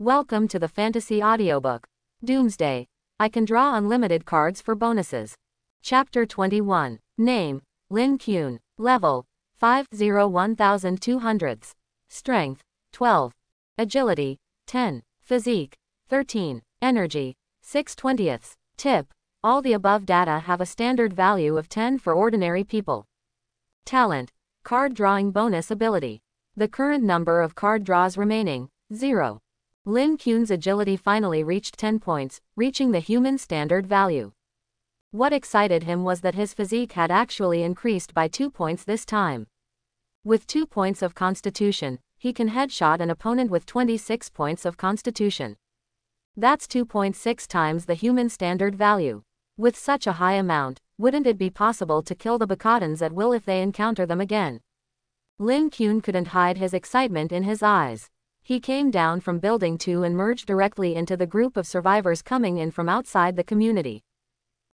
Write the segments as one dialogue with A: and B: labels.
A: Welcome to the fantasy audiobook. Doomsday. I can draw unlimited cards for bonuses. Chapter 21. Name: Lin Kyun. Level: 501,200. Strength: 12. Agility: 10. Physique: 13. Energy: 6/20. Tip: all the above data have a standard value of 10 for ordinary people. Talent: card drawing bonus ability. The current number of card draws remaining: 0. Lin Kyun's agility finally reached 10 points, reaching the human standard value. What excited him was that his physique had actually increased by 2 points this time. With 2 points of constitution, he can headshot an opponent with 26 points of constitution. That's 2.6 times the human standard value. With such a high amount, wouldn't it be possible to kill the Bacatans at will if they encounter them again? Lin Kyun couldn't hide his excitement in his eyes. He came down from Building 2 and merged directly into the group of survivors coming in from outside the community.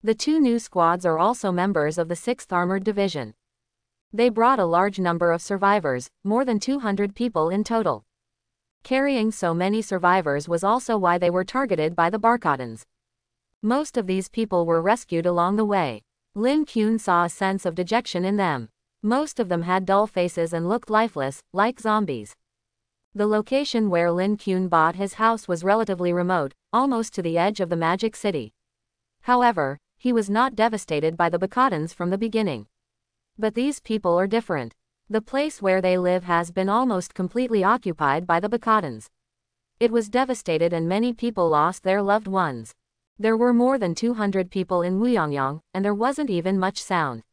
A: The 2 new squads are also members of the 6th Armored Division. They brought a large number of survivors, more than 200 people in total. Carrying so many survivors was also why they were targeted by the Bacatans. Most of these people were rescued along the way. Lin Kyun saw a sense of dejection in them. Most of them had dull faces and looked lifeless, like zombies. The location where Lin Kyun bought his house was relatively remote, almost to the edge of the Magic City. However, he was not devastated by the Bacatans from the beginning. But these people are different. The place where they live has been almost completely occupied by the Bacatans. It was devastated and many people lost their loved ones. There were more than 200 people in Wuyongyang, and there wasn't even much sound.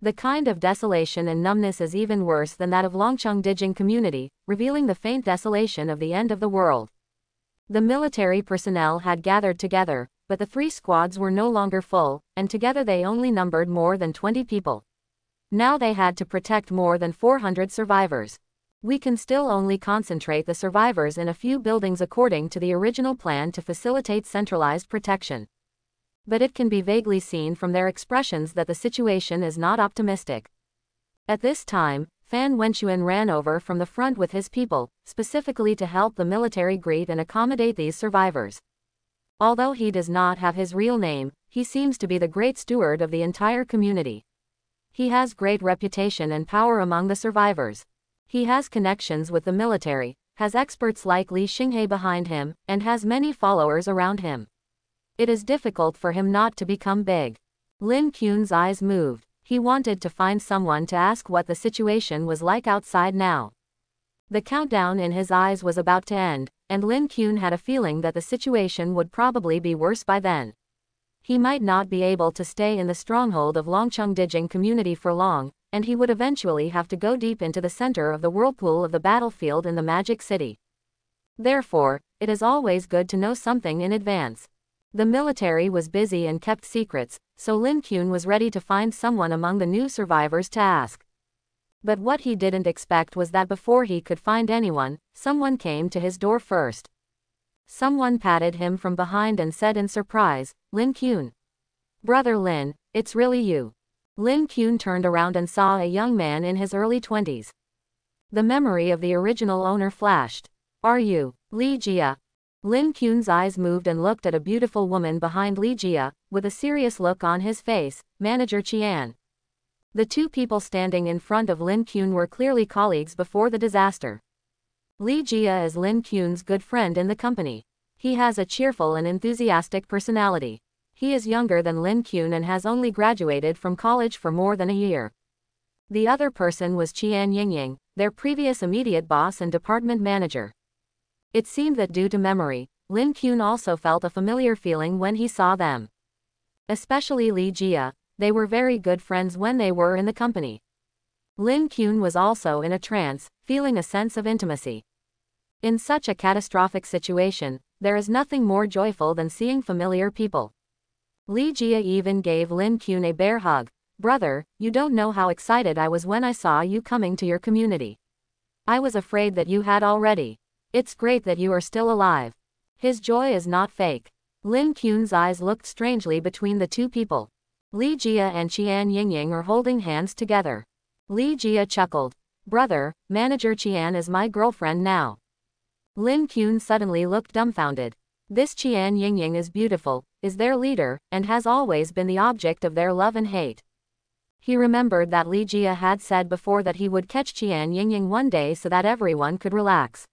A: The kind of desolation and numbness is even worse than that of Longcheng Dijing community, revealing the faint desolation of the end of the world. The military personnel had gathered together, but the 3 squads were no longer full, and together they only numbered more than 20 people. Now they had to protect more than 400 survivors. We can still only concentrate the survivors in a few buildings according to the original plan to facilitate centralized protection. But it can be vaguely seen from their expressions that the situation is not optimistic. At this time, Fan Wenchuan ran over from the front with his people, specifically to help the military greet and accommodate these survivors. Although he does not have his real name, he seems to be the great steward of the entire community. He has great reputation and power among the survivors. He has connections with the military, has experts like Li Xinghe behind him, and has many followers around him. It is difficult for him not to become big. Lin Kyun's eyes moved. He wanted to find someone to ask what the situation was like outside now. The countdown in his eyes was about to end, and Lin Kyun had a feeling that the situation would probably be worse by then. He might not be able to stay in the stronghold of Longcheng Dijing community for long, and he would eventually have to go deep into the center of the whirlpool of the battlefield in the Magic City. Therefore, it is always good to know something in advance. The military was busy and kept secrets, so Lin Kyun was ready to find someone among the new survivors to ask. But what he didn't expect was that before he could find anyone, someone came to his door first. Someone patted him from behind and said in surprise, "Lin Kyun. Brother Lin, it's really you." Lin Kyun turned around and saw a young man in his early 20s. The memory of the original owner flashed. "Are you Li Jia?" Lin Kyun's eyes moved and looked at a beautiful woman behind Li Jia, with a serious look on his face, Manager Qian. The 2 people standing in front of Lin Kyun were clearly colleagues before the disaster. Li Jia is Lin Kyun's good friend in the company. He has a cheerful and enthusiastic personality. He is younger than Lin Kyun and has only graduated from college for more than a year. The other person was Qian Yingying, their previous immediate boss and department manager. It seemed that due to memory, Lin Kyun also felt a familiar feeling when he saw them. Especially Li Jia, they were very good friends when they were in the company. Lin Kyun was also in a trance, feeling a sense of intimacy. In such a catastrophic situation, there is nothing more joyful than seeing familiar people. Li Jia even gave Lin Kyun a bear hug. "Brother, you don't know how excited I was when I saw you coming to your community. I was afraid that you had already. It's great that you are still alive." His joy is not fake. Lin Kyun's eyes looked strangely between the 2 people. Li Jia and Qian Yingying are holding hands together. Li Jia chuckled. "Brother, Manager Qian is my girlfriend now." Lin Kuan suddenly looked dumbfounded. This Qian Yingying is beautiful, is their leader, and has always been the object of their love and hate. He remembered that Li Jia had said before that he would catch Qian Yingying one day so that everyone could relax.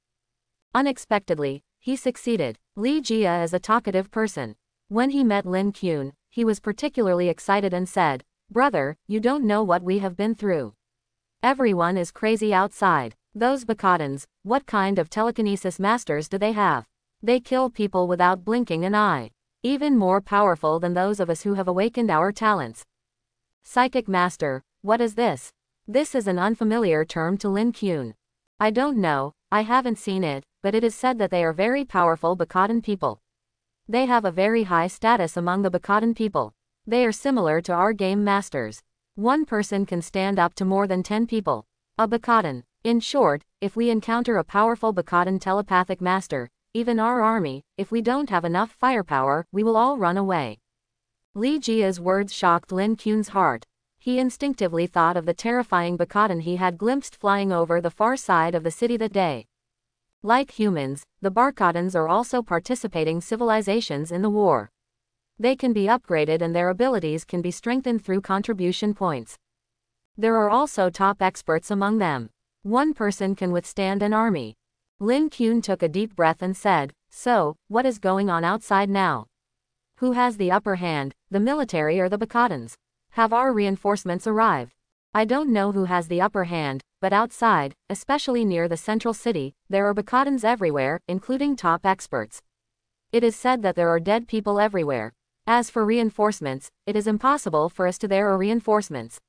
A: Unexpectedly, he succeeded. Li Jia is a talkative person. When he met Lin Kuan, he was particularly excited and said, "Brother, you don't know what we have been through. Everyone is crazy outside. Those Bacadans, what kind of telekinesis masters do they have? They kill people without blinking an eye. Even more powerful than those of us who have awakened our talents." Psychic master, what is this? This is an unfamiliar term to Lin Kuan. I don't know, I haven't seen it, but it is said that they are very powerful Bacadan people. They have a very high status among the Bacadan people. They are similar to our game masters. One person can stand up to more than 10 people. A Bacadan. In short, if we encounter a powerful Bacadan telepathic master, even our army, if we don't have enough firepower, we will all run away. Li Jia's words shocked Lin Kuan's heart. He instinctively thought of the terrifying Bacadan he had glimpsed flying over the far side of the city that day. Like humans, the Barcadans are also participating civilizations in the war. They can be upgraded and their abilities can be strengthened through contribution points. There are also top experts among them. One person can withstand an army. Lin Kuan took a deep breath and said, "So, what is going on outside now? Who has the upper hand, the military or the Bacadans? Have our reinforcements arrived? I don't know who has the upper hand, but outside, especially near the central city, there are Bacadans everywhere, including top experts. It is said that there are dead people everywhere. As for reinforcements, it is impossible for us to there are reinforcements."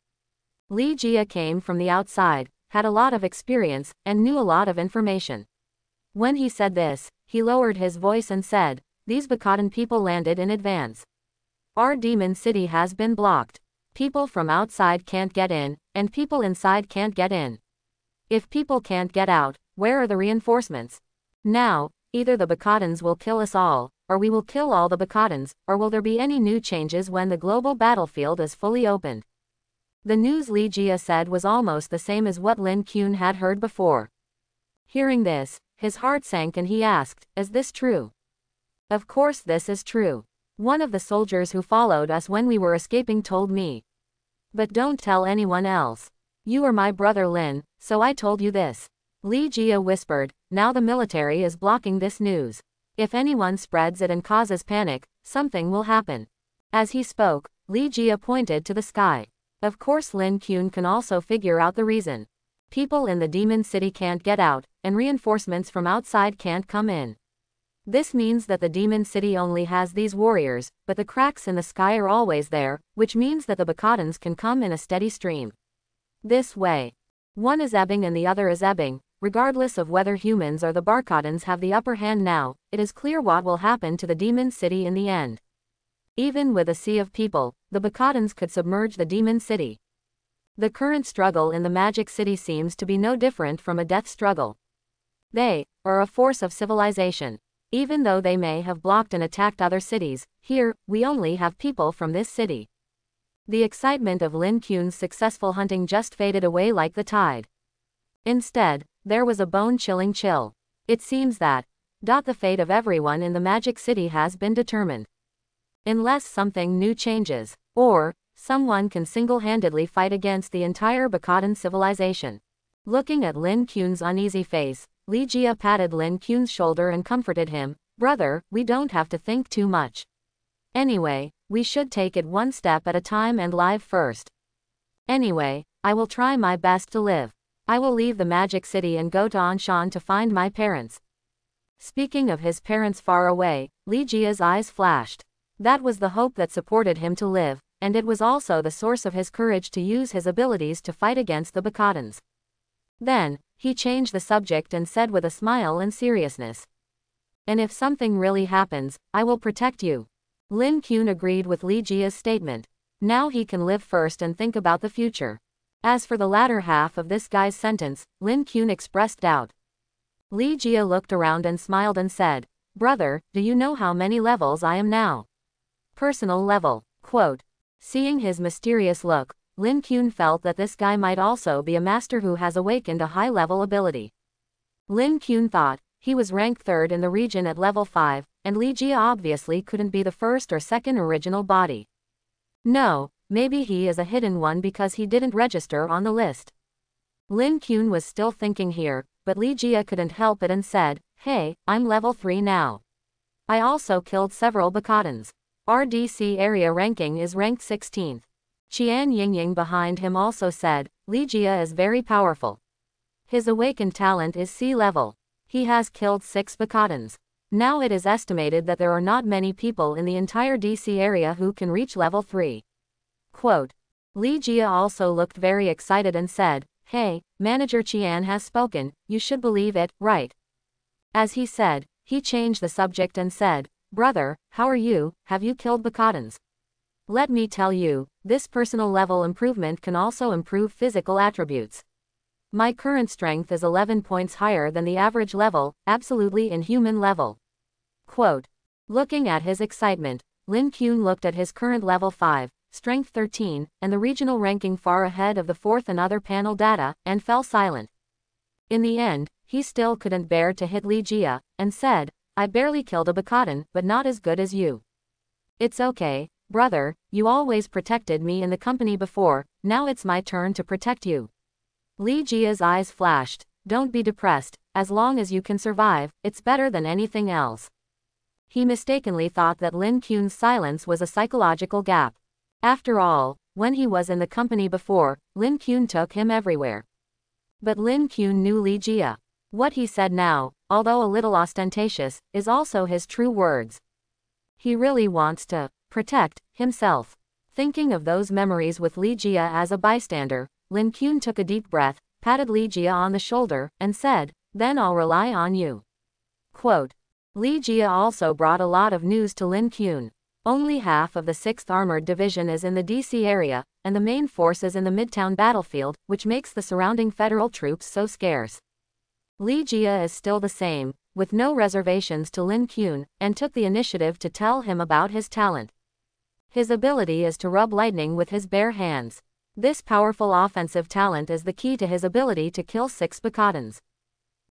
A: Li Jia came from the outside, had a lot of experience, and knew a lot of information. When he said this, he lowered his voice and said, "These Bacadan people landed in advance. Our demon city has been blocked. People from outside can't get in, and people inside can't get in. If people can't get out, where are the reinforcements? Now, either the Bacadans will kill us all, or we will kill all the Bacadans, or will there be any new changes when the global battlefield is fully opened?" The news Li Jia said was almost the same as what Lin Kuan had heard before. Hearing this, his heart sank and he asked, "Is this true?" "Of course this is true. One of the soldiers who followed us when we were escaping told me. But don't tell anyone else. You are my brother Lin, so I told you this." Li Jia whispered, "Now the military is blocking this news. If anyone spreads it and causes panic, something will happen." As he spoke, Li Jia pointed to the sky. Of course Lin Kuan can also figure out the reason. People in the demon city can't get out, and reinforcements from outside can't come in. This means that the demon city only has these warriors, but the cracks in the sky are always there, which means that the Bacadans can come in a steady stream. This way. One is ebbing and the other is ebbing, regardless of whether humans or the Barcadans have the upper hand now, it is clear what will happen to the demon city in the end. Even with a sea of people, the Bacadans could submerge the demon city. The current struggle in the magic city seems to be no different from a death struggle. They are a force of civilization. Even though they may have blocked and attacked other cities, here, we only have people from this city. The excitement of Lin Kuan's successful hunting just faded away like the tide. Instead, there was a bone-chilling chill. It seems that, the fate of everyone in the magic city has been determined. Unless something new changes, or, someone can single-handedly fight against the entire Bacadan civilization. Looking at Lin Kuan's uneasy face, Li Jia patted Lin Kuan's shoulder and comforted him, "Brother, we don't have to think too much. Anyway, we should take it one step at a time and live first. Anyway, I will try my best to live. I will leave the magic city and go to Anshan to find my parents." Speaking of his parents far away, Li Jia's eyes flashed. That was the hope that supported him to live, and it was also the source of his courage to use his abilities to fight against the Bacadans. Then, he changed the subject and said with a smile and seriousness, "And if something really happens, I will protect you." Lin Kuan agreed with Li Jia's statement. Now he can live first and think about the future. As for the latter half of this guy's sentence, Lin Kuan expressed doubt. Li Jia looked around and smiled and said, "Brother, do you know how many levels I am now?" "Personal level." Quote. Seeing his mysterious look, Lin Kuan felt that this guy might also be a master who has awakened a high-level ability. Lin Kuan thought, He was ranked 3rd in the region at level 5, and Li Jia obviously couldn't be the first or second original body. No, maybe he is a hidden one because he didn't register on the list. Lin Qun was still thinking here, but Li Jia couldn't help it and said, "Hey, I'm level 3 now. I also killed several Bacadans. Our DC area ranking is ranked 16th. Qian Yingying behind him also said, "Li Jia is very powerful. His awakened talent is sea level. He has killed 6 Bacadans. Now it is estimated that there are not many people in the entire DC area who can reach level 3. Quote. Li Jia also looked very excited and said, "Hey, Manager Qian has spoken, you should believe it, right?" As he said, he changed the subject and said, "Brother, how are you, have you killed Bacadans? Let me tell you, this personal level improvement can also improve physical attributes. My current strength is 11 points higher than the average level, absolutely inhuman level." Quote. Looking at his excitement, Lin Qun looked at his current level 5, strength 13, and the regional ranking far ahead of the 4th and other panel data, and fell silent. In the end, he still couldn't bear to hit Li Jia, and said, "I barely killed a Bacadan, but not as good as you. It's okay, brother, you always protected me in the company before, now it's my turn to protect you." Li Jia's eyes flashed. "Don't be depressed, as long as you can survive, it's better than anything else." He mistakenly thought that Lin Qun's silence was a psychological gap. After all, when he was in the company before, Lin Qun took him everywhere. But Lin Qun knew Li Jia. What he said now, although a little ostentatious, is also his true words. He really wants to protect himself. Thinking of those memories with Li Jia as a bystander, Lin Qun took a deep breath, patted Li Jia on the shoulder, and said, "Then I'll rely on you." Quote. Li Jia also brought a lot of news to Lin Qun. Only half of the 6th Armored Division is in the DC area, and the main force is in the Midtown battlefield, which makes the surrounding federal troops so scarce. Li Jia is still the same, with no reservations to Lin Qun, and took the initiative to tell him about his talent. His ability is to rub lightning with his bare hands. This powerful offensive talent is the key to his ability to kill 6 Bacadans.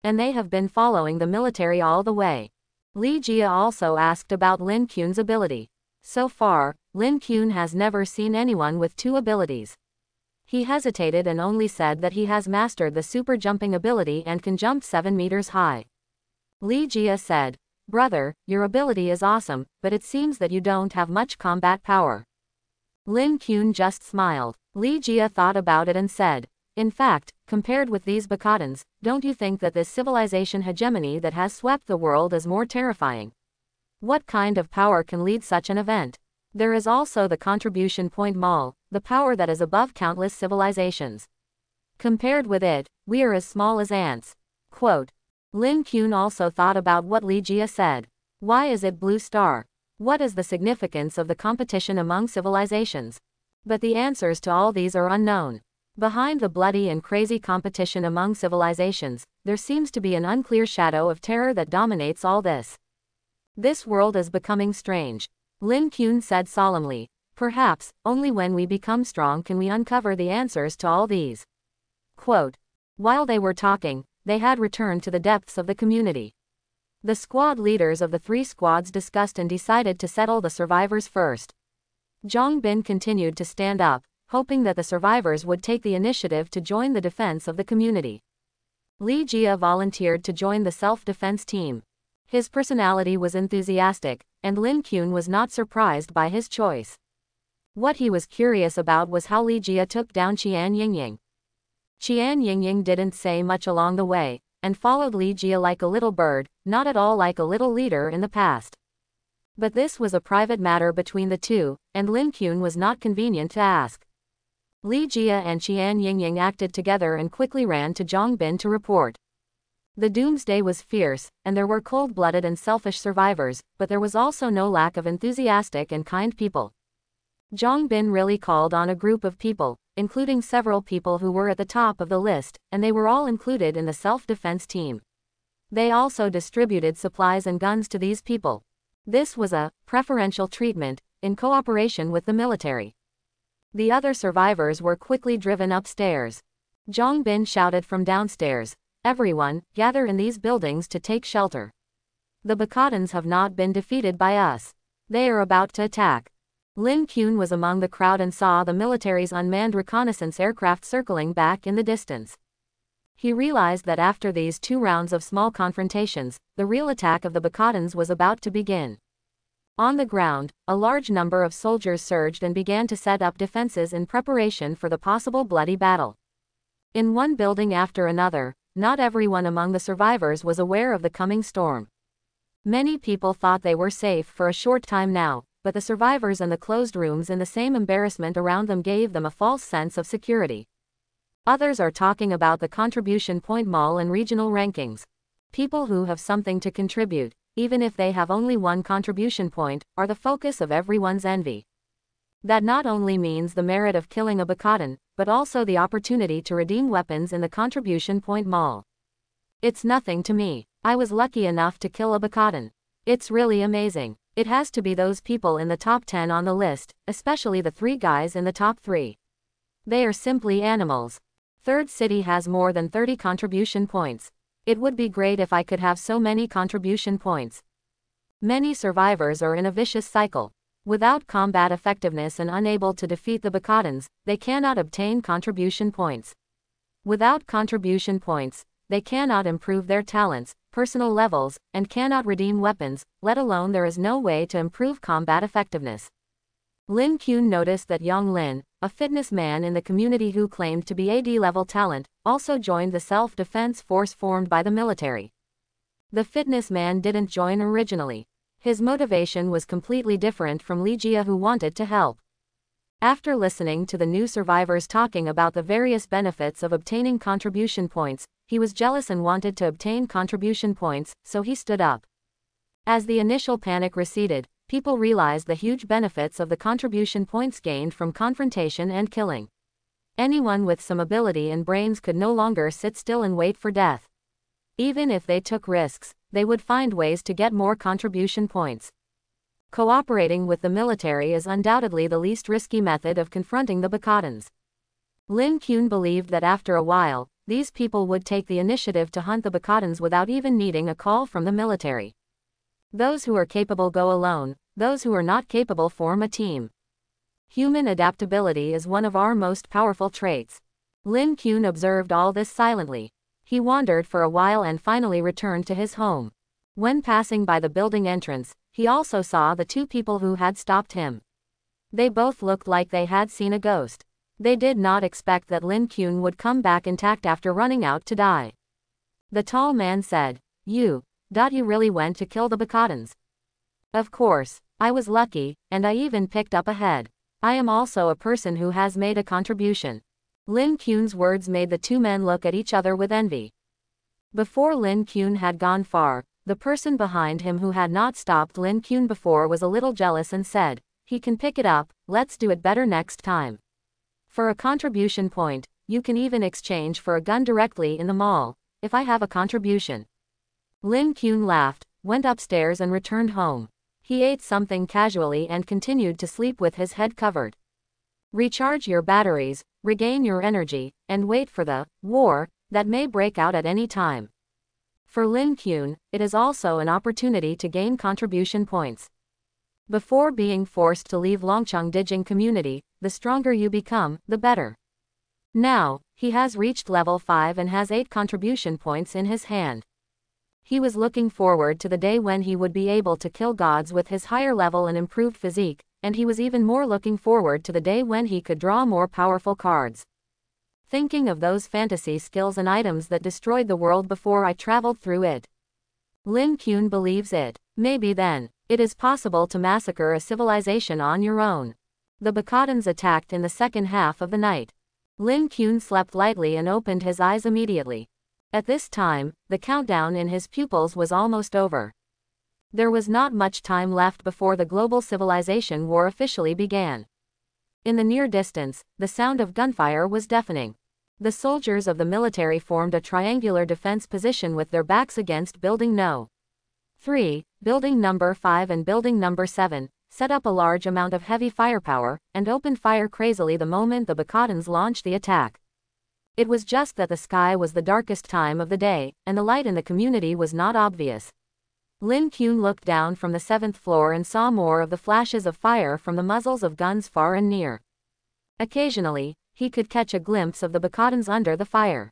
A: And they have been following the military all the way. Li Jia also asked about Lin Qun's ability. So far, Lin Qun has never seen anyone with 2 abilities. He hesitated and only said that he has mastered the super jumping ability and can jump 7 meters high. Li Jia said, "Brother, your ability is awesome, but it seems that you don't have much combat power." Lin Qun just smiled. Li Jia thought about it and said, "In fact, compared with these Bacadans, don't you think that this civilization hegemony that has swept the world is more terrifying? What kind of power can lead such an event? There is also the contribution point mall, the power that is above countless civilizations. Compared with it, we are as small as ants." Quote. Lin Qun also thought about what Li Jia said. Why is it Blue Star? What is the significance of the competition among civilizations? But the answers to all these are unknown. Behind the bloody and crazy competition among civilizations, there seems to be an unclear shadow of terror that dominates all this. This world is becoming strange. Lin Qun said solemnly. Perhaps, only when we become strong can we uncover the answers to all these. Quote. While they were talking, they had returned to the depths of the community. The squad leaders of the 3 squads discussed and decided to settle the survivors first. Zhang Bin continued to stand up, hoping that the survivors would take the initiative to join the defense of the community. Li Jia volunteered to join the self-defense team. His personality was enthusiastic, and Lin Qun was not surprised by his choice. What he was curious about was how Li Jia took down Qian Yingying. Qian Yingying didn't say much along the way, and followed Li Jia like a little bird, not at all like a little leader in the past. But this was a private matter between the two, and Lin Qun was not convenient to ask. Li Jia and Qian Yingying acted together and quickly ran to Zhang Bin to report. The Doomsday was fierce, and there were cold-blooded and selfish survivors, but there was also no lack of enthusiastic and kind people. Zhang Bin really called on a group of people, including several people who were at the top of the list, and they were all included in the self-defense team. They also distributed supplies and guns to these people. This was a preferential treatment, in cooperation with the military. The other survivors were quickly driven upstairs. Zhang Bin shouted from downstairs, Everyone, gather in these buildings to take shelter. The Bacadans have not been defeated by us. They are about to attack. Lin Kuan was among the crowd and saw the military's unmanned reconnaissance aircraft circling back in the distance. He realized that after these 2 rounds of small confrontations, the real attack of the Bacadans was about to begin. On the ground, a large number of soldiers surged and began to set up defenses in preparation for the possible bloody battle. In one building after another, not everyone among the survivors was aware of the coming storm. Many people thought they were safe for a short time now, but the survivors in the closed rooms in the same embarrassment around them gave them a false sense of security. Others are talking about the contribution point mall and regional rankings. People who have something to contribute, even if they have only 1 contribution point, are the focus of everyone's envy. That not only means the merit of killing a Bacadan, but also the opportunity to redeem weapons in the contribution point mall. It's nothing to me. I was lucky enough to kill a Bacadan. It's really amazing. It has to be those people in the top 10 on the list, especially the 3 guys in the top 3. They are simply animals. Third City has more than 30 contribution points. It would be great if I could have so many contribution points. Many survivors are in a vicious cycle. Without combat effectiveness and unable to defeat the Bacadans, they cannot obtain contribution points. Without contribution points, they cannot improve their talents, personal levels, and cannot redeem weapons, let alone there is no way to improve combat effectiveness. Lin Kuan noticed that Yang Lin, a fitness man in the community who claimed to be AD-level talent, also joined the self-defense force formed by the military. The fitness man didn't join originally. His motivation was completely different from Li Jia, who wanted to help. After listening to the new survivors talking about the various benefits of obtaining contribution points, he was jealous and wanted to obtain contribution points, so he stood up. As the initial panic receded, people realized the huge benefits of the contribution points gained from confrontation and killing. Anyone with some ability and brains could no longer sit still and wait for death. Even if they took risks, they would find ways to get more contribution points. Cooperating with the military is undoubtedly the least risky method of confronting the Bacadans. Lin Kuan believed that after a while, these people would take the initiative to hunt the Bacadans without even needing a call from the military. Those who are capable go alone, those who are not capable form a team. Human adaptability is one of our most powerful traits. Lin Kuan observed all this silently. He wandered for a while and finally returned to his home. When passing by the building entrance, he also saw the 2 people who had stopped him. They both looked like they had seen a ghost. They did not expect that Lin Kuan would come back intact after running out to die. The tall man said, You really went to kill the Bacadans? Of course, I was lucky, and I even picked up a head. I am also a person who has made a contribution. Lin Kuan's words made the 2 men look at each other with envy. Before Lin Kuan had gone far, the person behind him who had not stopped Lin Kuan before was a little jealous and said, He can pick it up, let's do it better next time. For a contribution point, you can even exchange for a gun directly in the mall, if I have a contribution. Lin Kuan laughed, went upstairs and returned home. He ate something casually and continued to sleep with his head covered. Recharge your batteries, regain your energy, and wait for the war that may break out at any time. For Lin Kuan, it is also an opportunity to gain contribution points. Before being forced to leave Longcheng Dijing community, the stronger you become, the better. Now, he has reached level 5 and has 8 contribution points in his hand. He was looking forward to the day when he would be able to kill gods with his higher level and improved physique, and he was even more looking forward to the day when he could draw more powerful cards. Thinking of those fantasy skills and items that destroyed the world before I traveled through it. Lin Kuan believes it. Maybe then, it is possible to massacre a civilization on your own. The Bacadans attacked in the second half of the night. Lin Kuan slept lightly and opened his eyes immediately. At this time, the countdown in his pupils was almost over. There was not much time left before the global civilization war officially began. In the near distance, the sound of gunfire was deafening. The soldiers of the military formed a triangular defense position with their backs against Building No. 3, Building Number 5 and Building Number 7, set up a large amount of heavy firepower, and opened fire crazily the moment the Bacadans launched the attack. It was just that the sky was the darkest time of the day, and the light in the community was not obvious. Lin Kuan looked down from the 7th floor and saw more of the flashes of fire from the muzzles of guns far and near. Occasionally, he could catch a glimpse of the Bacadans under the fire.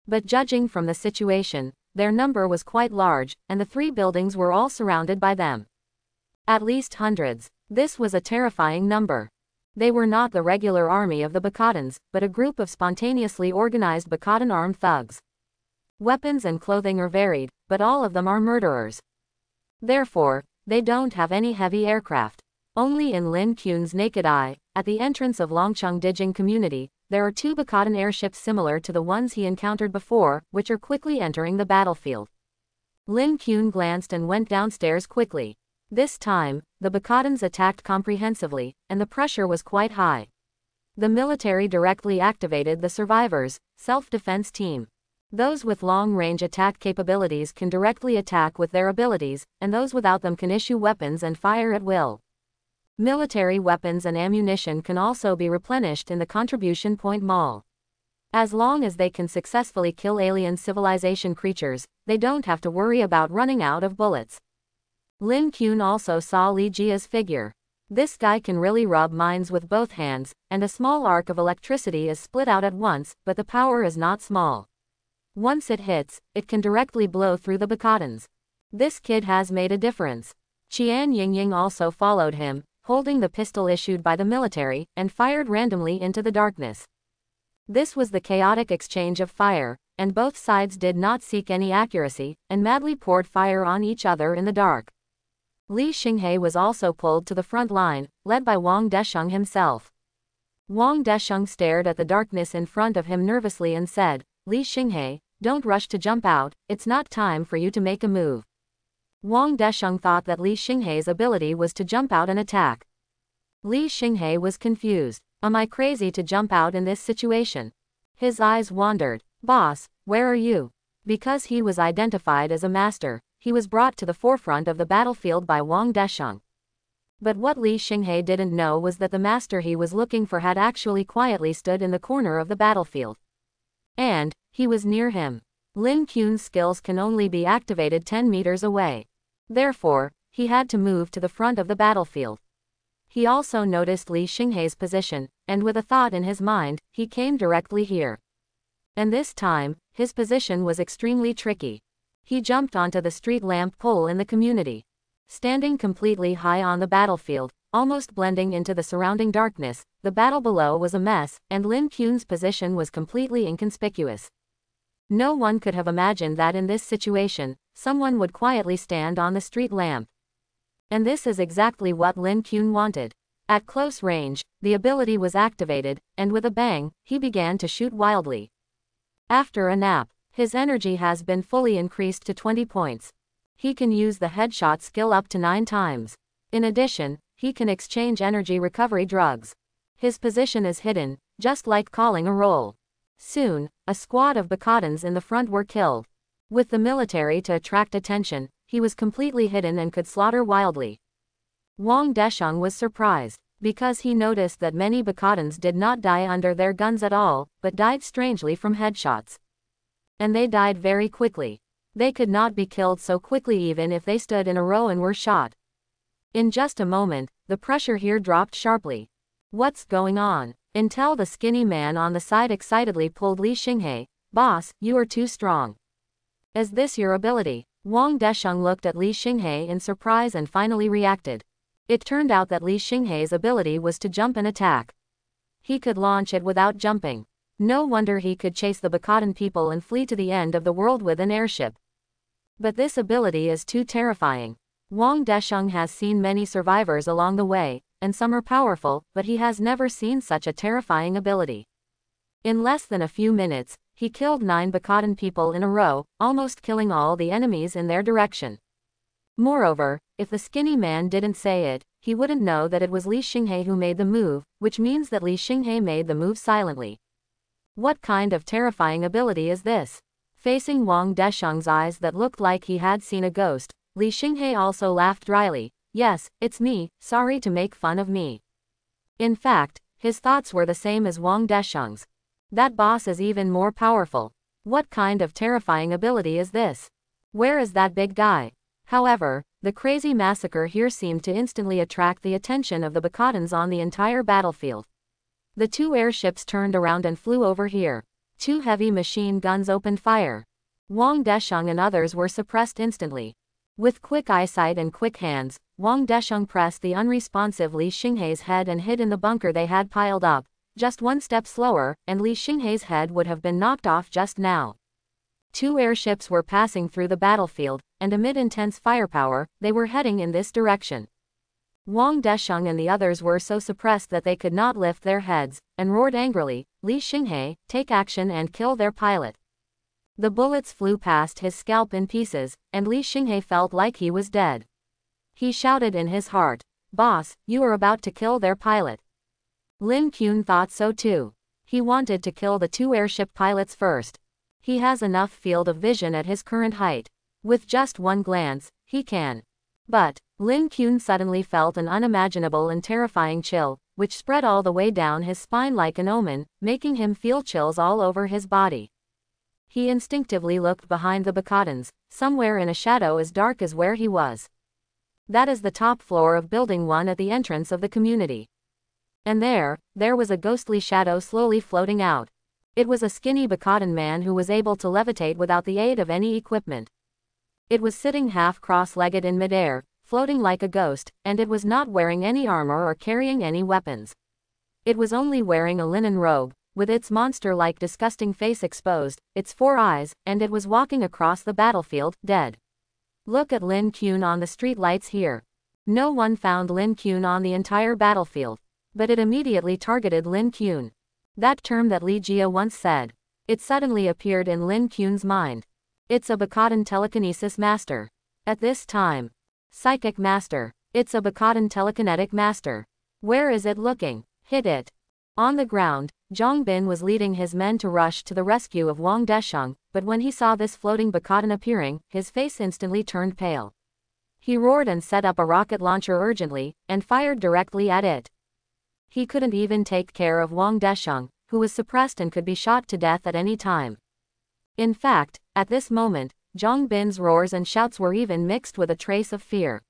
A: But judging from the situation, their number was quite large, and the 3 buildings were all surrounded by them. At least hundreds. This was a terrifying number. They were not the regular army of the Bacadans, but a group of spontaneously organized Bacadan armed thugs. Weapons and clothing are varied, but all of them are murderers. Therefore, they don't have any heavy aircraft. Only in Lin Kuan's naked eye, at the entrance of Longcheng Dijing community, there are 2 Bacadan airships similar to the ones he encountered before, which are quickly entering the battlefield. Lin Kuan glanced and went downstairs quickly. This time, the Bacadans attacked comprehensively, and the pressure was quite high. The military directly activated the survivors' self-defense team. Those with long-range attack capabilities can directly attack with their abilities, and those without them can issue weapons and fire at will. Military weapons and ammunition can also be replenished in the Contribution Point Mall. As long as they can successfully kill alien civilization creatures, they don't have to worry about running out of bullets. Lin Kuan also saw Li Jia's figure. This guy can really rub mines with both hands, and a small arc of electricity is split out at once, but the power is not small. Once it hits, it can directly blow through the Bacadans. This kid has made a difference. Qian Yingying also followed him, holding the pistol issued by the military, and fired randomly into the darkness. This was the chaotic exchange of fire, and both sides did not seek any accuracy, and madly poured fire on each other in the dark. Li Xinghe was also pulled to the front line, led by Wang Desheng himself. Wang Desheng stared at the darkness in front of him nervously and said, "Li Xinghe, don't rush to jump out, it's not time for you to make a move." Wang Desheng thought that Li Xinghe's ability was to jump out and attack. Li Xinghe was confused. Am I crazy to jump out in this situation? His eyes wandered. Boss, where are you? Because he was identified as a master, he was brought to the forefront of the battlefield by Wang Desheng. But what Li Xinghe didn't know was that the master he was looking for had actually quietly stood in the corner of the battlefield. And he was near him. Lin Kuan's skills can only be activated 10 meters away. Therefore, he had to move to the front of the battlefield. He also noticed Li Xinghe's position, and with a thought in his mind, he came directly here. And this time, his position was extremely tricky. He jumped onto the street lamp pole in the community. Standing completely high on the battlefield, almost blending into the surrounding darkness, the battle below was a mess, and Lin Kuan's position was completely inconspicuous. No one could have imagined that in this situation, someone would quietly stand on the street lamp. And this is exactly what Lin Kuan wanted. At close range, the ability was activated, and with a bang, he began to shoot wildly. After a nap, his energy has been fully increased to 20 points. He can use the headshot skill up to 9 times. In addition, he can exchange energy recovery drugs. His position is hidden, just like calling a roll. Soon, a squad of Bacadans in the front were killed. With the military to attract attention, he was completely hidden and could slaughter wildly. Wang Desheng was surprised, because he noticed that many Bacadans did not die under their guns at all, but died strangely from headshots. And they died very quickly. They could not be killed so quickly even if they stood in a row and were shot. In just a moment, the pressure here dropped sharply. What's going on? Until the skinny man on the side excitedly pulled Li Xinghe. Boss, you are too strong. Is this your ability? Wang Desheng looked at Li Xinghe in surprise and finally reacted. It turned out that Li Xinghe's ability was to jump and attack. He could launch it without jumping. No wonder he could chase the Bacadan people and flee to the end of the world with an airship. But this ability is too terrifying. Wang Desheng has seen many survivors along the way, and some are powerful, but he has never seen such a terrifying ability. In less than a few minutes, he killed 9 Bacadan people in a row, almost killing all the enemies in their direction. Moreover, if the skinny man didn't say it, he wouldn't know that it was Li Xinghe who made the move, which means that Li Xinghe made the move silently. What kind of terrifying ability is this? Facing Wang Desheng's eyes that looked like he had seen a ghost, Li Xinghe also laughed dryly. Yes, it's me, sorry to make fun of me. In fact, his thoughts were the same as Wang Desheng's. That boss is even more powerful. What kind of terrifying ability is this? Where is that big guy? However, the crazy massacre here seemed to instantly attract the attention of the Bacadans on the entire battlefield. The 2 airships turned around and flew over here. 2 heavy machine guns opened fire. Wang Desheng and others were suppressed instantly. With quick eyesight and quick hands, Wang Desheng pressed the unresponsive Li Xinghei's head and hid in the bunker they had piled up. Just 1 step slower, and Li Xinghei's head would have been knocked off just now. 2 airships were passing through the battlefield, and amid intense firepower, they were heading in this direction. Wang Desheng and the others were so suppressed that they could not lift their heads, and roared angrily, "Li Xinghei, take action and kill their pilot." The bullets flew past his scalp in pieces, and Li Xinghei felt like he was dead. He shouted in his heart, "Boss, you are about to kill their pilot." Lin Kuan thought so too. He wanted to kill the 2 airship pilots first. He has enough field of vision at his current height. With just 1 glance, he can. But Lin Kuan suddenly felt an unimaginable and terrifying chill, which spread all the way down his spine like an omen, making him feel chills all over his body. He instinctively looked behind the Bacadans, somewhere in a shadow as dark as where he was. That is the top floor of Building 1 at the entrance of the community. And there was a ghostly shadow slowly floating out. It was a skinny Bacadan man who was able to levitate without the aid of any equipment. It was sitting half cross-legged in midair, floating like a ghost, and it was not wearing any armor or carrying any weapons. It was only wearing a linen robe, with its monster-like disgusting face exposed, its 4 eyes, and it was walking across the battlefield, dead. Look at Lin Kuan on the street lights here. No one found Lin Kuan on the entire battlefield. But it immediately targeted Lin Kuan. That term that Li Jia once said. It suddenly appeared in Lin Kuan's mind. It's a Bacadan telekinesis master. At this time. Psychic master. It's a Bacadan telekinetic master. Where is it looking? Hit it. On the ground, Zhang Bin was leading his men to rush to the rescue of Wang Desheng, but when he saw this floating Bacadan appearing, his face instantly turned pale. He roared and set up a rocket launcher urgently, and fired directly at it. He couldn't even take care of Wang Desheng, who was suppressed and could be shot to death at any time. In fact, at this moment, Zhang Bin's roars and shouts were even mixed with a trace of fear.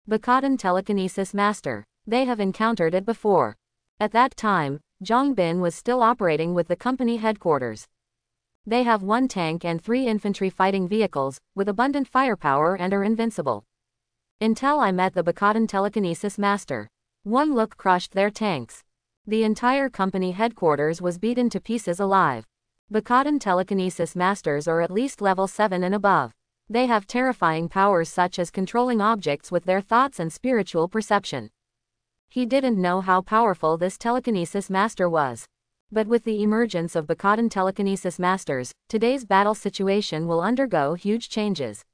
A: Bacadan telekinesis master. They have encountered it before. At that time, Zhang Bin was still operating with the company headquarters. They have 1 tank and 3 infantry fighting vehicles, with abundant firepower and are invincible. Until I met the Bacadan telekinesis master. 1 look crushed their tanks. The entire company headquarters was beaten to pieces alive. Bacadan telekinesis masters are at least level 7 and above. They have terrifying powers such as controlling objects with their thoughts and spiritual perception. He didn't know how powerful this telekinesis master was. But with the emergence of Bacadan telekinesis masters, today's battle situation will undergo huge changes.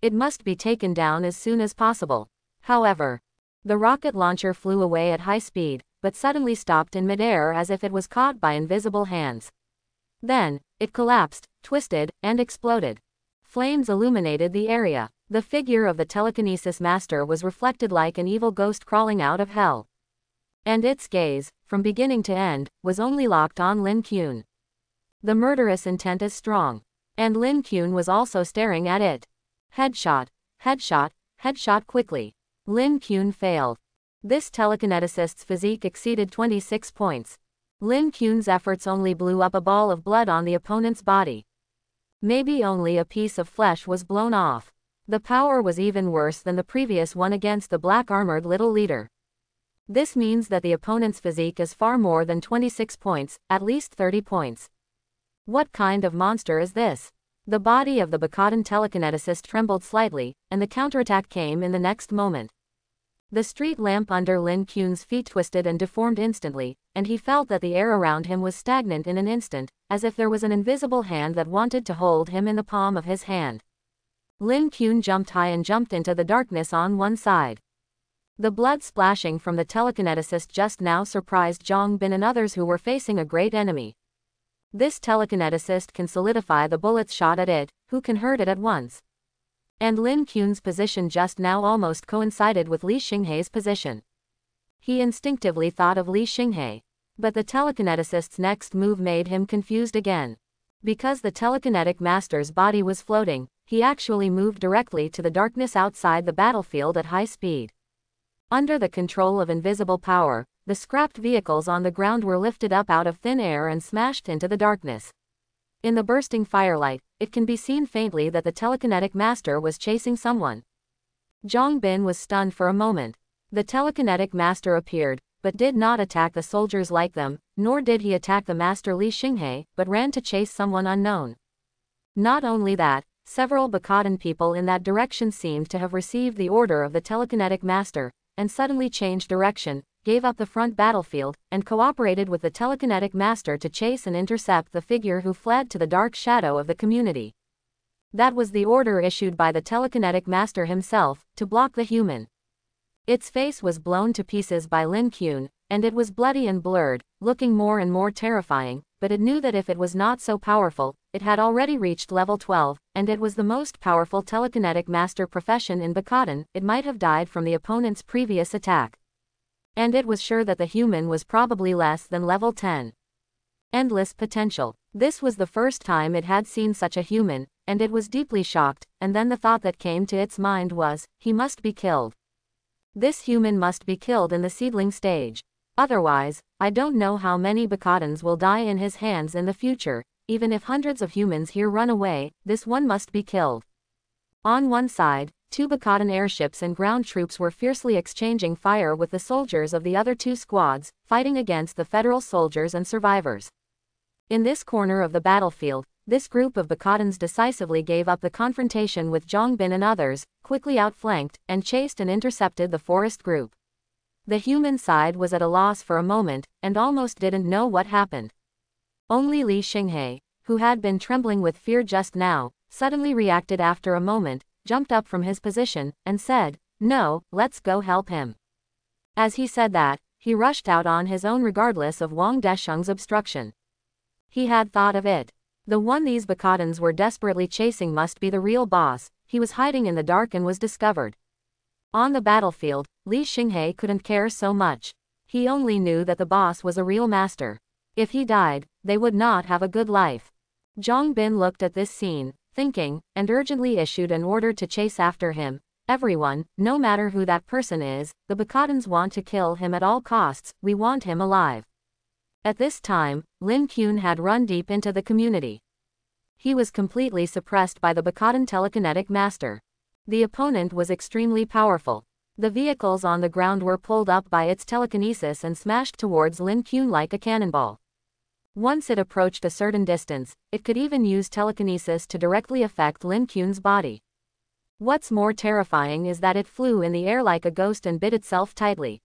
A: It must be taken down as soon as possible. However, the rocket launcher flew away at high speed, but suddenly stopped in midair as if it was caught by invisible hands. Then, it collapsed, twisted, and exploded. Flames illuminated the area. The figure of the telekinesis master was reflected like an evil ghost crawling out of hell. And its gaze, from beginning to end, was only locked on Lin Kuan. The murderous intent is strong. And Lin Kuan was also staring at it. Headshot, headshot, headshot quickly. Lin Kuan failed. This telekineticist's physique exceeded 26 points. Lin Kuan's efforts only blew up a ball of blood on the opponent's body. Maybe only a piece of flesh was blown off. The power was even worse than the previous one against the black-armored little leader. This means that the opponent's physique is far more than 26 points, at least 30 points. What kind of monster is this? The body of the Bacadan telekineticist trembled slightly, and the counterattack came in the next moment. The street lamp under Lin Kuan's feet twisted and deformed instantly, and he felt that the air around him was stagnant in an instant, as if there was an invisible hand that wanted to hold him in the palm of his hand. Lin Kuan jumped high and jumped into the darkness on one side. The blood splashing from the telekineticist just now surprised Zhang Bin and others who were facing a great enemy. This telekineticist can solidify the bullets shot at it, who can hurt it at once. And Lin Kuan's position just now almost coincided with Li Xinghei's position. He instinctively thought of Li Xinghei. But the telekineticist's next move made him confused again. Because the telekinetic master's body was floating, he actually moved directly to the darkness outside the battlefield at high speed. Under the control of invisible power, the scrapped vehicles on the ground were lifted up out of thin air and smashed into the darkness. In the bursting firelight, it can be seen faintly that the telekinetic master was chasing someone. Zhang Bin was stunned for a moment. The telekinetic master appeared, but did not attack the soldiers like them, nor did he attack the master Li Xinghe, but ran to chase someone unknown. Not only that, several Bakadan people in that direction seemed to have received the order of the telekinetic master, and suddenly changed direction, gave up the front battlefield, and cooperated with the telekinetic master to chase and intercept the figure who fled to the dark shadow of the community. That was the order issued by the telekinetic master himself, to block the human. Its face was blown to pieces by Lin Qun, and it was bloody and blurred, looking more and more terrifying, but it knew that if it was not so powerful, it had already reached level 12, and it was the most powerful telekinetic master profession in Bakadan, it might have died from the opponent's previous attack. And it was sure that the human was probably less than level 10. Endless potential. This was the first time it had seen such a human, and it was deeply shocked, and then the thought that came to its mind was, he must be killed. This human must be killed in the seedling stage. Otherwise, I don't know how many Bakadans will die in his hands in the future. Even if hundreds of humans here run away, this one must be killed. On one side, 2 Bakadan airships and ground troops were fiercely exchanging fire with the soldiers of the other 2 squads, fighting against the federal soldiers and survivors. In this corner of the battlefield, this group of Bakadans decisively gave up the confrontation with Zhang Bin and others, quickly outflanked, and chased and intercepted the forest group. The human side was at a loss for a moment, and almost didn't know what happened. Only Li Xinghe, who had been trembling with fear just now, suddenly reacted after a moment, jumped up from his position, and said, "No, let's go help him." As he said that, he rushed out on his own regardless of Wang Desheng's obstruction. He had thought of it. The one these Bakadans were desperately chasing must be the real boss. He was hiding in the dark and was discovered. On the battlefield, Li Xinghe couldn't care so much. He only knew that the boss was a real master. If he died, they would not have a good life. Zhang Bin looked at this scene, thinking, and urgently issued an order to chase after him. "Everyone, no matter who that person is, the Bakadans want to kill him at all costs, we want him alive." At this time, Lin Qun had run deep into the community. He was completely suppressed by the Bakadan telekinetic master. The opponent was extremely powerful. The vehicles on the ground were pulled up by its telekinesis and smashed towards Lin Qun like a cannonball. Once it approached a certain distance, it could even use telekinesis to directly affect Lin Qun's body. What's more terrifying is that it flew in the air like a ghost and bit itself tightly.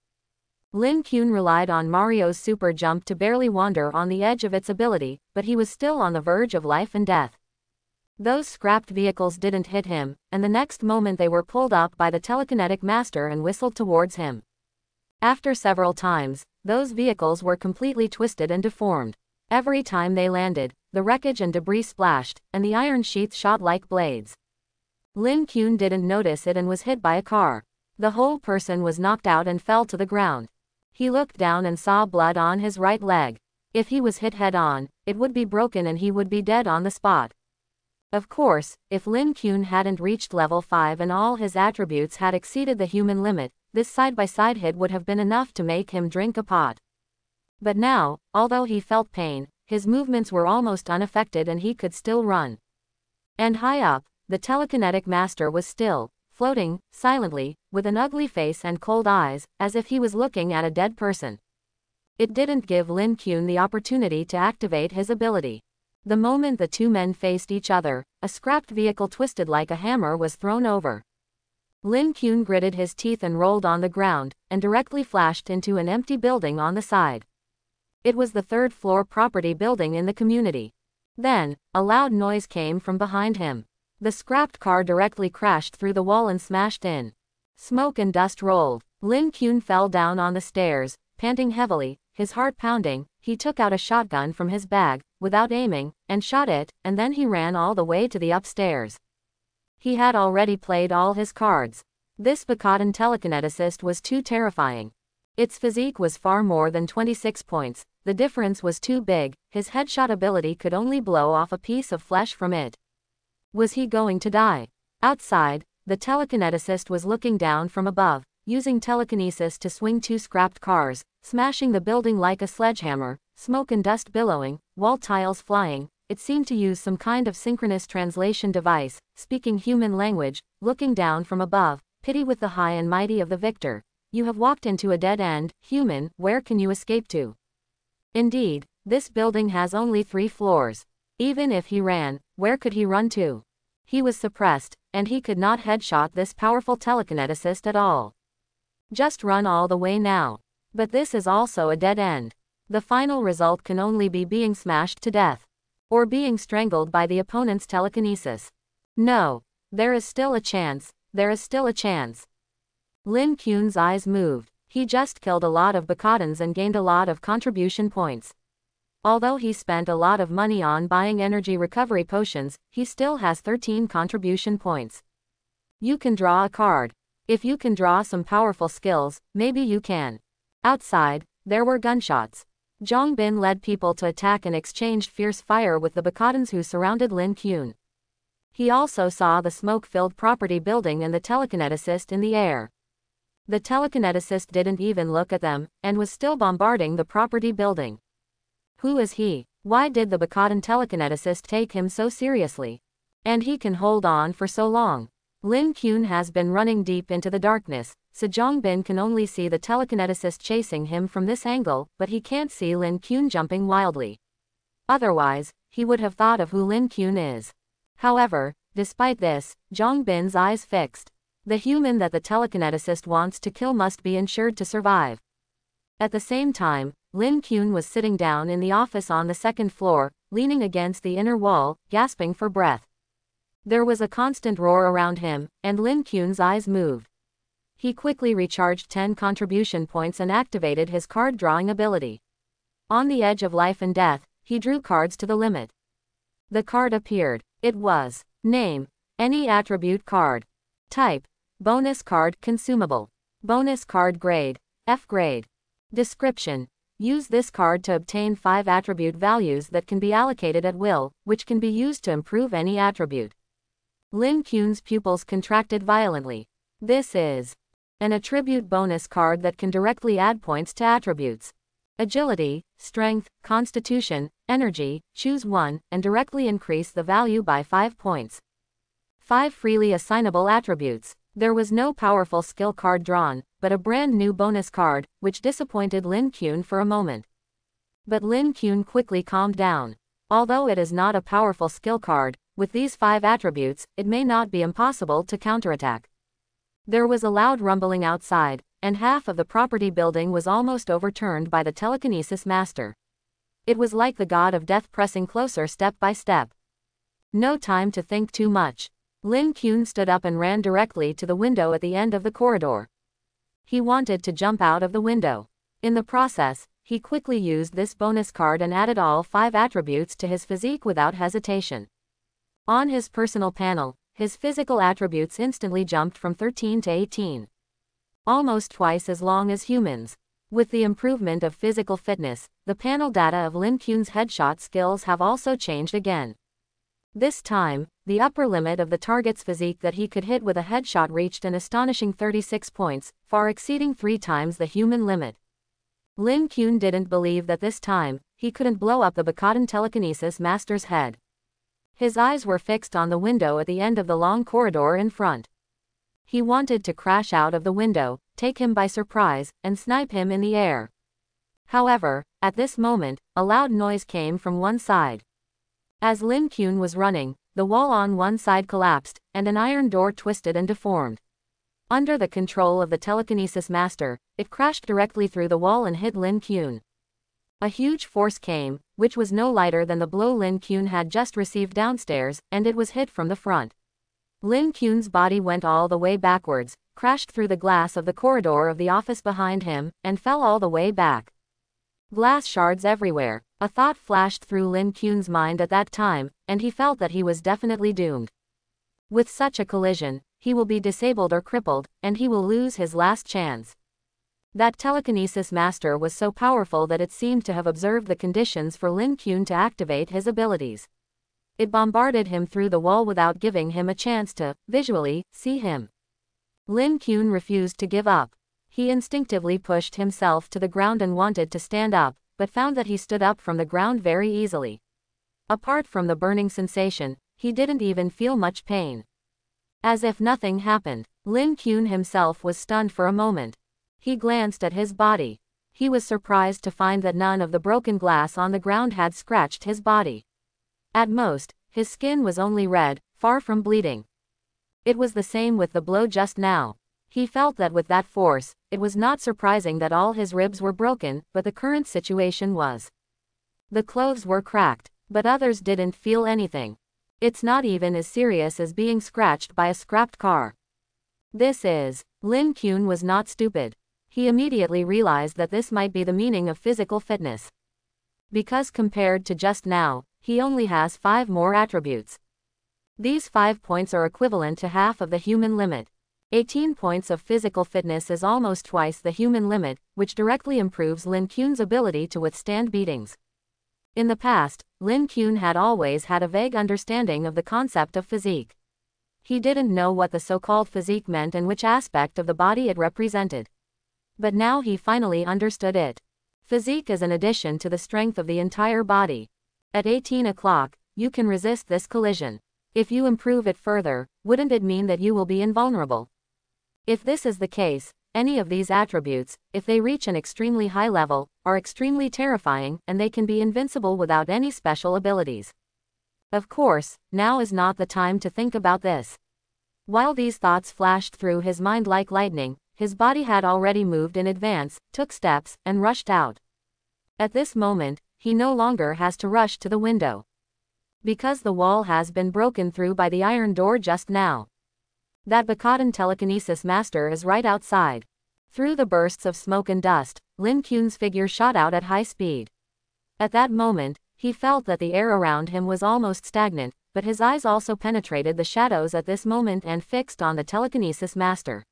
A: Lin Qun relied on Mario's super jump to barely wander on the edge of its ability, but he was still on the verge of life and death. Those scrapped vehicles didn't hit him, and the next moment they were pulled up by the telekinetic master and whistled towards him. After several times, those vehicles were completely twisted and deformed. Every time they landed, the wreckage and debris splashed, and the iron sheath shot like blades. Lin Qun didn't notice it and was hit by a car. The whole person was knocked out and fell to the ground. He looked down and saw blood on his right leg. If he was hit head-on, it would be broken and he would be dead on the spot. Of course, if Lin Qun hadn't reached level 5 and all his attributes had exceeded the human limit, this side-by-side hit would have been enough to make him drink a pot. But now, although he felt pain, his movements were almost unaffected and he could still run. And high up, the telekinetic master was still, floating, silently, with an ugly face and cold eyes, as if he was looking at a dead person. It didn't give Lin Qun the opportunity to activate his ability. The moment the 2 men faced each other, a scrapped vehicle twisted like a hammer was thrown over. Lin Qun gritted his teeth and rolled on the ground, and directly flashed into an empty building on the side. It was the 3rd-floor property building in the community. Then, a loud noise came from behind him. The scrapped car directly crashed through the wall and smashed in. Smoke and dust rolled. Lin Qun fell down on the stairs, panting heavily, his heart pounding. He took out a shotgun from his bag, without aiming, and shot it, and then he ran all the way to the upstairs. He had already played all his cards. This Bakadan telekineticist was too terrifying. Its physique was far more than 26 points, the difference was too big, his headshot ability could only blow off a piece of flesh from it. Was he going to die? Outside, the telekineticist was looking down from above, using telekinesis to swing 2 scrapped cars, smashing the building like a sledgehammer, smoke and dust billowing, wall tiles flying. It seemed to use some kind of synchronous translation device, speaking human language, looking down from above, pity with the high and mighty of the victor. You have walked into a dead end, human, where can you escape to? Indeed, this building has only 3 floors. Even if he ran, where could he run to? He was suppressed, and he could not headshot this powerful telekineticist at all. Just run all the way now. But this is also a dead end. The final result can only be being smashed to death. Or being strangled by the opponent's telekinesis. No. There is still a chance. There is still a chance. Lin Kuen's eyes moved. He just killed a lot of Bacadans and gained a lot of contribution points. Although he spent a lot of money on buying energy recovery potions, he still has 13 contribution points. You can draw a card. If you can draw some powerful skills, maybe you can. Outside, there were gunshots. Zhang Bin led people to attack and exchanged fierce fire with the Bacadans who surrounded Lin Kuan. He also saw the smoke-filled property building and the telekineticist in the air. The telekineticist didn't even look at them, and was still bombarding the property building. Who is he? Why did the Bacadan telekineticist take him so seriously? And he can hold on for so long. Lin Kuan has been running deep into the darkness, so Zhang Bin can only see the telekineticist chasing him from this angle, but he can't see Lin Kuan jumping wildly. Otherwise, he would have thought of who Lin Kuan is. However, despite this, Zhang Bin's eyes fixed. The human that the telekineticist wants to kill must be ensured to survive. At the same time, Lin Kuan was sitting down in the office on the 2nd floor, leaning against the inner wall, gasping for breath. There was a constant roar around him, and Lin Kuan's eyes moved. He quickly recharged 10 contribution points and activated his card drawing ability. On the edge of life and death, he drew cards to the limit. The card appeared. It was name, any attribute card. Type, bonus card consumable. Bonus card grade, F grade. Description, use this card to obtain 5 attribute values that can be allocated at will, which can be used to improve any attribute. Lin Kuan's pupils contracted violently. This is an attribute bonus card that can directly add points to attributes. Agility, strength, constitution, energy, choose one, and directly increase the value by 5 points. 5 freely assignable attributes. There was no powerful skill card drawn, but a brand new bonus card, which disappointed Lin Kuan for a moment. But Lin Kuan quickly calmed down. Although it is not a powerful skill card, with these 5 attributes, it may not be impossible to counterattack. There was a loud rumbling outside, and half of the property building was almost overturned by the telekinesis master. It was like the god of death pressing closer step by step. No time to think too much. Lin Kuan stood up and ran directly to the window at the end of the corridor. He wanted to jump out of the window. In the process, he quickly used this bonus card and added all 5 attributes to his physique without hesitation. On his personal panel, his physical attributes instantly jumped from 13 to 18. Almost twice as long as humans. With the improvement of physical fitness, the panel data of Lin Kuan's headshot skills have also changed again. This time, the upper limit of the target's physique that he could hit with a headshot reached an astonishing 36 points, far exceeding 3 times the human limit. Lin Kuan didn't believe that this time, he couldn't blow up the Bacadan telekinesis master's head. His eyes were fixed on the window at the end of the long corridor in front. He wanted to crash out of the window, take him by surprise, and snipe him in the air. However, at this moment, a loud noise came from one side. As Lin Kuan was running, the wall on one side collapsed, and an iron door twisted and deformed. Under the control of the telekinesis master, it crashed directly through the wall and hit Lin Kuan. A huge force came, which was no lighter than the blow Lin Kuan had just received downstairs, and it was hit from the front. Lin Kuan's body went all the way backwards, crashed through the glass of the corridor of the office behind him, and fell all the way back. Glass shards everywhere. A thought flashed through Lin Kuan's mind at that time, and he felt that he was definitely doomed. With such a collision, he will be disabled or crippled, and he will lose his last chance. That telekinesis master was so powerful that it seemed to have observed the conditions for Lin Kuan to activate his abilities. It bombarded him through the wall without giving him a chance to, visually, see him. Lin Kuan refused to give up. He instinctively pushed himself to the ground and wanted to stand up, but found that he stood up from the ground very easily. Apart from the burning sensation, he didn't even feel much pain. As if nothing happened, Lin Kuan himself was stunned for a moment. He glanced at his body. He was surprised to find that none of the broken glass on the ground had scratched his body. At most, his skin was only red, far from bleeding. It was the same with the blow just now. He felt that with that force, it was not surprising that all his ribs were broken, but the current situation was. The clothes were cracked, but others didn't feel anything. It's not even as serious as being scratched by a scrapped car. Lin Kuan was not stupid. He immediately realized that this might be the meaning of physical fitness. Because compared to just now, he only has 5 more attributes. These 5 points are equivalent to half of the human limit. 18 points of physical fitness is almost twice the human limit, which directly improves Lin Kuan's ability to withstand beatings. In the past, Lin Kuan had always had a vague understanding of the concept of physique. He didn't know what the so-called physique meant and which aspect of the body it represented. But now he finally understood it. Physique is an addition to the strength of the entire body. At 18 o'clock, you can resist this collision. If you improve it further, wouldn't it mean that you will be invulnerable? If this is the case, any of these attributes, if they reach an extremely high level, are extremely terrifying, and they can be invincible without any special abilities. Of course, now is not the time to think about this. While these thoughts flashed through his mind like lightning, his body had already moved in advance, took steps, and rushed out. At this moment, he no longer has to rush to the window. Because the wall has been broken through by the iron door just now. That Bakadan telekinesis master is right outside. Through the bursts of smoke and dust, Lin Kuan's figure shot out at high speed. At that moment, he felt that the air around him was almost stagnant, but his eyes also penetrated the shadows at this moment and fixed on the telekinesis master.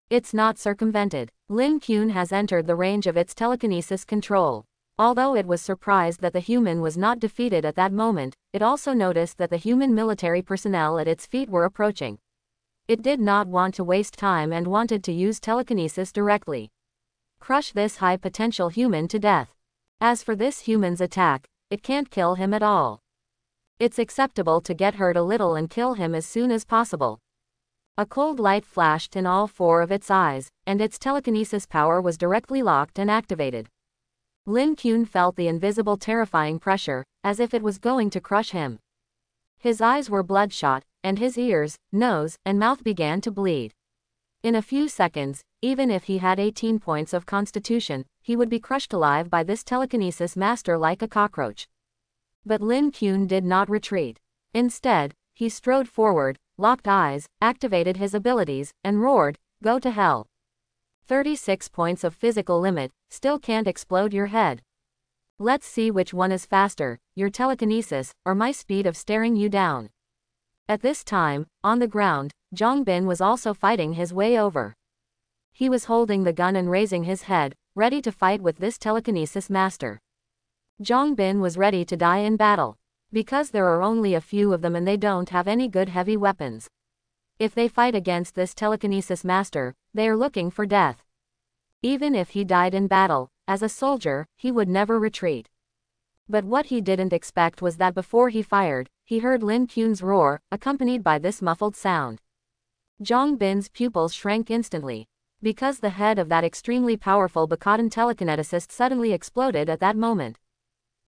A: It's not circumvented. Lin Kuan has entered the range of its telekinesis control. Although it was surprised that the human was not defeated at that moment, it also noticed that the human military personnel at its feet were approaching. It did not want to waste time and wanted to use telekinesis directly. Crush this high-potential human to death. As for this human's attack, it can't kill him at all. It's acceptable to get hurt a little and kill him as soon as possible. A cold light flashed in all 4 of its eyes, and its telekinesis power was directly locked and activated. Lin Kuan felt the invisible terrifying pressure, as if it was going to crush him. His eyes were bloodshot, and his ears, nose, and mouth began to bleed. In a few seconds, even if he had 18 points of constitution, he would be crushed alive by this telekinesis master like a cockroach. But Lin Kuan did not retreat. Instead, he strode forward, locked eyes, activated his abilities, and roared, "Go to hell." 36 points of physical limit, still can't explode your head. Let's see which one is faster, your telekinesis, or my speed of staring you down. At this time, on the ground, Zhang Bin was also fighting his way over. He was holding the gun and raising his head, ready to fight with this telekinesis master. Zhang Bin was ready to die in battle. Because there are only a few of them and they don't have any good heavy weapons. If they fight against this telekinesis master, they are looking for death. Even if he died in battle, as a soldier, he would never retreat. But what he didn't expect was that before he fired, he heard Lin Kuan's roar, accompanied by this muffled sound. Zhang Bin's pupils shrank instantly. Because the head of that extremely powerful Bakadan telekineticist suddenly exploded at that moment.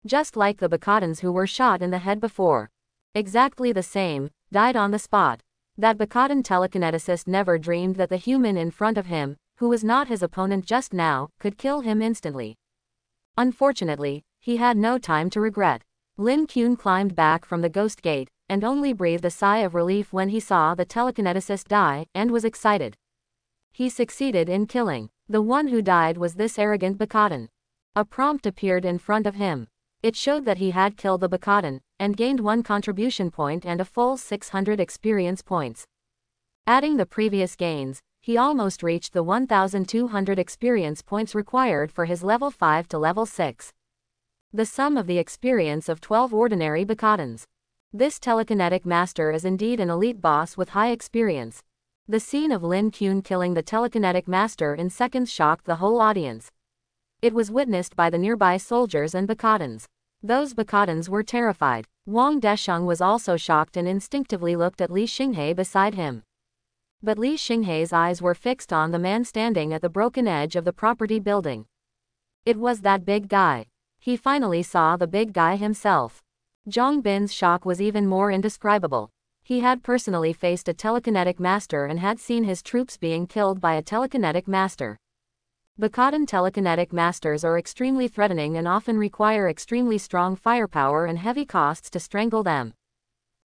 A: Just like the Bakadans who were shot in the head before. Exactly the same, died on the spot. That Bakadan telekineticist never dreamed that the human in front of him, who was not his opponent just now, could kill him instantly. Unfortunately, he had no time to regret. Lin Kuan climbed back from the ghost gate, and only breathed a sigh of relief when he saw the telekineticist die, and was excited. He succeeded in killing. The one who died was this arrogant Bakadan. A prompt appeared in front of him. It showed that he had killed the Bakadan, and gained 1 contribution point and a full 600 experience points. Adding the previous gains, he almost reached the 1,200 experience points required for his level 5 to level 6. The sum of the experience of 12 ordinary Bacadans. This telekinetic master is indeed an elite boss with high experience. The scene of Lin Kuan killing the telekinetic master in seconds shocked the whole audience. It was witnessed by the nearby soldiers and Bacadans. Those Bacadans were terrified. Wang Desheng was also shocked and instinctively looked at Li Xinghe beside him. But Li Xinghe's eyes were fixed on the man standing at the broken edge of the property building. It was that big guy. He finally saw the big guy himself. Zhang Bin's shock was even more indescribable. He had personally faced a telekinetic master and had seen his troops being killed by a telekinetic master. Bacadan telekinetic masters are extremely threatening and often require extremely strong firepower and heavy costs to strangle them.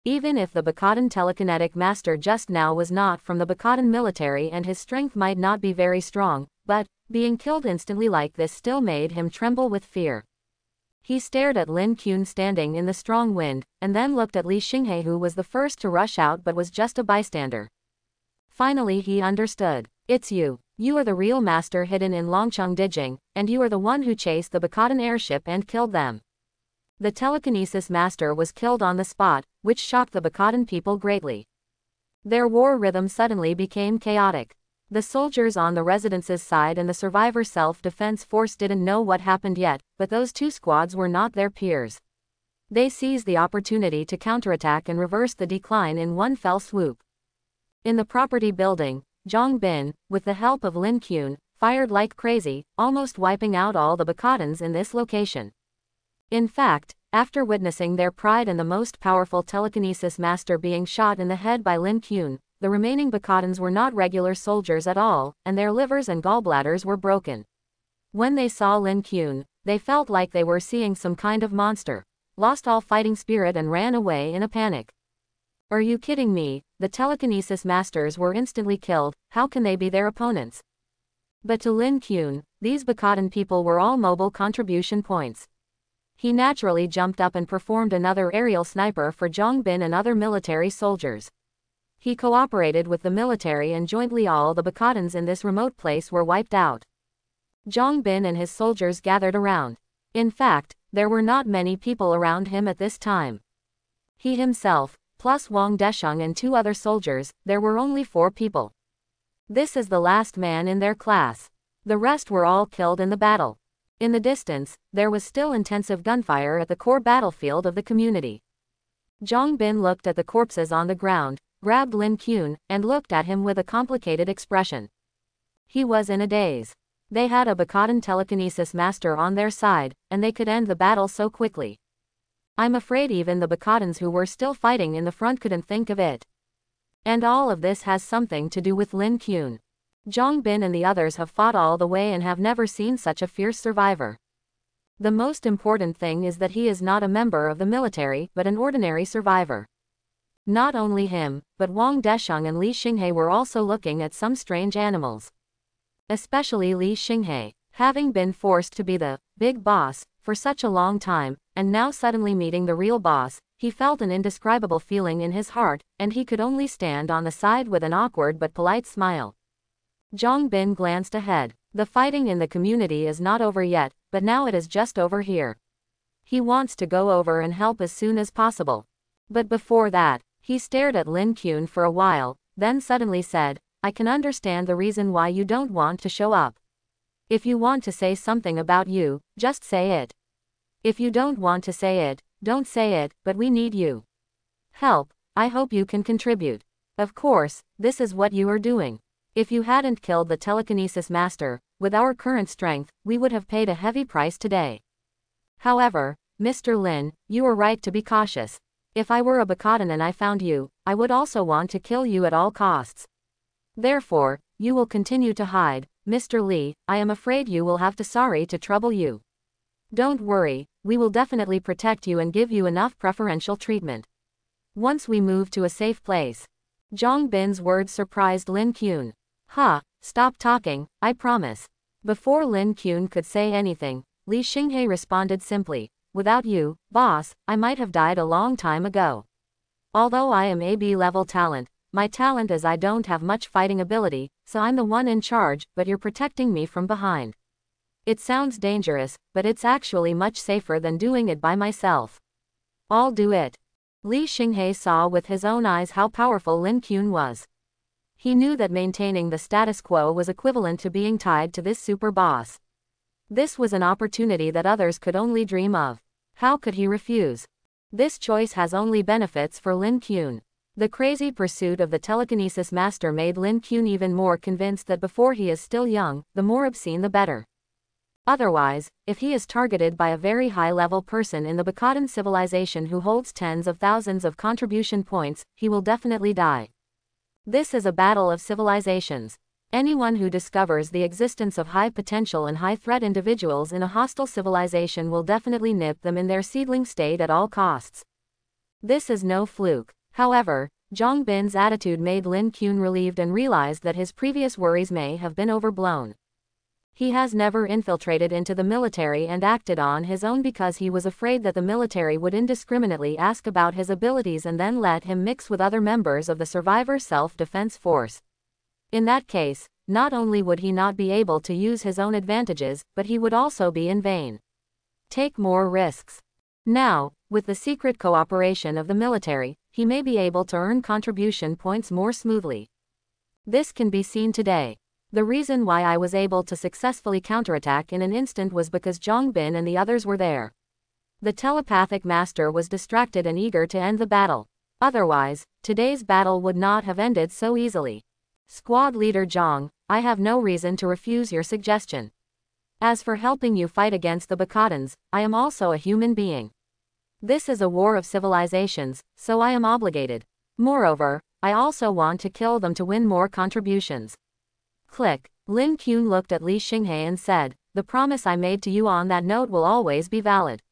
A: Even if the Bacadan telekinetic master just now was not from the Bacadan military and his strength might not be very strong, but, being killed instantly like this still made him tremble with fear. He stared at Lin Kuan standing in the strong wind, and then looked at Li Xinghe, who was the first to rush out but was just a bystander. Finally he understood. It's you. You are the real master hidden in Longcheng Dijing, and you are the one who chased the Bacadan airship and killed them. The telekinesis master was killed on the spot, which shocked the Bacadan people greatly. Their war rhythm suddenly became chaotic. The soldiers on the residence's side and the survivor self-defense force didn't know what happened yet, but those two squads were not their peers. They seized the opportunity to counterattack and reverse the decline in one fell swoop. In the property building, Zhang Bin, with the help of Lin Kuan, fired like crazy, almost wiping out all the Bacadans in this location. In fact, after witnessing their pride and the most powerful telekinesis master being shot in the head by Lin Kuan, the remaining Bacadans were not regular soldiers at all, and their livers and gallbladders were broken. When they saw Lin Kuan, they felt like they were seeing some kind of monster, lost all fighting spirit and ran away in a panic. Are you kidding me? The telekinesis masters were instantly killed, how can they be their opponents? But to Lin Kuan, these Bacadan people were all mobile contribution points. He naturally jumped up and performed another aerial sniper for Zhang Bin and other military soldiers. He cooperated with the military and jointly all the Bacadans in this remote place were wiped out. Zhang Bin and his soldiers gathered around. In fact, there were not many people around him at this time. He himself, plus Wang Desheng and 2 other soldiers, there were only 4 people. This is the last man in their class. The rest were all killed in the battle. In the distance, there was still intensive gunfire at the core battlefield of the community. Zhang Bin looked at the corpses on the ground, grabbed Lin Kuan, and looked at him with a complicated expression. He was in a daze. They had a Bacadan telekinesis master on their side, and they could end the battle so quickly. I'm afraid even the Bacadans who were still fighting in the front couldn't think of it. And all of this has something to do with Lin Kuan. Zhang Bin and the others have fought all the way and have never seen such a fierce survivor. The most important thing is that he is not a member of the military but an ordinary survivor. Not only him, but Wang Desheng and Li Xinghe were also looking at some strange animals. Especially Li Xinghe, having been forced to be the big boss for such a long time, and now suddenly meeting the real boss, he felt an indescribable feeling in his heart, and he could only stand on the side with an awkward but polite smile. Zhang Bin glanced ahead. The fighting in the community is not over yet, but now it is just over here. He wants to go over and help as soon as possible. But before that, he stared at Lin Kuan for a while, then suddenly said, I can understand the reason why you don't want to show up. If you want to say something about you, just say it. If you don't want to say it, don't say it, but we need you. Help, I hope you can contribute. Of course, this is what you are doing. If you hadn't killed the telekinesis master, with our current strength, we would have paid a heavy price today. However, Mr. Lin, you are right to be cautious. If I were a Bacadan and I found you, I would also want to kill you at all costs. Therefore, you will continue to hide. Mr. Li, I am afraid you will have to sorry to trouble you. Don't worry, we will definitely protect you and give you enough preferential treatment. Once we move to a safe place. Zhang Bin's words surprised Lin Kuan. Stop talking, I promise. Before Lin Kuan could say anything, Li Xinghe responded simply, without you, boss, I might have died a long time ago. Although I am AB level talent, my talent is I don't have much fighting ability, so I'm the one in charge, but you're protecting me from behind. It sounds dangerous, but it's actually much safer than doing it by myself. I'll do it. Li Xinghe saw with his own eyes how powerful Lin Qun was. He knew that maintaining the status quo was equivalent to being tied to this super boss. This was an opportunity that others could only dream of. How could he refuse? This choice has only benefits for Lin Qun. The crazy pursuit of the telekinesis master made Lin Qun even more convinced that before he is still young, the more obscene the better. Otherwise, if he is targeted by a very high-level person in the Bakadan civilization who holds tens of thousands of contribution points, he will definitely die. This is a battle of civilizations. Anyone who discovers the existence of high-potential and high-threat individuals in a hostile civilization will definitely nip them in their seedling state at all costs. This is no fluke. However, Zhang Bin's attitude made Lin Qun relieved and realized that his previous worries may have been overblown. He has never infiltrated into the military and acted on his own because he was afraid that the military would indiscriminately ask about his abilities and then let him mix with other members of the survivor self-defense force. In that case, not only would he not be able to use his own advantages, but he would also be in vain. Take more risks. Now, with the secret cooperation of the military, he may be able to earn contribution points more smoothly. This can be seen today. The reason why I was able to successfully counterattack in an instant was because Zhang Bin and the others were there. The telepathic master was distracted and eager to end the battle. Otherwise, today's battle would not have ended so easily. Squad leader Zhang, I have no reason to refuse your suggestion. As for helping you fight against the Bakadans, I am also a human being. This is a war of civilizations, so I am obligated. Moreover, I also want to kill them to win more contributions. Click. Lin Qun looked at Li Xinghe and said, "The promise I made to you on that note will always be valid."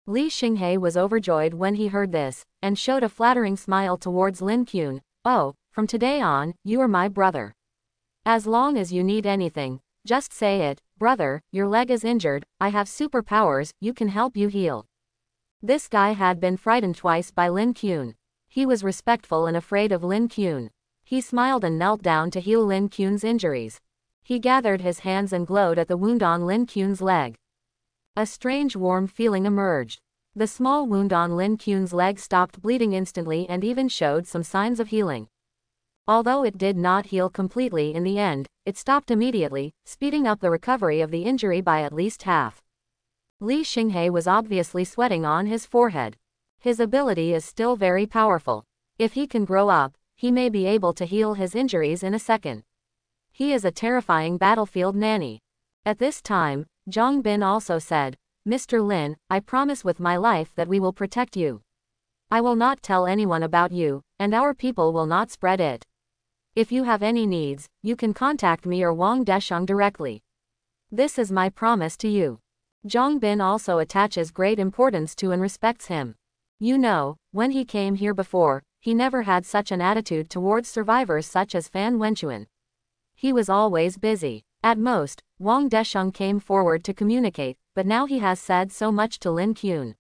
A: Li Xinghe was overjoyed when he heard this, and showed a flattering smile towards Lin Qun. "Oh, from today on, you are my brother. As long as you need anything, just say it. Brother, your leg is injured, I have superpowers, you can help you heal." This guy had been frightened twice by Lin Qun. He was respectful and afraid of Lin Qun. He smiled and knelt down to heal Lin Qun's injuries. He gathered his hands and glowed at the wound on Lin Qun's leg. A strange warm feeling emerged. The small wound on Lin Qun's leg stopped bleeding instantly and even showed some signs of healing. Although it did not heal completely in the end, it stopped immediately, speeding up the recovery of the injury by at least half. Li Xinghe was obviously sweating on his forehead. His ability is still very powerful. If he can grow up, he may be able to heal his injuries in a second. He is a terrifying battlefield nanny. At this time, Zhang Bin also said, "Mr. Lin, I promise with my life that we will protect you. I will not tell anyone about you, and our people will not spread it. If you have any needs, you can contact me or Wang Desheng directly. This is my promise to you." Zhang Bin also attaches great importance to and respects him. You know, when he came here before, he never had such an attitude towards survivors such as Fan Wenquan. He was always busy. At most, Wang Desheng came forward to communicate, but now he has said so much to Lin Qun.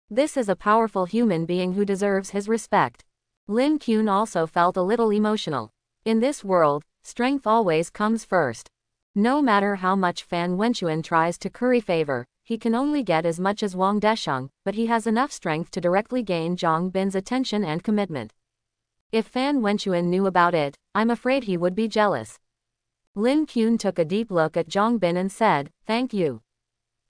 A: This is a powerful human being who deserves his respect. Lin Qun also felt a little emotional. In this world, strength always comes first. No matter how much Fan Wenquan tries to curry favor, he can only get as much as Wang Desheng, but he has enough strength to directly gain Zhang Bin's attention and commitment. If Fan Wenquan knew about it, I'm afraid he would be jealous. Lin Qun took a deep look at Zhang Bin and said, "Thank you."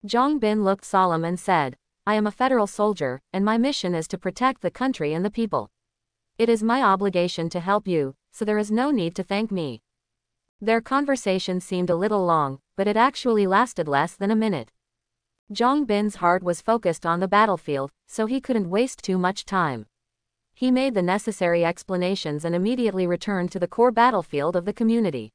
A: Zhang Bin looked solemn and said, "I am a federal soldier, and my mission is to protect the country and the people. It is my obligation to help you, so there is no need to thank me." Their conversation seemed a little long, but it actually lasted less than a minute. Zhang Bin's heart was focused on the battlefield, so he couldn't waste too much time. He made the necessary explanations and immediately returned to the core battlefield of the community.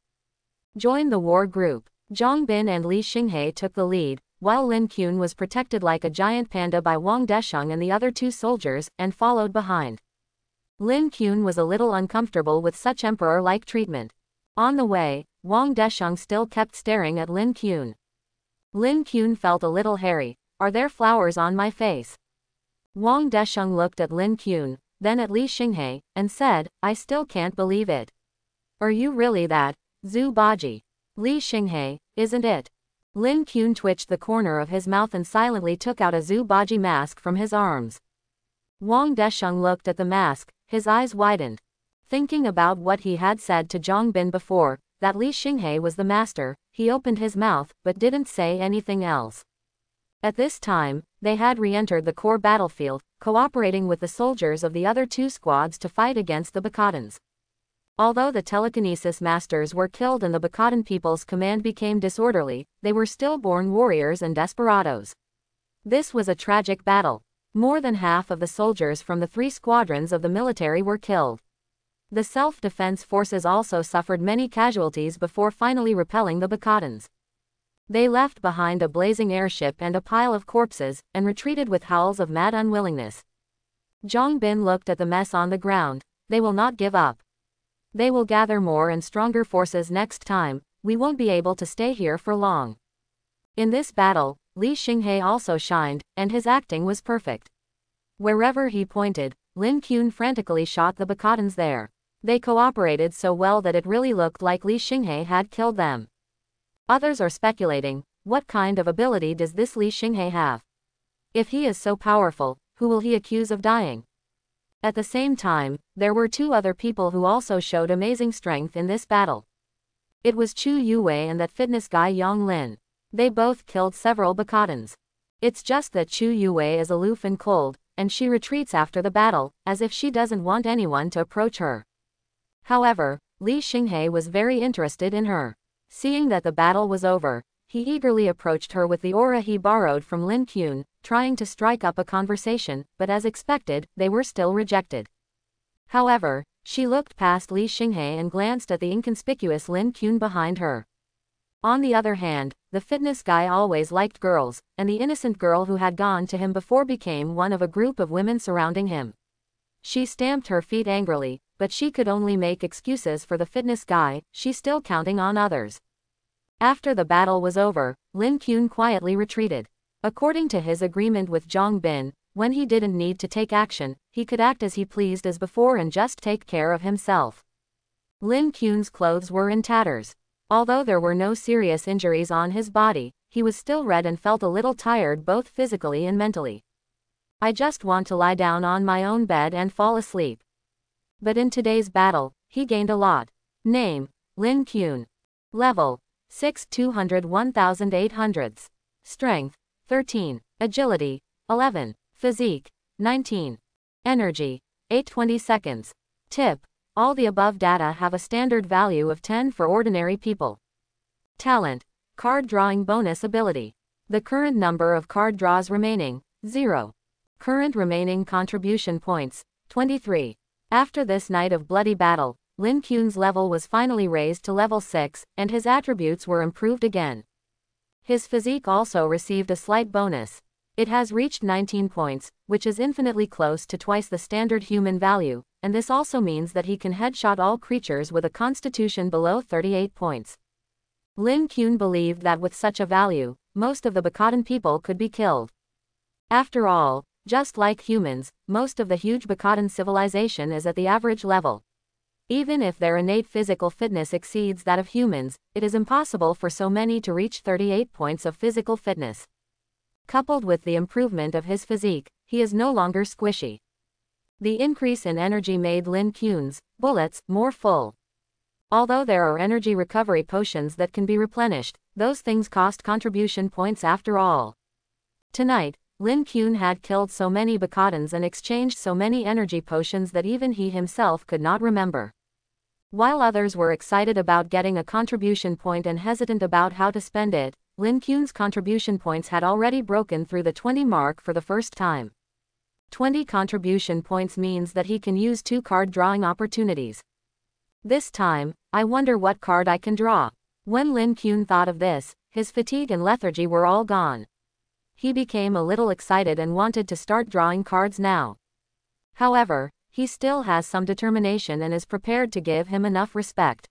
A: Join the war group. Zhang Bin and Li Xinghe took the lead, while Lin Qun was protected like a giant panda by Wang Desheng and the other two soldiers, and followed behind. Lin Qun was a little uncomfortable with such emperor-like treatment. On the way, Wang Desheng still kept staring at Lin Qun. Lin Qun felt a little hairy. "Are there flowers on my face?" Wang Desheng looked at Lin Qun, then at Li Xinghe, and said, "I still can't believe it. Are you really that Zhu Baji. Li Xinghe, isn't it? Lin Qun twitched the corner of his mouth and silently took out a Zhu Baji mask from his arms. Wang Desheng looked at the mask, his eyes widened. Thinking about what he had said to Zhang Bin before, that Li Xinghe was the master, he opened his mouth, but didn't say anything else. At this time, they had re-entered the core battlefield, cooperating with the soldiers of the other two squads to fight against the Bacadans. Although the telekinesis masters were killed and the Bacadan people's command became disorderly, they were still born warriors and desperados. This was a tragic battle. More than half of the soldiers from the 3 squadrons of the military were killed. The self-defense forces also suffered many casualties before finally repelling the Bacadans. They left behind a blazing airship and a pile of corpses, and retreated with howls of mad unwillingness. Zhang Bin looked at the mess on the ground. They will not give up. They will gather more and stronger forces next time. We won't be able to stay here for long. In this battle, Li Xinghe also shined, and his acting was perfect. Wherever he pointed, Lin Qun frantically shot the Bacadans there. They cooperated so well that it really looked like Li Xinghe had killed them. Others are speculating, what kind of ability does this Li Xinghe have? If he is so powerful, who will he accuse of dying? At the same time, there were 2 other people who also showed amazing strength in this battle. It was Chu Yue and that fitness guy Yang Lin. They both killed several Bacadans. It's just that Chu Yue is aloof and cold, and she retreats after the battle, as if she doesn't want anyone to approach her. However, Li Xinghe was very interested in her. Seeing that the battle was over, he eagerly approached her with the aura he borrowed from Lin Qun, trying to strike up a conversation, but as expected, they were still rejected. However, she looked past Li Xinghe and glanced at the inconspicuous Lin Qun behind her. On the other hand, the fitness guy always liked girls, and the innocent girl who had gone to him before became one of a group of women surrounding him. She stamped her feet angrily, but she could only make excuses for the fitness guy, she still counting on others. After the battle was over, Lin Qun quietly retreated. According to his agreement with Zhang Bin, when he didn't need to take action, he could act as he pleased as before and just take care of himself. Lin Qun's clothes were in tatters. Although there were no serious injuries on his body, he was still red and felt a little tired both physically and mentally. I just want to lie down on my own bed and fall asleep. But in today's battle, he gained a lot. Name, Lin Qun. Level, 6 201,800. Strength, 13. Agility, 11. Physique, 19. Energy, 820 seconds. Tip, all the above data have a standard value of 10 for ordinary people. Talent, card drawing bonus ability. The current number of card draws remaining, 0. Current remaining contribution points, 23. After this night of bloody battle, Lin Qun's level was finally raised to level 6, and his attributes were improved again. His physique also received a slight bonus. It has reached 19 points, which is infinitely close to twice the standard human value, and this also means that he can headshot all creatures with a constitution below 38 points. Lin Qun believed that with such a value, most of the Bacadan people could be killed. After all, just like humans, most of the huge Bacadan civilization is at the average level. Even if their innate physical fitness exceeds that of humans, it is impossible for so many to reach 38 points of physical fitness. Coupled with the improvement of his physique, he is no longer squishy. The increase in energy made Lin Qun's bullets more full. Although there are energy recovery potions that can be replenished, those things cost contribution points after all. Tonight, Lin Qun had killed so many Bacadans and exchanged so many energy potions that even he himself could not remember. While others were excited about getting a contribution point and hesitant about how to spend it, Lin Qun's contribution points had already broken through the 20 mark for the first time. 20 contribution points means that he can use 2 card drawing opportunities. This time, I wonder what card I can draw. When Lin Qun thought of this, his fatigue and lethargy were all gone. He became a little excited and wanted to start drawing cards now. However, he still has some determination and is prepared to give him enough respect.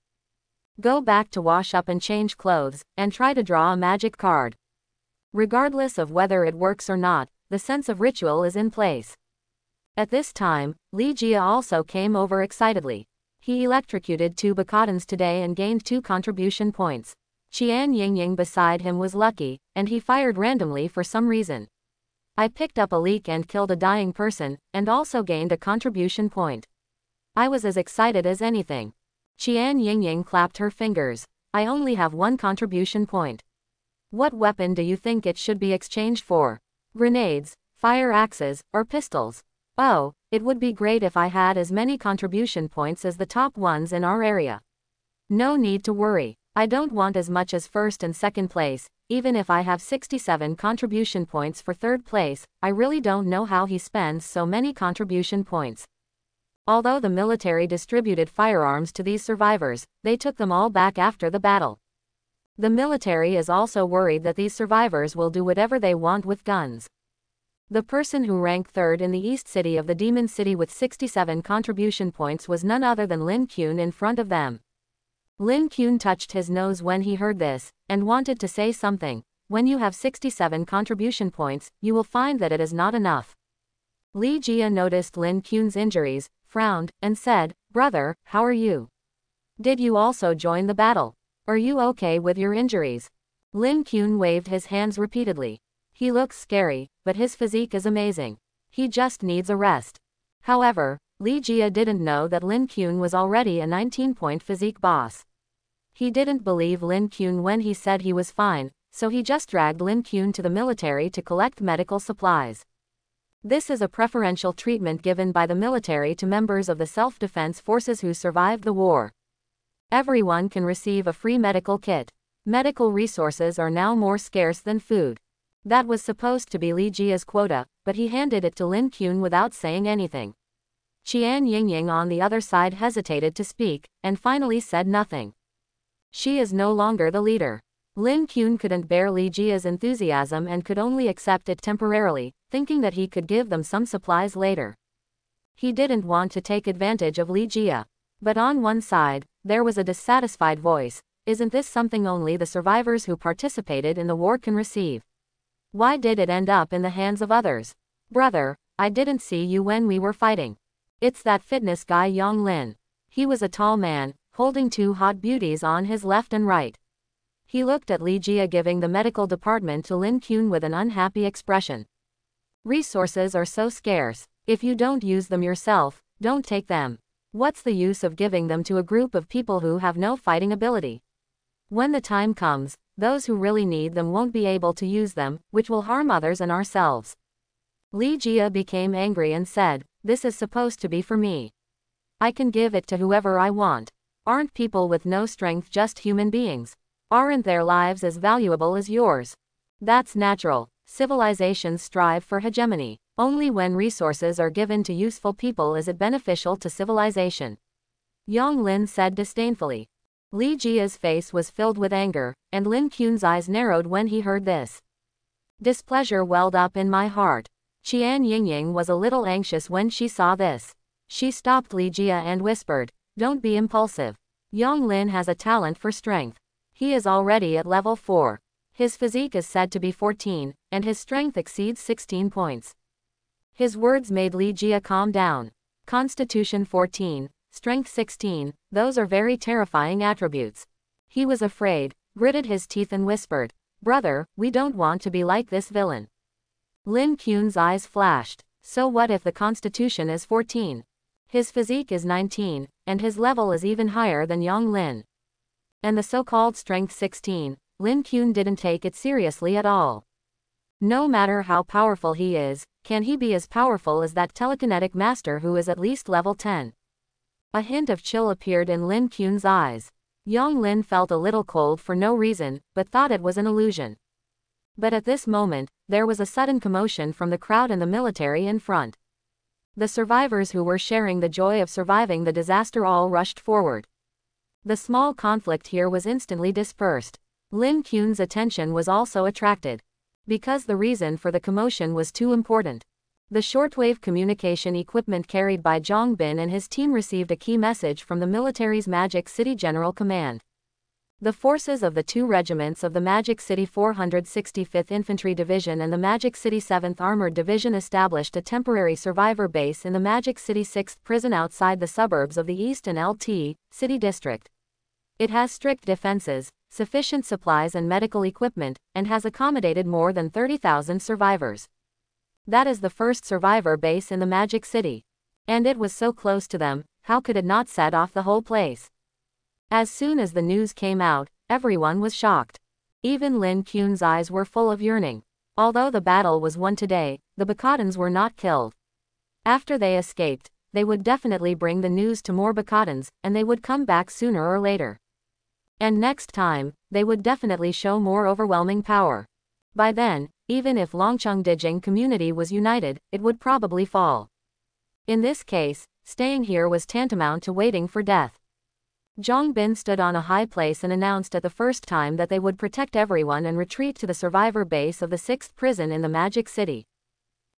A: Go back to wash up and change clothes, and try to draw a magic card. Regardless of whether it works or not, the sense of ritual is in place. At this time, Li Jia also came over excitedly. He electrocuted 2 Bacatans today and gained 2 contribution points. Qian Yingying beside him was lucky, and he fired randomly for some reason. I picked up a leak and killed a dying person, and also gained a contribution point. I was as excited as anything. Qian Yingying clapped her fingers. I only have 1 contribution point. What weapon do you think it should be exchanged for? Grenades, fire axes, or pistols? Oh, it would be great if I had as many contribution points as the top ones in our area. No need to worry. I don't want as much as first and second place, even if I have 67 contribution points for third place. I really don't know how he spends so many contribution points. Although the military distributed firearms to these survivors, they took them all back after the battle. The military is also worried that these survivors will do whatever they want with guns. The person who ranked third in the east city of the Demon City with 67 contribution points was none other than Lin Qun in front of them. Lin Qun touched his nose when he heard this, and wanted to say something. When you have 67 contribution points, you will find that it is not enough. Li Jia noticed Lin Qun's injuries, frowned, and said, "Brother, how are you? Did you also join the battle? Are you okay with your injuries?" Lin Qun waved his hands repeatedly. He looks scary, but his physique is amazing. He just needs a rest. However, Li Jia didn't know that Lin Qun was already a 19-point physique boss. He didn't believe Lin Qun when he said he was fine, so he just dragged Lin Qun to the military to collect medical supplies. This is a preferential treatment given by the military to members of the self-defense forces who survived the war. Everyone can receive a free medical kit. Medical resources are now more scarce than food. That was supposed to be Li Jia's quota, but he handed it to Lin Qun without saying anything. Qian Yingying on the other side hesitated to speak, and finally said nothing. She is no longer the leader. Lin Qun couldn't bear Li Jia's enthusiasm and could only accept it temporarily, thinking that he could give them some supplies later. He didn't want to take advantage of Li Jia. But on one side, there was a dissatisfied voice. Isn't this something only the survivors who participated in the war can receive? Why did it end up in the hands of others? Brother, I didn't see you when we were fighting. It's that fitness guy Yang Lin. He was a tall man, holding 2 hot beauties on his left and right. He looked at Li Jia giving the medical department to Lin Qun with an unhappy expression. Resources are so scarce. If you don't use them yourself, don't take them. What's the use of giving them to a group of people who have no fighting ability? When the time comes, those who really need them won't be able to use them, which will harm others and ourselves. Li Jia became angry and said, "This is supposed to be for me. I can give it to whoever I want. Aren't people with no strength just human beings? Aren't their lives as valuable as yours? That's natural. Civilizations strive for hegemony. Only when resources are given to useful people is it beneficial to civilization." Yang Lin said disdainfully. Li Jia's face was filled with anger, and Lin Qun's eyes narrowed when he heard this. Displeasure welled up in my heart. Qian Yingying was a little anxious when she saw this. She stopped Li Jia and whispered, "Don't be impulsive. Yang Lin has a talent for strength. He is already at level 4. His physique is said to be 14, and his strength exceeds 16 points." His words made Li Jia calm down. Constitution 14, Strength 16, those are very terrifying attributes. He was afraid, gritted his teeth and whispered, "Brother, we don't want to be like this villain." Lin Qun's eyes flashed. So what if the Constitution is 14? His physique is 19, and his level is even higher than Yang Lin. And the so-called Strength 16, Lin Qun didn't take it seriously at all. No matter how powerful he is, can he be as powerful as that telekinetic master who is at least level 10? A hint of chill appeared in Lin Qun's eyes. Yang Lin felt a little cold for no reason, but thought it was an illusion. But at this moment, there was a sudden commotion from the crowd and the military in front. The survivors who were sharing the joy of surviving the disaster all rushed forward. The small conflict here was instantly dispersed. Lin Qun's attention was also attracted. Because the reason for the commotion was too important. The shortwave communication equipment carried by Zhang Bin and his team received a key message from the military's Magic City General Command. The forces of the two regiments of the Magic City 465th Infantry Division and the Magic City 7th Armored Division established a temporary survivor base in the Magic City 6th prison outside the suburbs of the East and LT City District. It has strict defenses, sufficient supplies and medical equipment, and has accommodated more than 30,000 survivors. That is the first survivor base in the Magic City. And it was so close to them, how could it not set off the whole place? As soon as the news came out, everyone was shocked. Even Lin Kuen's eyes were full of yearning. Although the battle was won today, the Bacadans were not killed. After they escaped, they would definitely bring the news to more Bacadans, and they would come back sooner or later. And next time, they would definitely show more overwhelming power. By then, even if Longcheng Dijing community was united, it would probably fall. In this case, staying here was tantamount to waiting for death. Zhang Bin stood on a high place and announced at the first time that they would protect everyone and retreat to the survivor base of the 6th prison in the Magic City.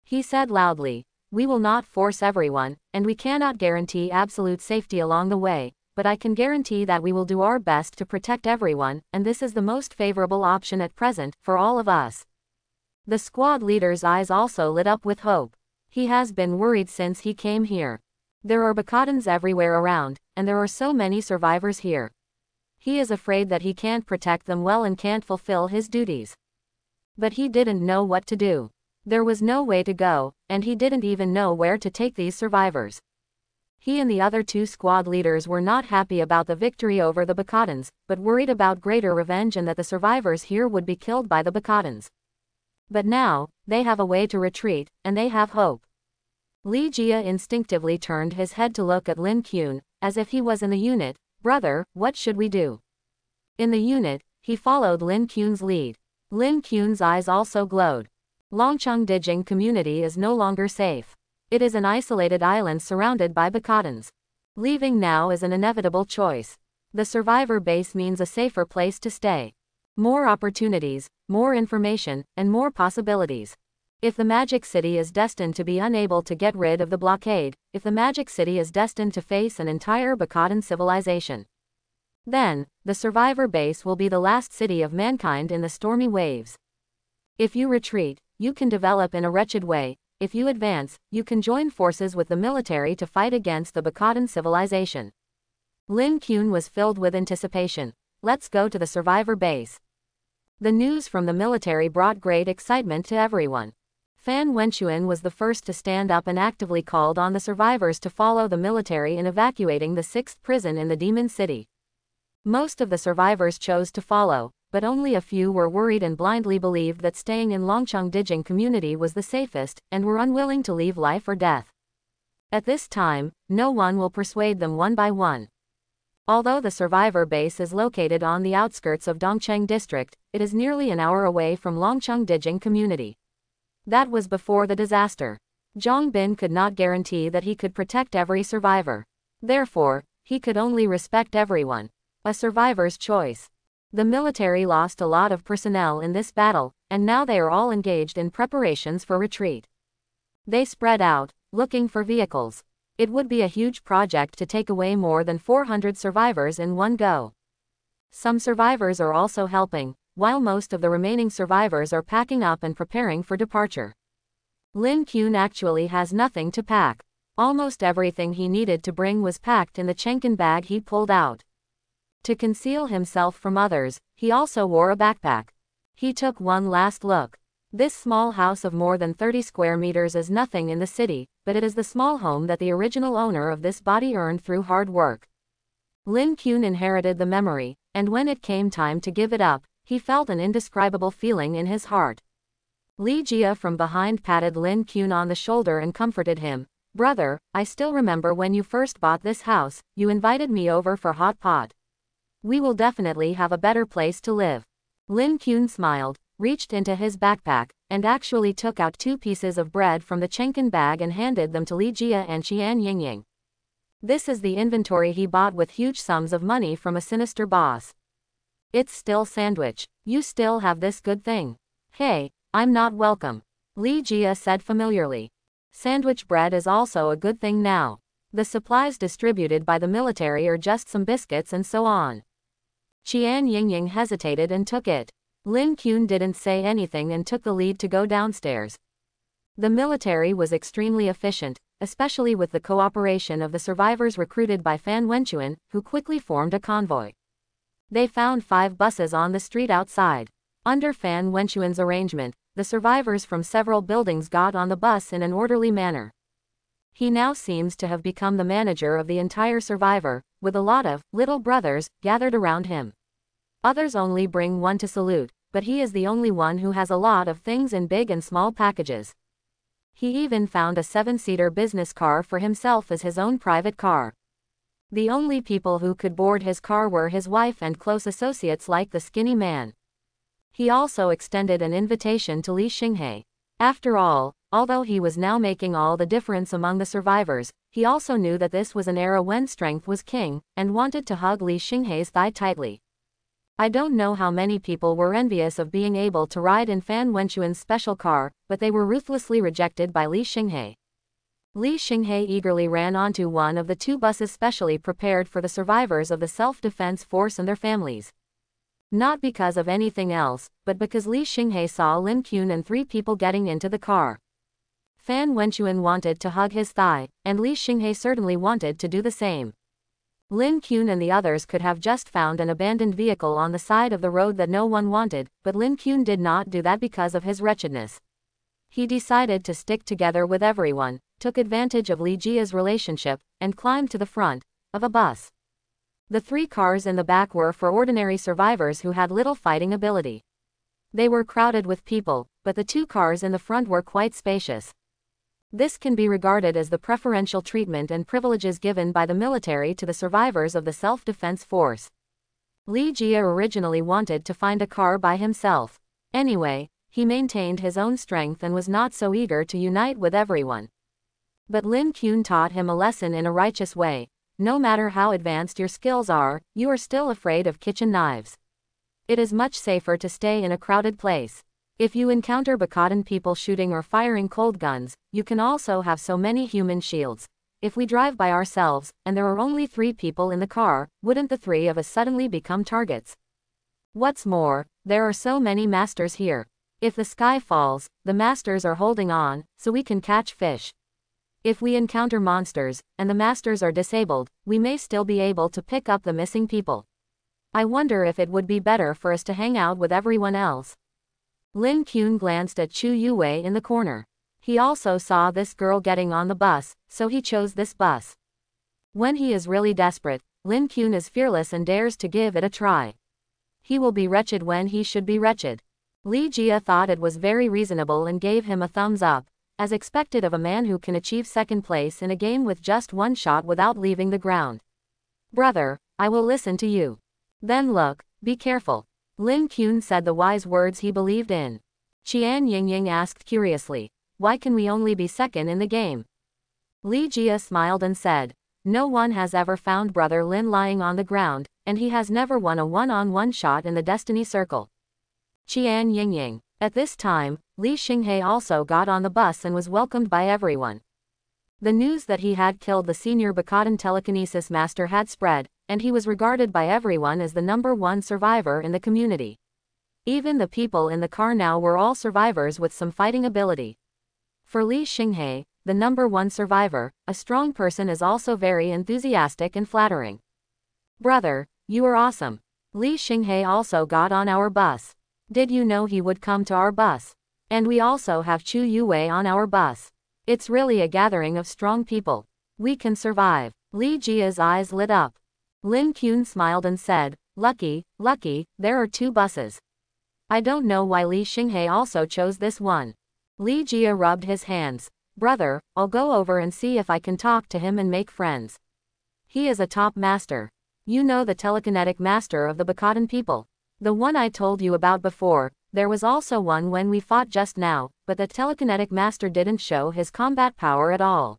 A: He said loudly, "We will not force everyone, and we cannot guarantee absolute safety along the way, but I can guarantee that we will do our best to protect everyone, and this is the most favorable option at present, for all of us." The squad leader's eyes also lit up with hope. He has been worried since he came here. There are Bacadans everywhere around, and there are so many survivors here. He is afraid that he can't protect them well and can't fulfill his duties. But he didn't know what to do. There was no way to go, and he didn't even know where to take these survivors. He and the other two squad leaders were not happy about the victory over the Bacadans, but worried about greater revenge and that the survivors here would be killed by the Bacadans. But now, they have a way to retreat, and they have hope. Li Jia instinctively turned his head to look at Lin Kuan, as if he was in the unit. "Brother, what should we do?" In the unit, he followed Lin Kuan's lead. Lin Kuan's eyes also glowed. Longcheng Dijing community is no longer safe. It is an isolated island surrounded by Bacadans. Leaving now is an inevitable choice. The survivor base means a safer place to stay. More opportunities, more information, and more possibilities. If the Magic City is destined to be unable to get rid of the blockade, if the Magic City is destined to face an entire Bacadan civilization, then, the survivor base will be the last city of mankind in the stormy waves. If you retreat, you can develop in a wretched way. If you advance, you can join forces with the military to fight against the Bacadan civilization. Lin Kuan was filled with anticipation. Let's go to the survivor base. The news from the military brought great excitement to everyone. Fan Wenchuan was the first to stand up and actively called on the survivors to follow the military in evacuating the 6th prison in the Demon City. Most of the survivors chose to follow, but only a few were worried and blindly believed that staying in Longcheng Dijing community was the safest, and were unwilling to leave life or death. At this time, no one will persuade them one by one. Although the survivor base is located on the outskirts of Dongcheng District, it is nearly an hour away from Longcheng Dijing community. That was before the disaster. Zhang Bin could not guarantee that he could protect every survivor. Therefore, he could only respect everyone. A survivor's choice. The military lost a lot of personnel in this battle, and now they are all engaged in preparations for retreat. They spread out, looking for vehicles. It would be a huge project to take away more than 400 survivors in one go. Some survivors are also helping, while most of the remaining survivors are packing up and preparing for departure. Lin Kuan actually has nothing to pack. Almost everything he needed to bring was packed in the Chenkin bag he pulled out. To conceal himself from others, he also wore a backpack. He took one last look. This small house of more than 30 square meters is nothing in the city, but it is the small home that the original owner of this body earned through hard work. Lin Kuan inherited the memory, and when it came time to give it up, he felt an indescribable feeling in his heart. Li Jia from behind patted Lin Kuan on the shoulder and comforted him. "Brother, I still remember when you first bought this house, you invited me over for hot pot. We will definitely have a better place to live." Lin Kuan smiled, reached into his backpack, and actually took out 2 pieces of bread from the Chenkin bag and handed them to Li Jia and Qian Yingying. This is the inventory he bought with huge sums of money from a sinister boss. It's still sandwich. You still have this good thing. Hey, I'm not welcome. Li Jia said familiarly. Sandwich bread is also a good thing now. The supplies distributed by the military are just some biscuits and so on. Qian Yingying hesitated and took it. Lin Qun didn't say anything and took the lead to go downstairs. The military was extremely efficient, especially with the cooperation of the survivors recruited by Fan Wenchuan, who quickly formed a convoy. They found 5 buses on the street outside. Under Fan Wenchuan's arrangement, the survivors from several buildings got on the bus in an orderly manner. He now seems to have become the manager of the entire survivor, with a lot of little brothers gathered around him. Others only bring one to salute, but he is the only one who has a lot of things in big and small packages. He even found a 7-seater business car for himself as his own private car. The only people who could board his car were his wife and close associates like the skinny man. He also extended an invitation to Li Xinghe. After all, although he was now making all the difference among the survivors, he also knew that this was an era when strength was king, and wanted to hug Li Xinghe's thigh tightly. I don't know how many people were envious of being able to ride in Fan Wenchuan's special car, but they were ruthlessly rejected by Li Xinghe. Li Xinghe eagerly ran onto one of the 2 buses specially prepared for the survivors of the self-defense force and their families. Not because of anything else, but because Li Xinghe saw Lin Qun and 3 people getting into the car. Fan Wenchuan wanted to hug his thigh, and Li Xinghe certainly wanted to do the same. Lin Qun and the others could have just found an abandoned vehicle on the side of the road that no one wanted, but Lin Qun did not do that because of his wretchedness. He decided to stick together with everyone, took advantage of Li Jia's relationship, and climbed to the front of a bus. The 3 cars in the back were for ordinary survivors who had little fighting ability. They were crowded with people, but the 2 cars in the front were quite spacious. This can be regarded as the preferential treatment and privileges given by the military to the survivors of the self-defense force. Li Jia originally wanted to find a car by himself. Anyway, he maintained his own strength and was not so eager to unite with everyone. But Lin Qun taught him a lesson in a righteous way. No matter how advanced your skills are, you are still afraid of kitchen knives. It is much safer to stay in a crowded place. If you encounter Bakadan people shooting or firing cold guns, you can also have so many human shields. If we drive by ourselves, and there are only 3 people in the car, wouldn't the 3 of us suddenly become targets? What's more, there are so many masters here. If the sky falls, the masters are holding on, so we can catch fish. If we encounter monsters, and the masters are disabled, we may still be able to pick up the missing people. I wonder if it would be better for us to hang out with everyone else. Lin Qun glanced at Chu Yuwei in the corner. He also saw this girl getting on the bus, so he chose this bus. When he is really desperate, Lin Qun is fearless and dares to give it a try. He will be wretched when he should be wretched. Li Jia thought it was very reasonable and gave him a thumbs up, as expected of a man who can achieve 2nd place in a game with just 1 shot without leaving the ground. Brother, I will listen to you. Then look, be careful. Lin Qun said the wise words he believed in. Qian Yingying asked curiously, why can we only be 2nd in the game? Li Jia smiled and said, no one has ever found Brother Lin lying on the ground, and he has never won a one-on-one shot in the Destiny Circle. Qian Yingying. At this time, Li Xinghe also got on the bus and was welcomed by everyone. The news that he had killed the senior Bakadan telekinesis master had spread, and he was regarded by everyone as the #1 survivor in the community. Even the people in the car now were all survivors with some fighting ability. For Li Xinghe, the #1 survivor, a strong person is also very enthusiastic and flattering. Brother, you are awesome. Li Xinghe also got on our bus. Did you know he would come to our bus? And we also have Chu Yuwei on our bus. It's really a gathering of strong people. We can survive. Li Jia's eyes lit up. Lin Qun smiled and said, lucky, there are 2 buses. I don't know why Li Xinghe also chose this one. Li Jia rubbed his hands. Brother, I'll go over and see if I can talk to him and make friends. He is a top master. You know the telekinetic master of the Bakadan people. The one I told you about before. There was also one when we fought just now, but the telekinetic master didn't show his combat power at all.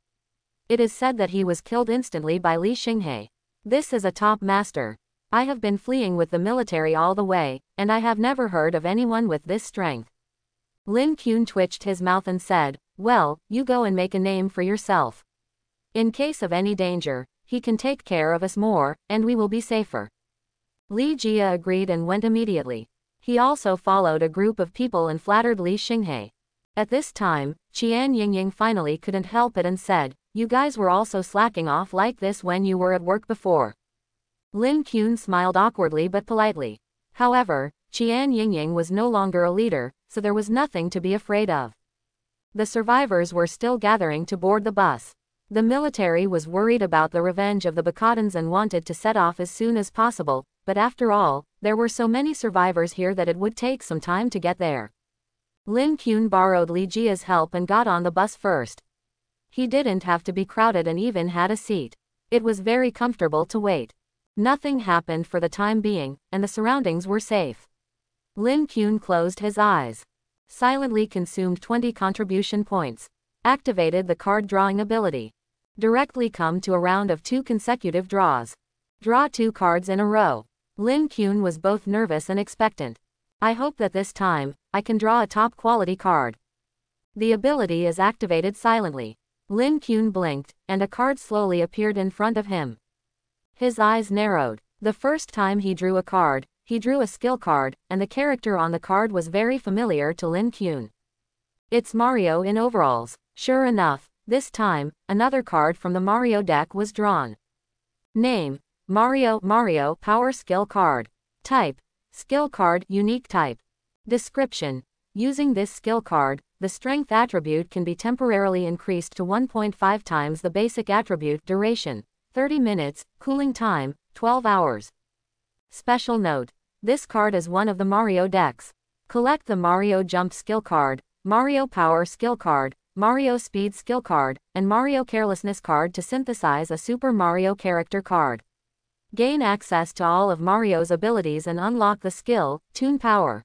A: It is said that he was killed instantly by Li Xinghe. This is a top master. I have been fleeing with the military all the way, and I have never heard of anyone with this strength. Lin Qun twitched his mouth and said, well, you go and make a name for yourself. In case of any danger, he can take care of us more, and we will be safer. Li Jia agreed and went immediately. He also followed a group of people and flattered Li Xinghe. At this time, Qian Yingying finally couldn't help it and said, "You guys were also slacking off like this when you were at work before." Lin Qun smiled awkwardly but politely. However, Qian Yingying was no longer a leader, so there was nothing to be afraid of. The survivors were still gathering to board the bus. The military was worried about the revenge of the Bacadans and wanted to set off as soon as possible, but after all, there were so many survivors here that it would take some time to get there. Lin Qun borrowed Li Jia's help and got on the bus first. He didn't have to be crowded and even had a seat. It was very comfortable to wait. Nothing happened for the time being, and the surroundings were safe. Lin Qun closed his eyes. Silently consumed 20 contribution points. Activated the card drawing ability. Directly come to a round of 2 consecutive draws. Draw 2 cards in a row. Lin Qun was both nervous and expectant. I hope that this time, I can draw a top quality card. The ability is activated silently. Lin Qun blinked, and a card slowly appeared in front of him. His eyes narrowed. The first time he drew a card, he drew a skill card, and the character on the card was very familiar to Lin Qun. It's Mario in overalls. Sure enough, this time, another card from the Mario deck was drawn. Name: Mario Power Skill Card. Type: Skill Card Unique Type. Description: Using this skill card, the strength attribute can be temporarily increased to 1.5 times the basic attribute. Duration: 30 minutes, cooling time, 12 hours. Special note: this card is one of the Mario decks. Collect the Mario Jump Skill Card, Mario Power Skill Card, Mario Speed Skill Card, and Mario Carelessness Card to synthesize a Super Mario character card. Gain access to all of Mario's abilities and unlock the skill, Toon Power.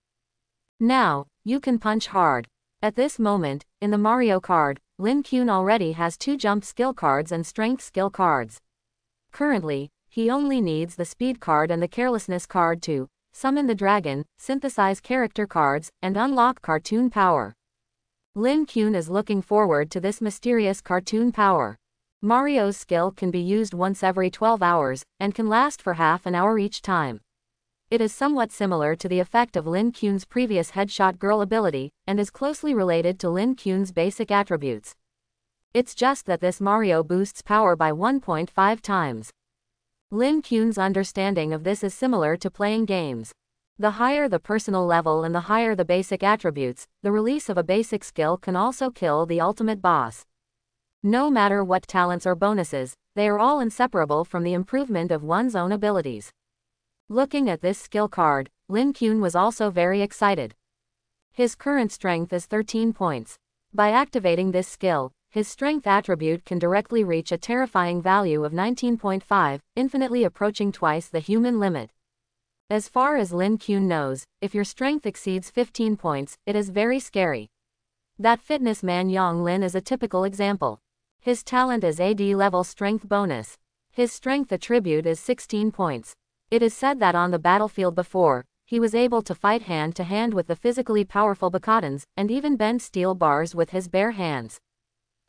A: Now, you can punch hard. At this moment, in the Mario card, Lin Qun already has 2 jump skill cards and strength skill cards. Currently, he only needs the speed card and the carelessness card to summon the dragon, synthesize character cards, and unlock cartoon power. Lin Qun is looking forward to this mysterious cartoon power. Mario's skill can be used once every 12 hours, and can last for half an hour each time. It is somewhat similar to the effect of Lin Qun's previous Headshot Girl ability, and is closely related to Lin Qun's basic attributes. It's just that this Mario boosts power by 1.5 times. Lin Qun's understanding of this is similar to playing games. The higher the personal level and the higher the basic attributes, the release of a basic skill can also kill the ultimate boss. No matter what talents or bonuses, they are all inseparable from the improvement of one's own abilities. Looking at this skill card, Lin Qun was also very excited. His current strength is 13 points. By activating this skill, his strength attribute can directly reach a terrifying value of 19.5, infinitely approaching twice the human limit. As far as Lin Qun knows, if your strength exceeds 15 points, it is very scary. That fitness man Yang Lin is a typical example. His talent is AD level strength bonus. His strength attribute is 16 points. It is said that on the battlefield before, he was able to fight hand to hand with the physically powerful Bacadans, and even bend steel bars with his bare hands.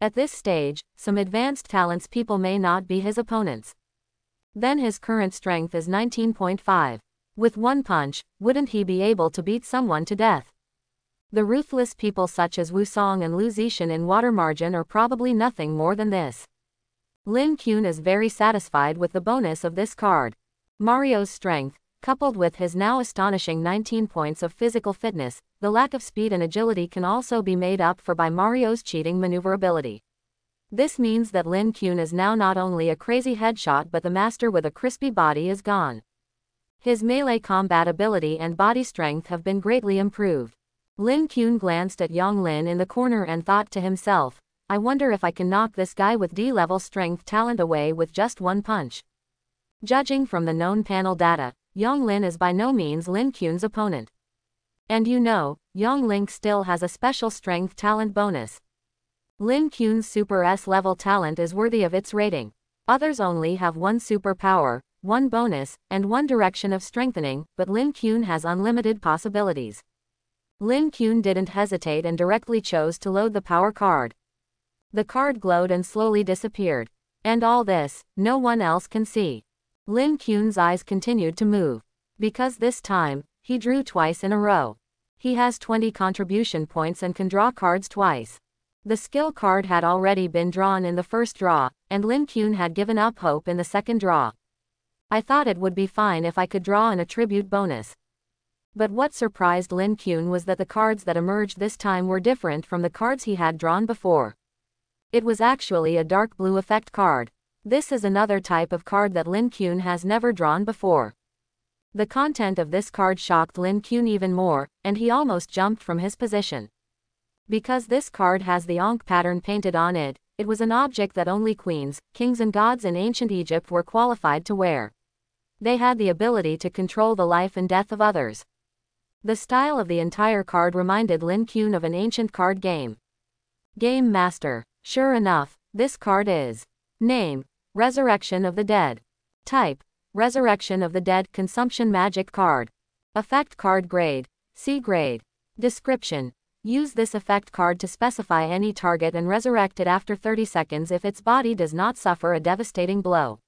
A: At this stage, some advanced talents people may not be his opponents. Then his current strength is 19.5. With one punch, wouldn't he be able to beat someone to death? The ruthless people such as Wu Song and Lu Zishan in Water Margin are probably nothing more than this. Lin Qun is very satisfied with the bonus of this card. Mario's strength, coupled with his now astonishing 19 points of physical fitness, the lack of speed and agility can also be made up for by Mario's cheating maneuverability. This means that Lin Qun is now not only a crazy headshot but the master with a crispy body is gone. His melee combat ability and body strength have been greatly improved. Lin Qun glanced at Yang Lin in the corner and thought to himself, I wonder if I can knock this guy with D-level strength talent away with just one punch. Judging from the known panel data, Yang Lin is by no means Lin Qun's opponent. And you know, Yang Lin still has a special strength talent bonus. Lin Qun's Super S level talent is worthy of its rating. Others only have one super power, one bonus, and one direction of strengthening, but Lin Qun has unlimited possibilities. Lin Qun didn't hesitate and directly chose to load the power card. The card glowed and slowly disappeared. And all this, no one else can see. Lin Qun's eyes continued to move. Because this time, he drew twice in a row. He has 20 contribution points and can draw cards twice. The skill card had already been drawn in the first draw, and Lin Kuan had given up hope in the second draw. I thought it would be fine if I could draw an attribute bonus. But what surprised Lin Kuan was that the cards that emerged this time were different from the cards he had drawn before. It was actually a dark blue effect card. This is another type of card that Lin Kuan has never drawn before. The content of this card shocked Lin Kuan even more, and he almost jumped from his position. Because this card has the Ankh pattern painted on it, it was an object that only queens, kings and gods in ancient Egypt were qualified to wear. They had the ability to control the life and death of others. The style of the entire card reminded Lin Kuan of an ancient card game. Game Master. Sure enough, this card is. Name: Resurrection of the Dead. Type: Resurrection of the Dead Consumption Magic Card. Effect Card Grade: C Grade. Description: Use this effect card to specify any target and resurrect it after 30 seconds if its body does not suffer a devastating blow.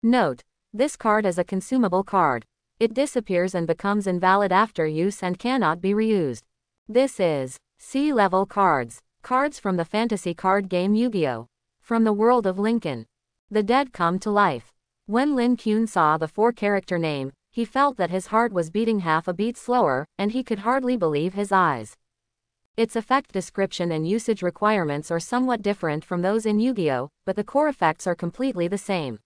A: Note: This card is a consumable card. It disappears and becomes invalid after use and cannot be reused. This is C-level cards. Cards from the fantasy card game Yu-Gi-Oh! From the world of Lincoln. The dead come to life. When Lin Kuan saw the 4-character name, he felt that his heart was beating half a beat slower, and he could hardly believe his eyes. Its effect description and usage requirements are somewhat different from those in Yu-Gi-Oh!, but the core effects are completely the same.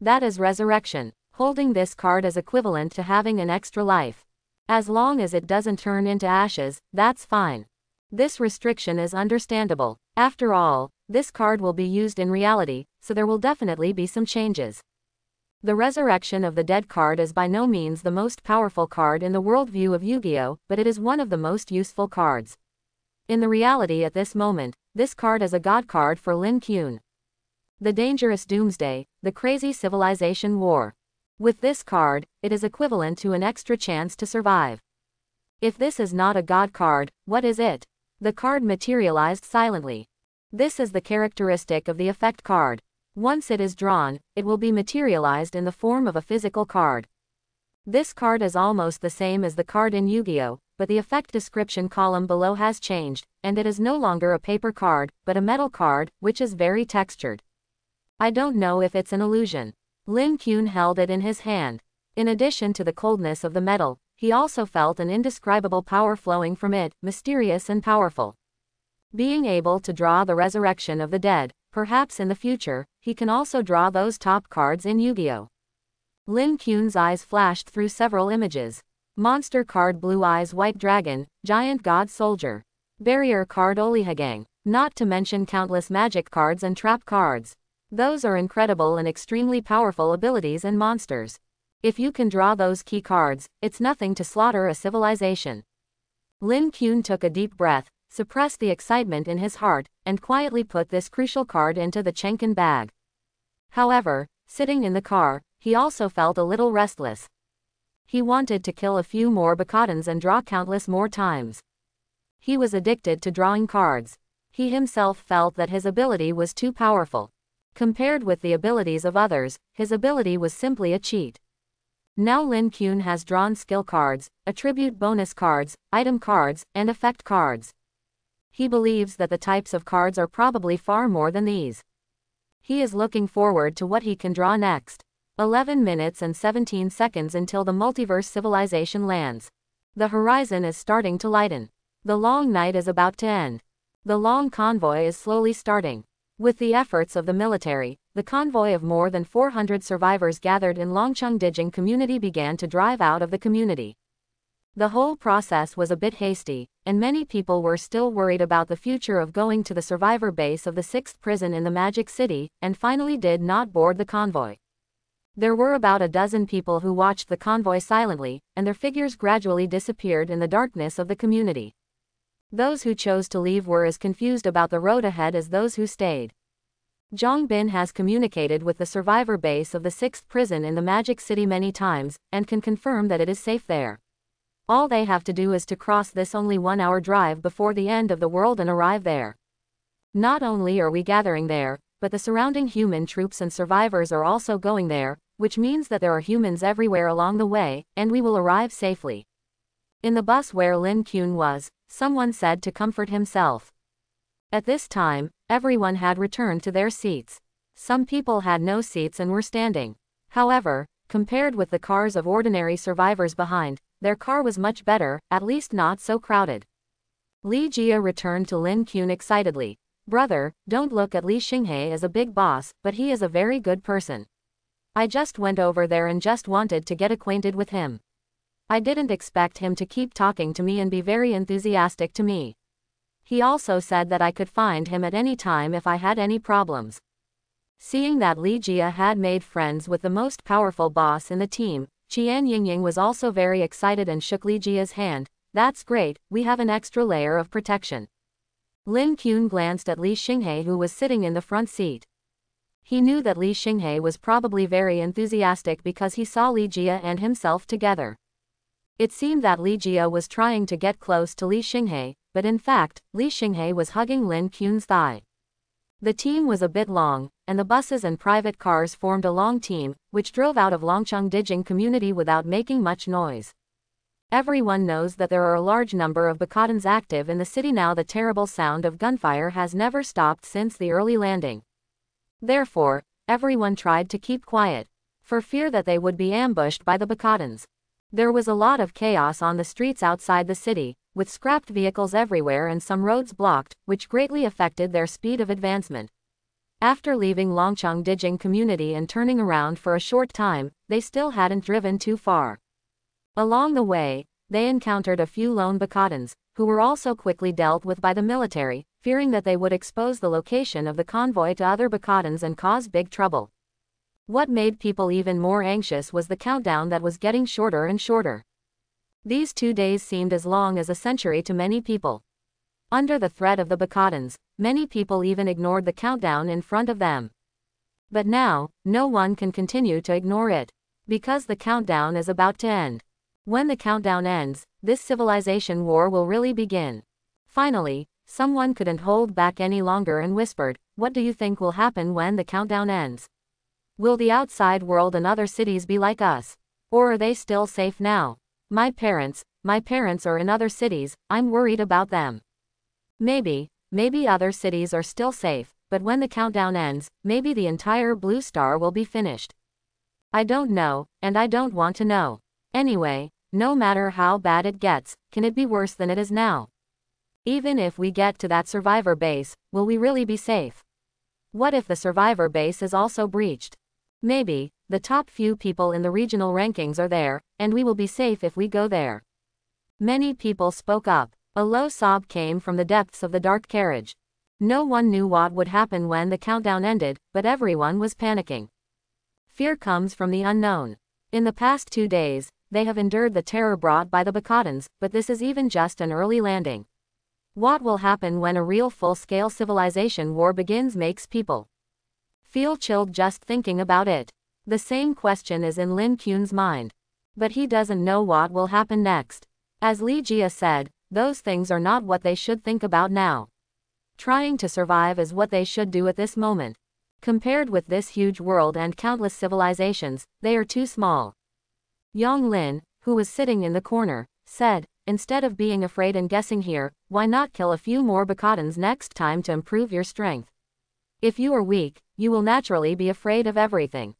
A: That is resurrection. Holding this card is equivalent to having an extra life. As long as it doesn't turn into ashes, that's fine. This restriction is understandable. After all, this card will be used in reality, so there will definitely be some changes. The Resurrection of the Dead card is by no means the most powerful card in the worldview of Yu-Gi-Oh!, but it is one of the most useful cards. In the reality at this moment, this card is a god card for Lin Kuan. The Dangerous Doomsday, the Crazy Civilization War. With this card, it is equivalent to an extra chance to survive. If this is not a god card, what is it? The card materialized silently. This is the characteristic of the effect card. Once it is drawn, it will be materialized in the form of a physical card. This card is almost the same as the card in Yu-Gi-Oh!, but the effect description column below has changed, and it is no longer a paper card, but a metal card, which is very textured. I don't know if it's an illusion. Lin Kuan held it in his hand. In addition to the coldness of the metal, he also felt an indescribable power flowing from it, mysterious and powerful. Being able to draw the Resurrection of the Dead, perhaps in the future, he can also draw those top cards in Yu-Gi-Oh! Lin Kuan's eyes flashed through several images. Monster card Blue Eyes White Dragon, Giant God Soldier. Barrier card Olihagang, not to mention countless magic cards and trap cards. Those are incredible and extremely powerful abilities and monsters. If you can draw those key cards, it's nothing to slaughter a civilization. Lin Kuan took a deep breath, suppressed the excitement in his heart, and quietly put this crucial card into the Chenkin bag. However, sitting in the car, he also felt a little restless. He wanted to kill a few more Bakatans and draw countless more times. He was addicted to drawing cards. He himself felt that his ability was too powerful. Compared with the abilities of others, his ability was simply a cheat. Now Lin Kuan has drawn skill cards, attribute bonus cards, item cards, and effect cards. He believes that the types of cards are probably far more than these. He is looking forward to what he can draw next. 11 minutes and 17 seconds until the multiverse civilization lands. The horizon is starting to lighten. The long night is about to end. The long convoy is slowly starting. With the efforts of the military, the convoy of more than 400 survivors gathered in Longcheng Dijing community began to drive out of the community. The whole process was a bit hasty, and many people were still worried about the future of going to the survivor base of the 6th prison in the Magic City, and finally did not board the convoy. There were about a dozen people who watched the convoy silently, and their figures gradually disappeared in the darkness of the community. Those who chose to leave were as confused about the road ahead as those who stayed. Zhang Bin has communicated with the survivor base of the 6th prison in the Magic City many times, and can confirm that it is safe there. All they have to do is to cross this only 1-hour drive before the end of the world and arrive there. Not only are we gathering there, but the surrounding human troops and survivors are also going there, which means that there are humans everywhere along the way, and we will arrive safely. In the bus where Lin Kun was, someone said to comfort himself. At this time, everyone had returned to their seats. Some people had no seats and were standing. However, compared with the cars of ordinary survivors behind, their car was much better, at least not so crowded. Li Jia returned to Lin Kun excitedly. Brother, don't look at Li Xinghe as a big boss, but he is a very good person. I just went over there and just wanted to get acquainted with him. I didn't expect him to keep talking to me and be very enthusiastic to me. He also said that I could find him at any time if I had any problems. Seeing that Li Jia had made friends with the most powerful boss in the team, Qian Yingying was also very excited and shook Li Jia's hand. That's great, we have an extra layer of protection. Lin Kun glanced at Li Xinghe, who was sitting in the front seat. He knew that Li Xinghe was probably very enthusiastic because he saw Li Jia and himself together. It seemed that Li Jia was trying to get close to Li Xinghe, but in fact, Li Xinghe was hugging Lin Kun's thigh. The team was a bit long, and the buses and private cars formed a long team, which drove out of Longcheng Dijing community without making much noise. Everyone knows that there are a large number of Bacadans active in the city now. The terrible sound of gunfire has never stopped since the early landing. Therefore, everyone tried to keep quiet, for fear that they would be ambushed by the Bacadans. There was a lot of chaos on the streets outside the city, with scrapped vehicles everywhere and some roads blocked, which greatly affected their speed of advancement. After leaving Longcheng Dijing community and turning around for a short time, they still hadn't driven too far. Along the way, they encountered a few lone Bacadans, who were also quickly dealt with by the military, fearing that they would expose the location of the convoy to other Bacadans and cause big trouble. What made people even more anxious was the countdown that was getting shorter and shorter. These 2 days seemed as long as a century to many people. Under the threat of the Bacadans, many people even ignored the countdown in front of them. But now, no one can continue to ignore it, because the countdown is about to end. When the countdown ends, this civilization war will really begin. Finally, someone couldn't hold back any longer and whispered, "What do you think will happen when the countdown ends? Will the outside world and other cities be like us? Or are they still safe now? My parents are in other cities, I'm worried about them. Maybe other cities are still safe, but when the countdown ends, maybe the entire Blue Star will be finished. I don't know, and I don't want to know. Anyway, no matter how bad it gets, can it be worse than it is now? Even if we get to that survivor base, will we really be safe? What if the survivor base is also breached? Maybe the top few people in the regional rankings are there, and we will be safe if we go there." Many people spoke up. A low sob came from the depths of the dark carriage. No one knew what would happen when the countdown ended, but everyone was panicking. Fear comes from the unknown. In the past 2 days, they have endured the terror brought by the Bacadans, but this is even just an early landing. What will happen when a real full-scale civilization war begins makes people feel chilled just thinking about it. The same question is in Lin Kun's mind. But he doesn't know what will happen next. As Li Jia said, those things are not what they should think about now. Trying to survive is what they should do at this moment. Compared with this huge world and countless civilizations, they are too small. Yang Lin, who was sitting in the corner, said, "Instead of being afraid and guessing here, why not kill a few more Bacadans next time to improve your strength? If you are weak, you will naturally be afraid of everything.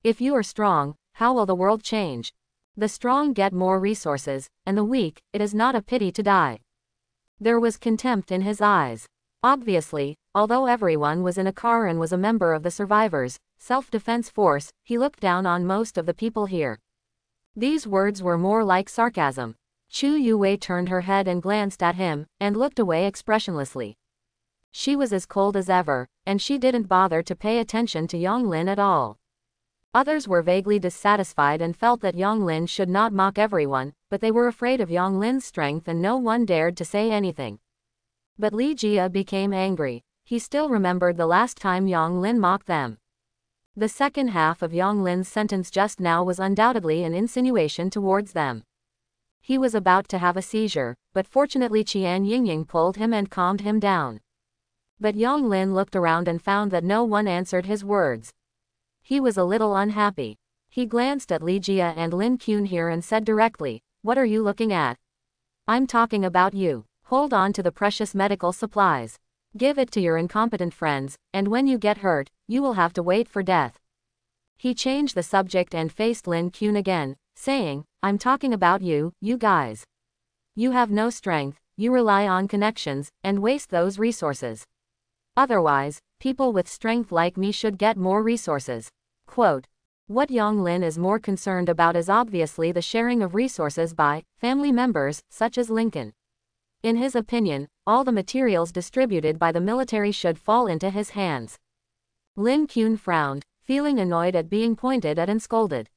A: If you are strong, how will the world change? The strong get more resources, and the weak, it is not a pity to die." There was contempt in his eyes. Obviously, although everyone was in a car and was a member of the survivors' self-defense force, he looked down on most of the people here. These words were more like sarcasm. Chu Yuwei turned her head and glanced at him, and looked away expressionlessly. She was as cold as ever, and she didn't bother to pay attention to Yang Lin at all. Others were vaguely dissatisfied and felt that Yang Lin should not mock everyone, but they were afraid of Yang Lin's strength and no one dared to say anything. But Li Jia became angry. He still remembered the last time Yang Lin mocked them. The second half of Yang Lin's sentence just now was undoubtedly an insinuation towards them. He was about to have a seizure, but fortunately Qian Yingying pulled him and calmed him down. But Yang Lin looked around and found that no one answered his words. He was a little unhappy. He glanced at Li Jia and Lin Kun here and said directly, "What are you looking at?" "I'm talking about you. Hold on to the precious medical supplies. Give it to your incompetent friends, and when you get hurt, you will have to wait for death." He changed the subject and faced Lin Kun again, saying, "I'm talking about you, you guys. You have no strength, you rely on connections, and waste those resources. Otherwise, people with strength like me should get more resources." Quote. What Yang Lin is more concerned about is obviously the sharing of resources by family members, such as Lincoln. In his opinion, all the materials distributed by the military should fall into his hands. Lin Kun frowned, feeling annoyed at being pointed at and scolded.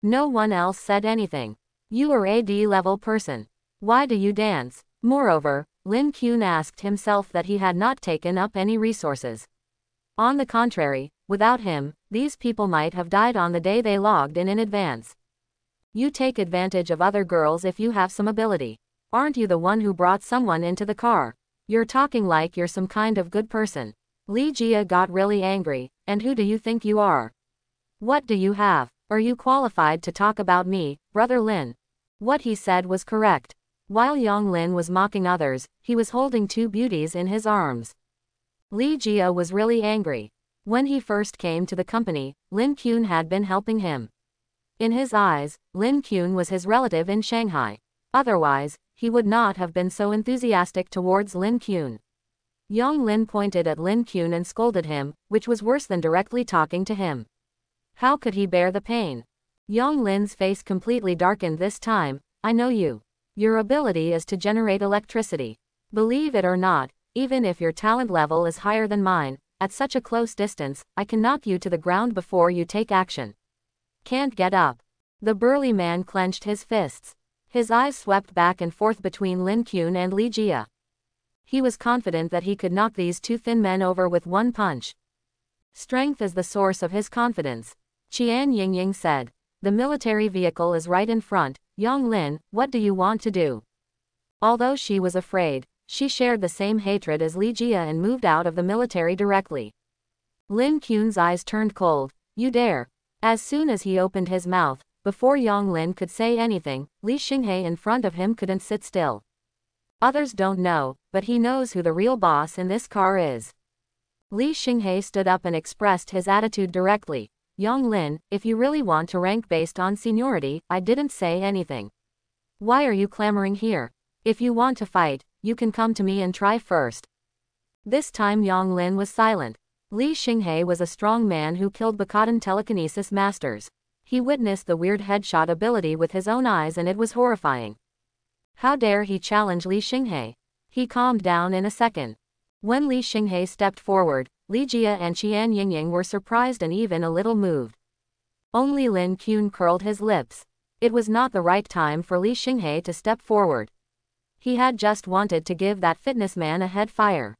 A: No one else said anything. "You are a D-level person. Why do you dance?" Moreover, Lin Kun asked himself that he had not taken up any resources. On the contrary, without him, these people might have died on the day they logged in advance. You take advantage of other girls if you have some ability. Aren't you the one who brought someone into the car? You're talking like you're some kind of good person. Li Jia got really angry. "And who do you think you are? What do you have? Are you qualified to talk about me, Brother Lin?" What he said was correct. While Yang Lin was mocking others, he was holding two beauties in his arms. Li Jia was really angry. When he first came to the company, Lin Kun had been helping him. In his eyes, Lin Kun was his relative in Shanghai. Otherwise, he would not have been so enthusiastic towards Lin Kun. Yang Lin pointed at Lin Kun and scolded him, which was worse than directly talking to him. How could he bear the pain? Yang Lin's face completely darkened this time. "I know you. Your ability is to generate electricity. Believe it or not, even if your talent level is higher than mine, at such a close distance, I can knock you to the ground before you take action. Can't get up." The burly man clenched his fists. His eyes swept back and forth between Lin Kun and Li Jia. He was confident that he could knock these two thin men over with one punch. Strength is the source of his confidence. Qian Yingying said. "The military vehicle is right in front. Yang Lin, what do you want to do?" Although she was afraid, she shared the same hatred as Li Jia and moved out of the military directly. Lin Kun's eyes turned cold. "You dare?" As soon as he opened his mouth, before Yang Lin could say anything, Li Xinghe in front of him couldn't sit still. Others don't know, but he knows who the real boss in this car is. Li Xinghe stood up and expressed his attitude directly. "Yang Lin, if you really want to rank based on seniority, I didn't say anything. Why are you clamoring here? If you want to fight, you can come to me and try first." This time Yang Lin was silent. Li Xinghe was a strong man who killed Bakadan telekinesis masters. He witnessed the weird headshot ability with his own eyes and it was horrifying. How dare he challenge Li Xinghe? He calmed down in a second. When Li Xinghe stepped forward, Li Jia and Qian Yingying were surprised and even a little moved. Only Lin Kun curled his lips. It was not the right time for Li Xinghe to step forward. He had just wanted to give that fitness man a head fire.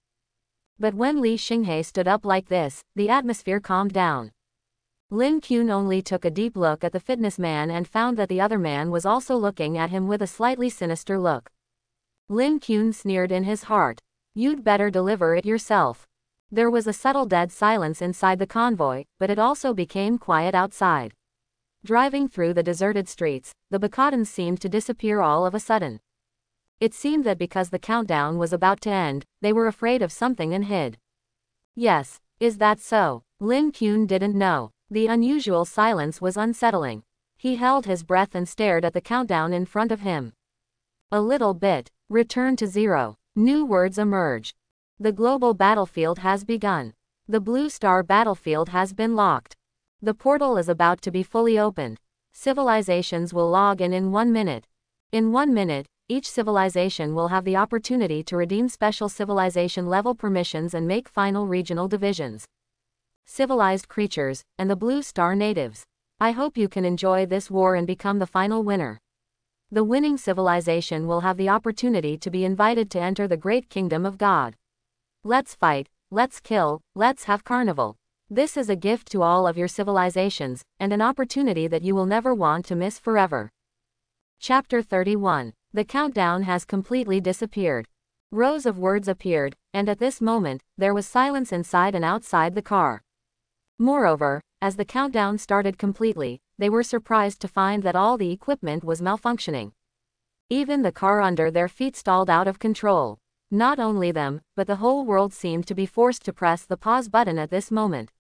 A: But when Li Xinghe stood up like this, the atmosphere calmed down. Lin Kun only took a deep look at the fitness man and found that the other man was also looking at him with a slightly sinister look. Lin Kun sneered in his heart. "You'd better deliver it yourself." There was a subtle dead silence inside the convoy, but it also became quiet outside. Driving through the deserted streets, the Bakatans seemed to disappear all of a sudden. It seemed that because the countdown was about to end, they were afraid of something and hid. Yes, is that so? Lin Kun didn't know. The unusual silence was unsettling. He held his breath and stared at the countdown in front of him. A little bit. Return to zero. New words emerge. The global battlefield has begun. The Blue Star battlefield has been locked. The portal is about to be fully opened. Civilizations will log in 1 minute. In 1 minute, each civilization will have the opportunity to redeem special civilization level permissions and make final regional divisions. Civilized creatures, and the Blue Star natives. I hope you can enjoy this war and become the final winner. The winning civilization will have the opportunity to be invited to enter the great kingdom of God. Let's fight, let's kill, let's have carnival. This is a gift to all of your civilizations, and an opportunity that you will never want to miss forever. Chapter 31. The countdown has completely disappeared. Rows of words appeared, and at this moment, there was silence inside and outside the car. Moreover, as the countdown started completely, they were surprised to find that all the equipment was malfunctioning. Even the car under their feet stalled out of control. Not only them, but the whole world seemed to be forced to press the pause button at this moment.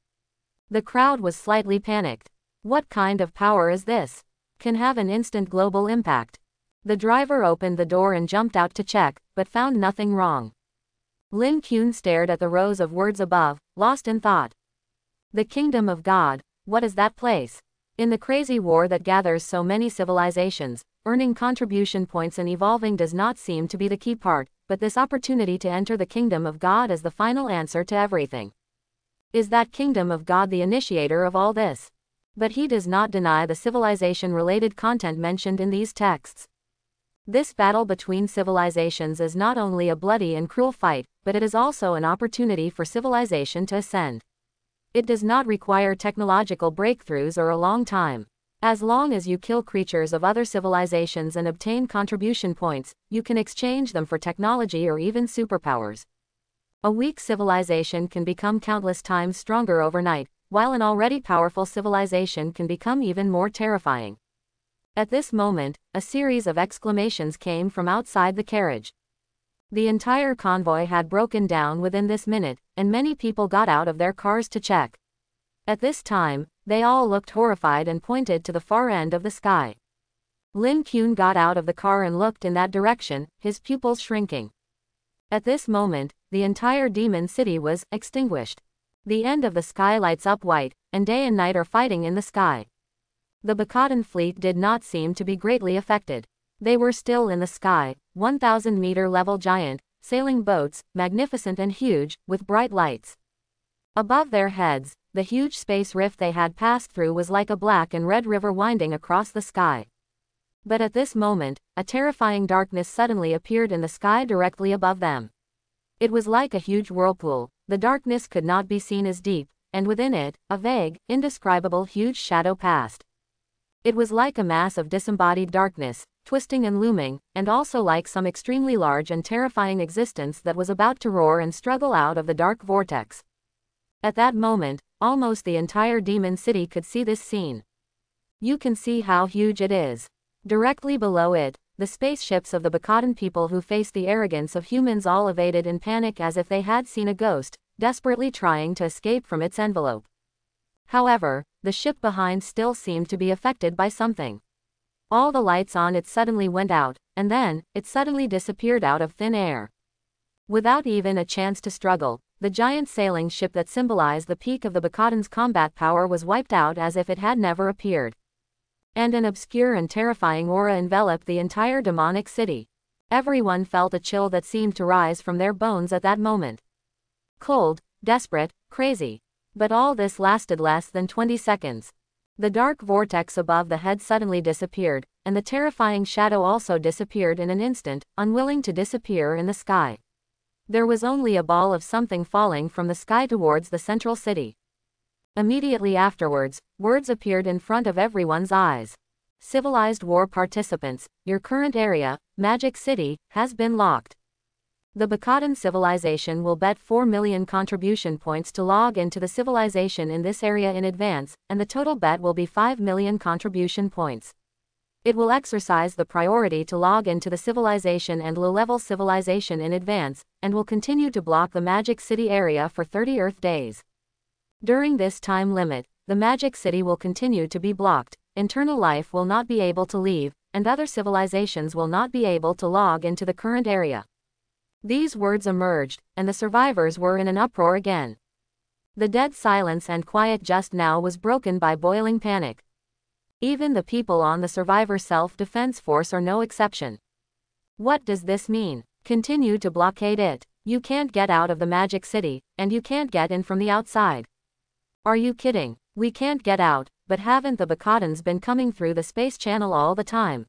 A: The crowd was slightly panicked. What kind of power is this? Can have an instant global impact. The driver opened the door and jumped out to check, but found nothing wrong. Lin Kuan stared at the rows of words above, lost in thought. The kingdom of God, what is that place? In the crazy war that gathers so many civilizations, earning contribution points and evolving does not seem to be the key part, but this opportunity to enter the kingdom of God is the final answer to everything. Is that kingdom of God the initiator of all this? But he does not deny the civilization-related content mentioned in these texts. This battle between civilizations is not only a bloody and cruel fight, but it is also an opportunity for civilization to ascend. It does not require technological breakthroughs or a long time. As long as you kill creatures of other civilizations and obtain contribution points, you can exchange them for technology or even superpowers. A weak civilization can become countless times stronger overnight, while an already powerful civilization can become even more terrifying. At this moment, a series of exclamations came from outside the carriage. The entire convoy had broken down within this minute, and many people got out of their cars to check. At this time, they all looked horrified and pointed to the far end of the sky. Lin Kuan got out of the car and looked in that direction, his pupils shrinking. At this moment, the entire demon city was extinguished. The end of the sky lights up white, and day and night are fighting in the sky. The Bakadan fleet did not seem to be greatly affected. They were still in the sky, 1,000-meter level giant, sailing boats, magnificent and huge, with bright lights. Above their heads, the huge space rift they had passed through was like a black and red river winding across the sky. But at this moment, a terrifying darkness suddenly appeared in the sky directly above them. It was like a huge whirlpool. The darkness could not be seen as deep, and within it, a vague, indescribable huge shadow passed. It was like a mass of disembodied darkness, twisting and looming, and also like some extremely large and terrifying existence that was about to roar and struggle out of the dark vortex. At that moment, almost the entire demon city could see this scene. You can see how huge it is. Directly below it, the spaceships of the Bakadan people who faced the arrogance of humans all evaded in panic as if they had seen a ghost, desperately trying to escape from its envelope. However, the ship behind still seemed to be affected by something. All the lights on it suddenly went out, and then, it suddenly disappeared out of thin air. Without even a chance to struggle, the giant sailing ship that symbolized the peak of the Bakadan's combat power was wiped out as if it had never appeared. And an obscure and terrifying aura enveloped the entire demonic city. Everyone felt a chill that seemed to rise from their bones at that moment. Cold, desperate, crazy. But all this lasted less than 20 seconds. The dark vortex above the head suddenly disappeared, and the terrifying shadow also disappeared in an instant, unwilling to disappear in the sky. There was only a ball of something falling from the sky towards the central city. Immediately afterwards, words appeared in front of everyone's eyes. Civilized war participants, your current area, Magic City, has been locked. The Bakadan civilization will bet 4 million contribution points to log into the civilization in this area in advance, and the total bet will be 5 million contribution points. It will exercise the priority to log into the civilization and low-level civilization in advance, and will continue to block the Magic City area for 30 Earth days. During this time limit, the Magic City will continue to be blocked, internal life will not be able to leave, and other civilizations will not be able to log into the current area. These words emerged, and the survivors were in an uproar again. The dead silence and quiet just now was broken by boiling panic. Even the people on the survivor self-defense force are no exception. What does this mean? Continue to blockade it. You can't get out of the Magic City, and you can't get in from the outside. Are you kidding? We can't get out, but haven't the Bakadans been coming through the space channel all the time?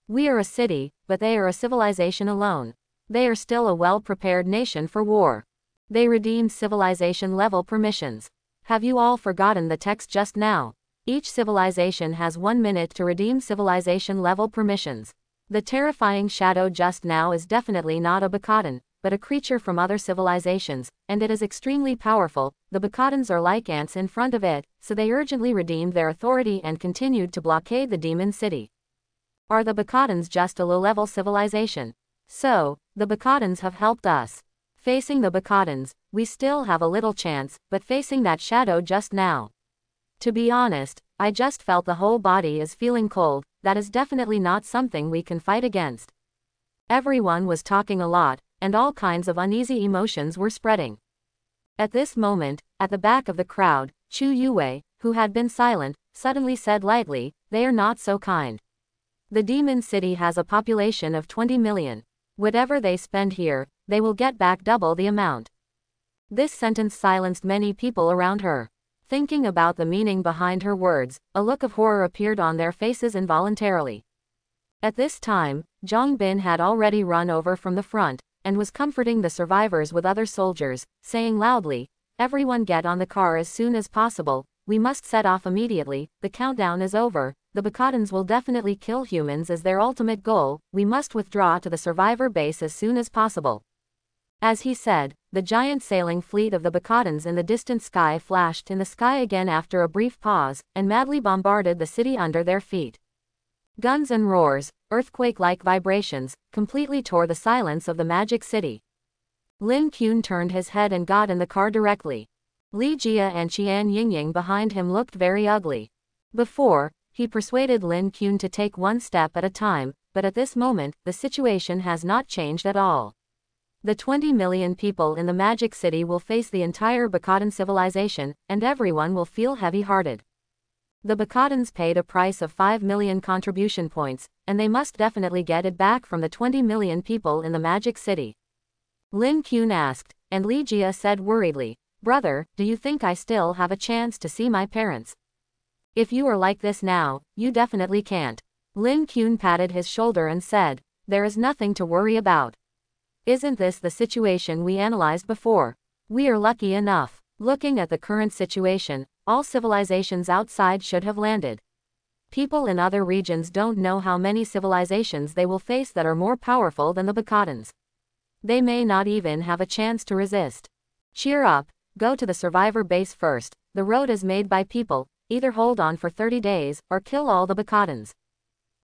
A: We are a city, but they are a civilization alone. They are still a well-prepared nation for war. They redeemed civilization-level permissions. Have you all forgotten the text just now? Each civilization has 1 minute to redeem civilization-level permissions. The terrifying shadow just now is definitely not a Bakadan, but a creature from other civilizations, and it is extremely powerful. The Bacadans are like ants in front of it, so they urgently redeemed their authority and continued to blockade the demon city. Are the Bacadans just a low-level civilization? So, the Bacadans have helped us. Facing the Bacadans, we still have a little chance, but facing that shadow just now. To be honest, I just felt the whole body is feeling cold. That is definitely not something we can fight against. Everyone was talking a lot, and all kinds of uneasy emotions were spreading. At this moment, at the back of the crowd, Chu Yue, who had been silent, suddenly said lightly, "They are not so kind. The demon city has a population of 20 million. Whatever they spend here, they will get back double the amount." This sentence silenced many people around her. Thinking about the meaning behind her words, a look of horror appeared on their faces involuntarily. At this time, Zhang Bin had already run over from the front, and was comforting the survivors with other soldiers, saying loudly, "Everyone get on the car as soon as possible, we must set off immediately, the countdown is over, the Bacadans will definitely kill humans as their ultimate goal, we must withdraw to the survivor base as soon as possible." As he said, the giant sailing fleet of the Bacadans in the distant sky flashed in the sky again after a brief pause, and madly bombarded the city under their feet. Guns and roars, earthquake-like vibrations, completely tore the silence of the magic city. Lin Qun turned his head and got in the car directly. Li Jia and Qian Yingying behind him looked very ugly. Before, he persuaded Lin Qun to take one step at a time, but at this moment, the situation has not changed at all. The 20 million people in the Magic City will face the entire Bacadan civilization, and everyone will feel heavy-hearted. The Bacadans paid a price of 5 million contribution points, and they must definitely get it back from the 20 million people in the Magic City. Lin Qun asked, and Li Jia said worriedly, "Brother, do you think I still have a chance to see my parents? If you are like this now, you definitely can't." Lin Qun patted his shoulder and said, "There is nothing to worry about. Isn't this the situation we analyzed before? We are lucky enough. Looking at the current situation, all civilizations outside should have landed. People in other regions don't know how many civilizations they will face that are more powerful than the Bacadans. They may not even have a chance to resist. Cheer up, go to the survivor base first, the road is made by people, either hold on for 30 days, or kill all the Bacadans.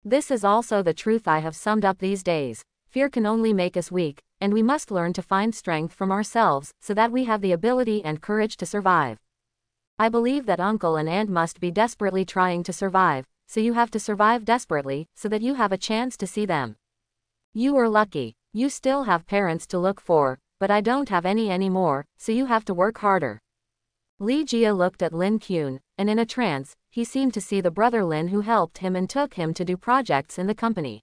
A: This is also the truth I have summed up these days. Fear can only make us weak, and we must learn to find strength from ourselves, so that we have the ability and courage to survive. I believe that uncle and aunt must be desperately trying to survive, so you have to survive desperately, so that you have a chance to see them. You are lucky. You still have parents to look for, but I don't have any anymore, so you have to work harder." Li Jia looked at Lin Qun, and in a trance, he seemed to see the brother Lin who helped him and took him to do projects in the company.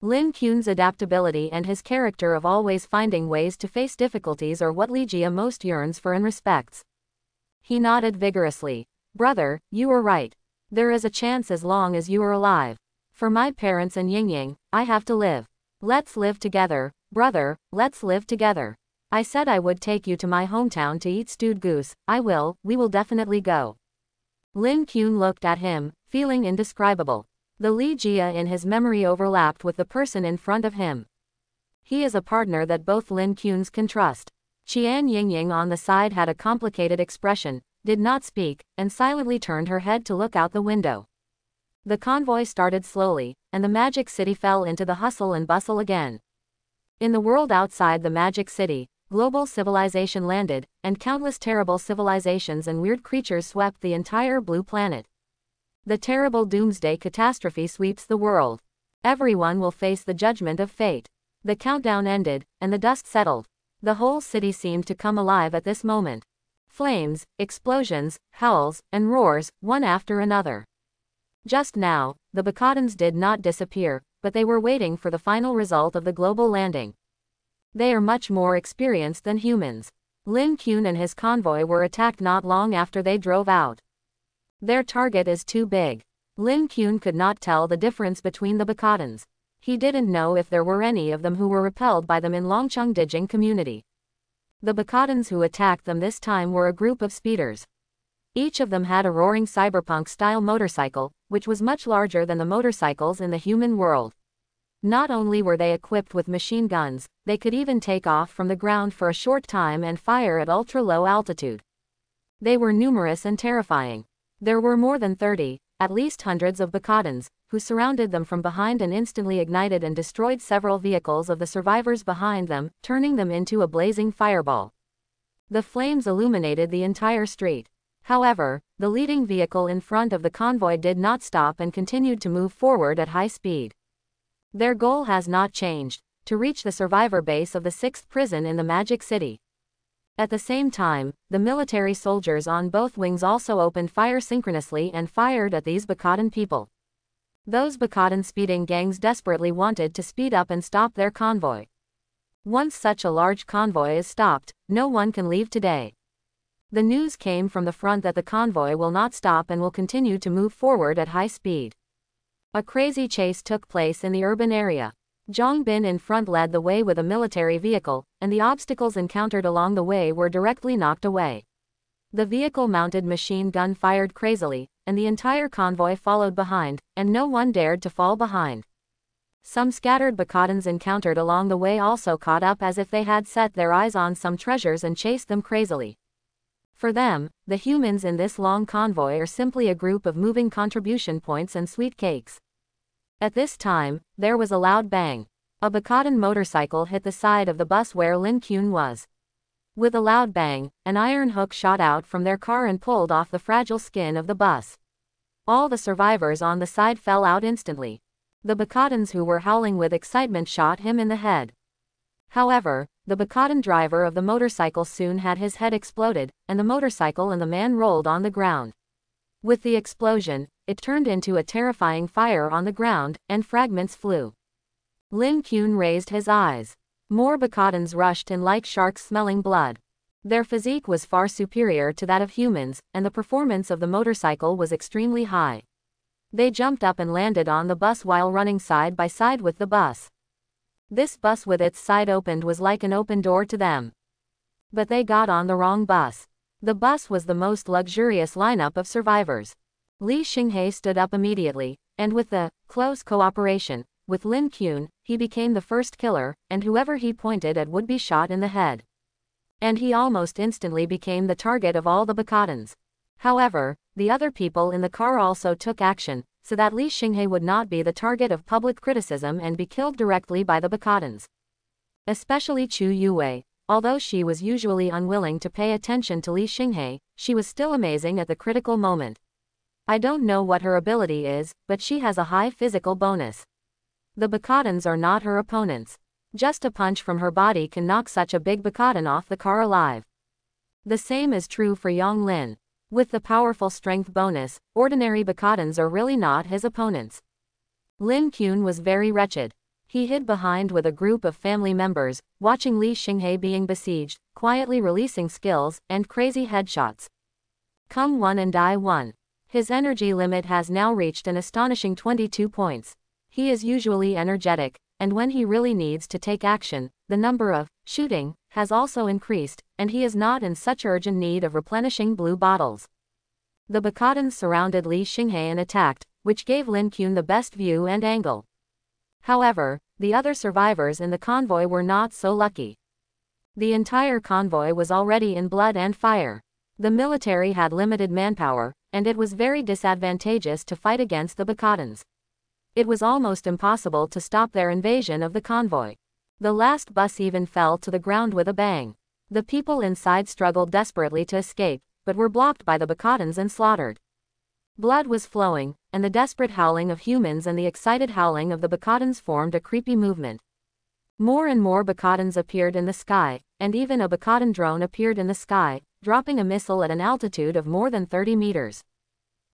A: Lin Qun's adaptability and his character of always finding ways to face difficulties are what Li Jia most yearns for and respects. He nodded vigorously. "Brother, you are right. There is a chance as long as you are alive. For my parents and Yingying, I have to live. Let's live together, brother, let's live together. I said I would take you to my hometown to eat stewed goose, we will definitely go." Lin Qun looked at him, feeling indescribable. The Li Jia in his memory overlapped with the person in front of him. He is a partner that both Lin Quns can trust. Qian Yingying on the side had a complicated expression, did not speak, and silently turned her head to look out the window. The convoy started slowly, and the Magic City fell into the hustle and bustle again. In the world outside the Magic City, global civilization landed, and countless terrible civilizations and weird creatures swept the entire blue planet. The terrible Doomsday catastrophe sweeps the world. Everyone will face the judgment of fate. The countdown ended, and the dust settled. The whole city seemed to come alive at this moment. Flames, explosions, howls, and roars, one after another. Just now, the Bacadans did not disappear, but they were waiting for the final result of the global landing. They are much more experienced than humans. Lin Qun and his convoy were attacked not long after they drove out. Their target is too big. Lin Qun could not tell the difference between the Bacadans. He didn't know if there were any of them who were repelled by them in Longcheng Dijing community. The Bacadans who attacked them this time were a group of speeders. Each of them had a roaring cyberpunk-style motorcycle, which was much larger than the motorcycles in the human world. Not only were they equipped with machine guns, they could even take off from the ground for a short time and fire at ultra-low altitude. They were numerous and terrifying. There were more than 30, at least hundreds of Bacadans, who surrounded them from behind and instantly ignited and destroyed several vehicles of the survivors behind them, turning them into a blazing fireball. The flames illuminated the entire street. However, the leading vehicle in front of the convoy did not stop and continued to move forward at high speed. Their goal has not changed: to reach the survivor base of the 6th prison in the Magic City. At the same time, the military soldiers on both wings also opened fire synchronously and fired at these Bacadan people. Those Bacadan speeding gangs desperately wanted to speed up and stop their convoy. Once such a large convoy is stopped, no one can leave today. The news came from the front that the convoy will not stop and will continue to move forward at high speed. A crazy chase took place in the urban area. Zhang Bin in front led the way with a military vehicle, and the obstacles encountered along the way were directly knocked away. The vehicle-mounted machine gun fired crazily, and the entire convoy followed behind, and no one dared to fall behind. Some scattered Bacadans encountered along the way also caught up as if they had set their eyes on some treasures and chased them crazily. For them, the humans in this long convoy are simply a group of moving contribution points and sweet cakes. At this time, there was a loud bang. A Bacadan motorcycle hit the side of the bus where Lin Kun was. With a loud bang, an iron hook shot out from their car and pulled off the fragile skin of the bus. All the survivors on the side fell out instantly. The Bacadans who were howling with excitement shot him in the head. However, the Bacadan driver of the motorcycle soon had his head exploded, and the motorcycle and the man rolled on the ground. With the explosion, it turned into a terrifying fire on the ground, and fragments flew. Lin Kun raised his eyes. More Bacadans rushed in like sharks smelling blood. Their physique was far superior to that of humans, and the performance of the motorcycle was extremely high. They jumped up and landed on the bus while running side by side with the bus. This bus with its side opened was like an open door to them. But they got on the wrong bus. The bus was the most luxurious lineup of survivors. Li Xinghe stood up immediately, and with the close cooperation with Lin Kun, he became the first killer, and whoever he pointed at would be shot in the head. And he almost instantly became the target of all the Bacadans. However, the other people in the car also took action, so that Li Xinghe would not be the target of public criticism and be killed directly by the Bacadans. Especially Chu Yue. Although she was usually unwilling to pay attention to Li Xinghe, she was still amazing at the critical moment. I don't know what her ability is, but she has a high physical bonus. The Bacadans are not her opponents. Just a punch from her body can knock such a big Bacadan off the car alive. The same is true for Yang Lin. With the powerful strength bonus, ordinary Bacadans are really not his opponents. Lin Kun was very wretched. He hid behind with a group of family members, watching Li Xinghe being besieged, quietly releasing skills and crazy headshots. Come one and die one. His energy limit has now reached an astonishing 22 points. He is usually energetic, and when he really needs to take action, the number of shooting has also increased, and he is not in such urgent need of replenishing blue bottles. The Bacadans surrounded Li Xinghe and attacked, which gave Lin Kun the best view and angle. However, the other survivors in the convoy were not so lucky. The entire convoy was already in blood and fire. The military had limited manpower, and it was very disadvantageous to fight against the Bacadans. It was almost impossible to stop their invasion of the convoy. The last bus even fell to the ground with a bang. The people inside struggled desperately to escape, but were blocked by the Bacadans and slaughtered. Blood was flowing, and the desperate howling of humans and the excited howling of the Bacadans formed a creepy movement. More and more Bacadans appeared in the sky, and even a Bacadan drone appeared in the sky, dropping a missile at an altitude of more than 30 meters.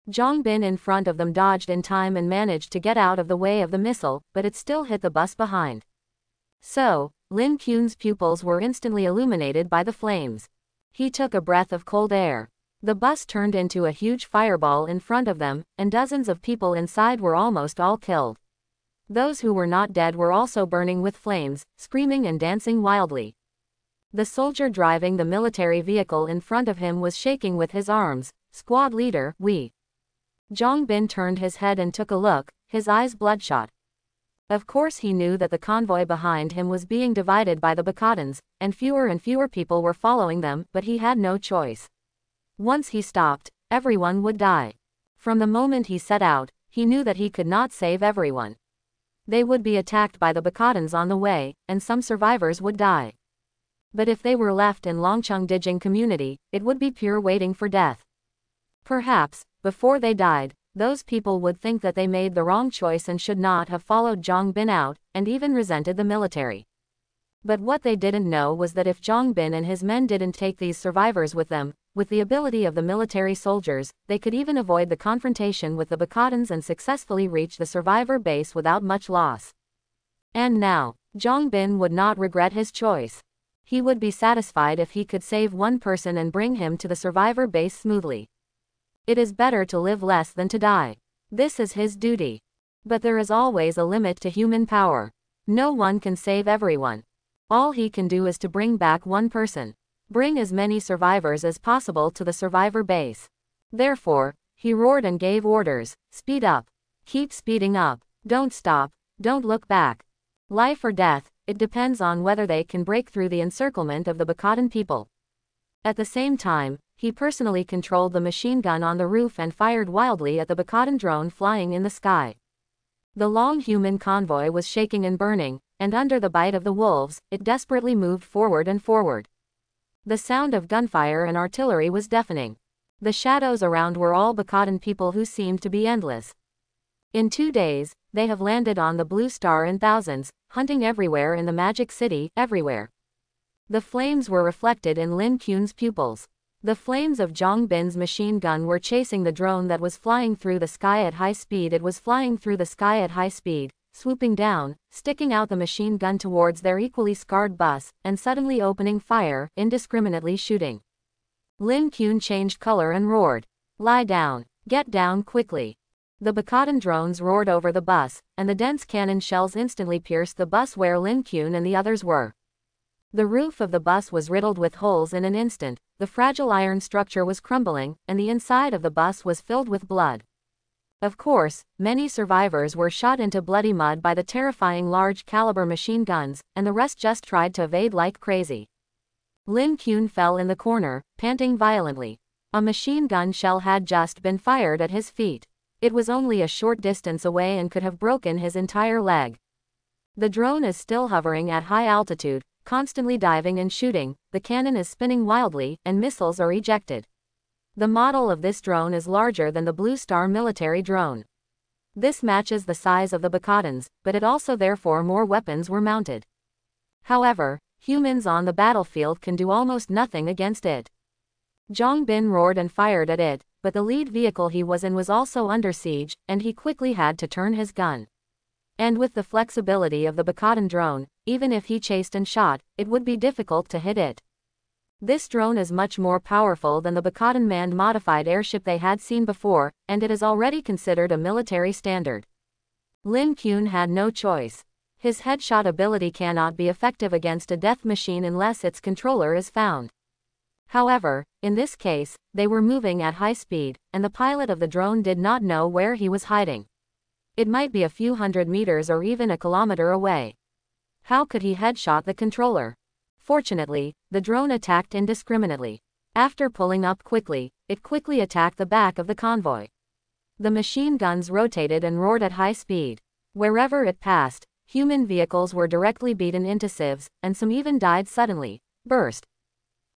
A: Zhang Bin in front of them dodged in time and managed to get out of the way of the missile, but it still hit the bus behind. So, Lin Kun's pupils were instantly illuminated by the flames. He took a breath of cold air. The bus turned into a huge fireball in front of them, and dozens of people inside were almost all killed. Those who were not dead were also burning with flames, screaming and dancing wildly. The soldier driving the military vehicle in front of him was shaking with his arms. Squad leader, we. Zhang Bin turned his head and took a look, his eyes bloodshot. Of course he knew that the convoy behind him was being divided by the Bacadans, and fewer people were following them, but he had no choice. Once he stopped, everyone would die. From the moment he set out, he knew that he could not save everyone. They would be attacked by the Bacadans on the way, and some survivors would die. But if they were left in Longcheng Dijing community, it would be pure waiting for death. Perhaps, before they died, those people would think that they made the wrong choice and should not have followed Zhang Bin out, and even resented the military. But what they didn't know was that if Zhang Bin and his men didn't take these survivors with them, with the ability of the military soldiers, they could even avoid the confrontation with the Bacadans and successfully reach the survivor base without much loss. And now, Zhang Bin would not regret his choice. He would be satisfied if he could save one person and bring him to the survivor base smoothly. It is better to live less than to die. This is his duty. But there is always a limit to human power. No one can save everyone. All he can do is to bring back one person. Bring as many survivors as possible to the survivor base. Therefore, he roared and gave orders, speed up. Keep speeding up. Don't stop, don't look back. Life or death, it depends on whether they can break through the encirclement of the Bacadan people. At the same time, he personally controlled the machine gun on the roof and fired wildly at the Bacadan drone flying in the sky. The long human convoy was shaking and burning, and under the bite of the wolves, it desperately moved forward and forward. The sound of gunfire and artillery was deafening. The shadows around were all Bacadan people who seemed to be endless. In 2 days, they have landed on the Blue Star in thousands, hunting everywhere in the Magic City, everywhere. The flames were reflected in Lin Qun's pupils. The flames of Zhang Bin's machine gun were chasing the drone that was flying through the sky at high speed. It was flying through the sky at high speed, swooping down, sticking out the machine gun towards their equally scarred bus, and suddenly opening fire, indiscriminately shooting. Lin Qun changed color and roared, "Lie down. Get down quickly." The Bacadan drones roared over the bus, and the dense cannon shells instantly pierced the bus where Lin Qun and the others were. The roof of the bus was riddled with holes in an instant, the fragile iron structure was crumbling, and the inside of the bus was filled with blood. Of course, many survivors were shot into bloody mud by the terrifying large-caliber machine guns, and the rest just tried to evade like crazy. Lin Qun fell in the corner, panting violently. A machine gun shell had just been fired at his feet. It was only a short distance away and could have broken his entire leg. The drone is still hovering at high altitude, constantly diving and shooting, the cannon is spinning wildly, and missiles are ejected. The model of this drone is larger than the Blue Star military drone. This matches the size of the Bacadans, but it also therefore more weapons were mounted. However, humans on the battlefield can do almost nothing against it. Zhang Bin roared and fired at it, but the lead vehicle he was in was also under siege, and he quickly had to turn his gun. And with the flexibility of the Bacadan drone, even if he chased and shot, it would be difficult to hit it. This drone is much more powerful than the Bacadan manned modified airship they had seen before, and it is already considered a military standard. Lin Qun had no choice. His headshot ability cannot be effective against a death machine unless its controller is found. However, in this case, they were moving at high speed, and the pilot of the drone did not know where he was hiding. It might be a few hundred meters or even a kilometer away. How could he headshot the controller? Fortunately, the drone attacked indiscriminately. After pulling up quickly, it quickly attacked the back of the convoy. The machine guns rotated and roared at high speed. Wherever it passed, human vehicles were directly beaten into sieves, and some even died suddenly, burst.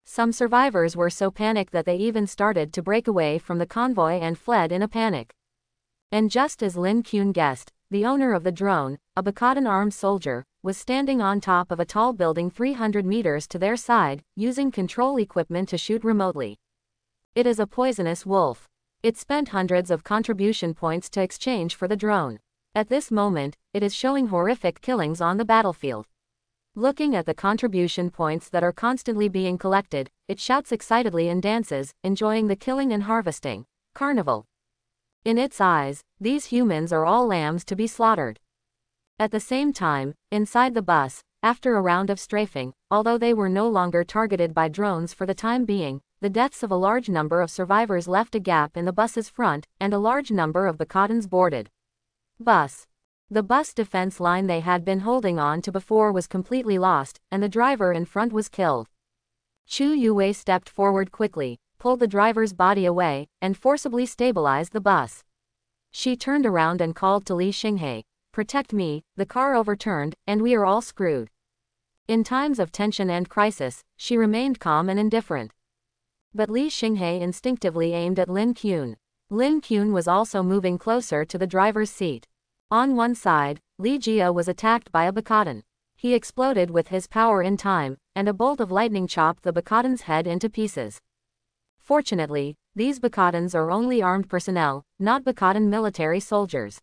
A: Some survivors were so panicked that they even started to break away from the convoy and fled in a panic. And just as Lin Qun guessed, the owner of the drone, a Bacadan armed soldier, was standing on top of a tall building 300 meters to their side, using control equipment to shoot remotely. It is a poisonous wolf. It spent hundreds of contribution points to exchange for the drone. At this moment, it is showing horrific killings on the battlefield. Looking at the contribution points that are constantly being collected, it shouts excitedly and dances, enjoying the killing and harvesting. Carnival. In its eyes, these humans are all lambs to be slaughtered. At the same time, inside the bus, after a round of strafing, although they were no longer targeted by drones for the time being, the deaths of a large number of survivors left a gap in the bus's front, and a large number of Bacadans boarded. Bus. The bus defense line they had been holding on to before was completely lost, and the driver in front was killed. Chu Yue stepped forward quickly, pulled the driver's body away, and forcibly stabilized the bus. She turned around and called to Li Xinghe, "Protect me, the car overturned, and we are all screwed." In times of tension and crisis, she remained calm and indifferent. But Li Xinghe instinctively aimed at Lin Qun. Lin Qun was also moving closer to the driver's seat. On one side, Li Jia was attacked by a Bakadan. He exploded with his power in time, and a bolt of lightning chopped the Bakadan's head into pieces. Fortunately, these Bakadans are only armed personnel, not Bakadan military soldiers.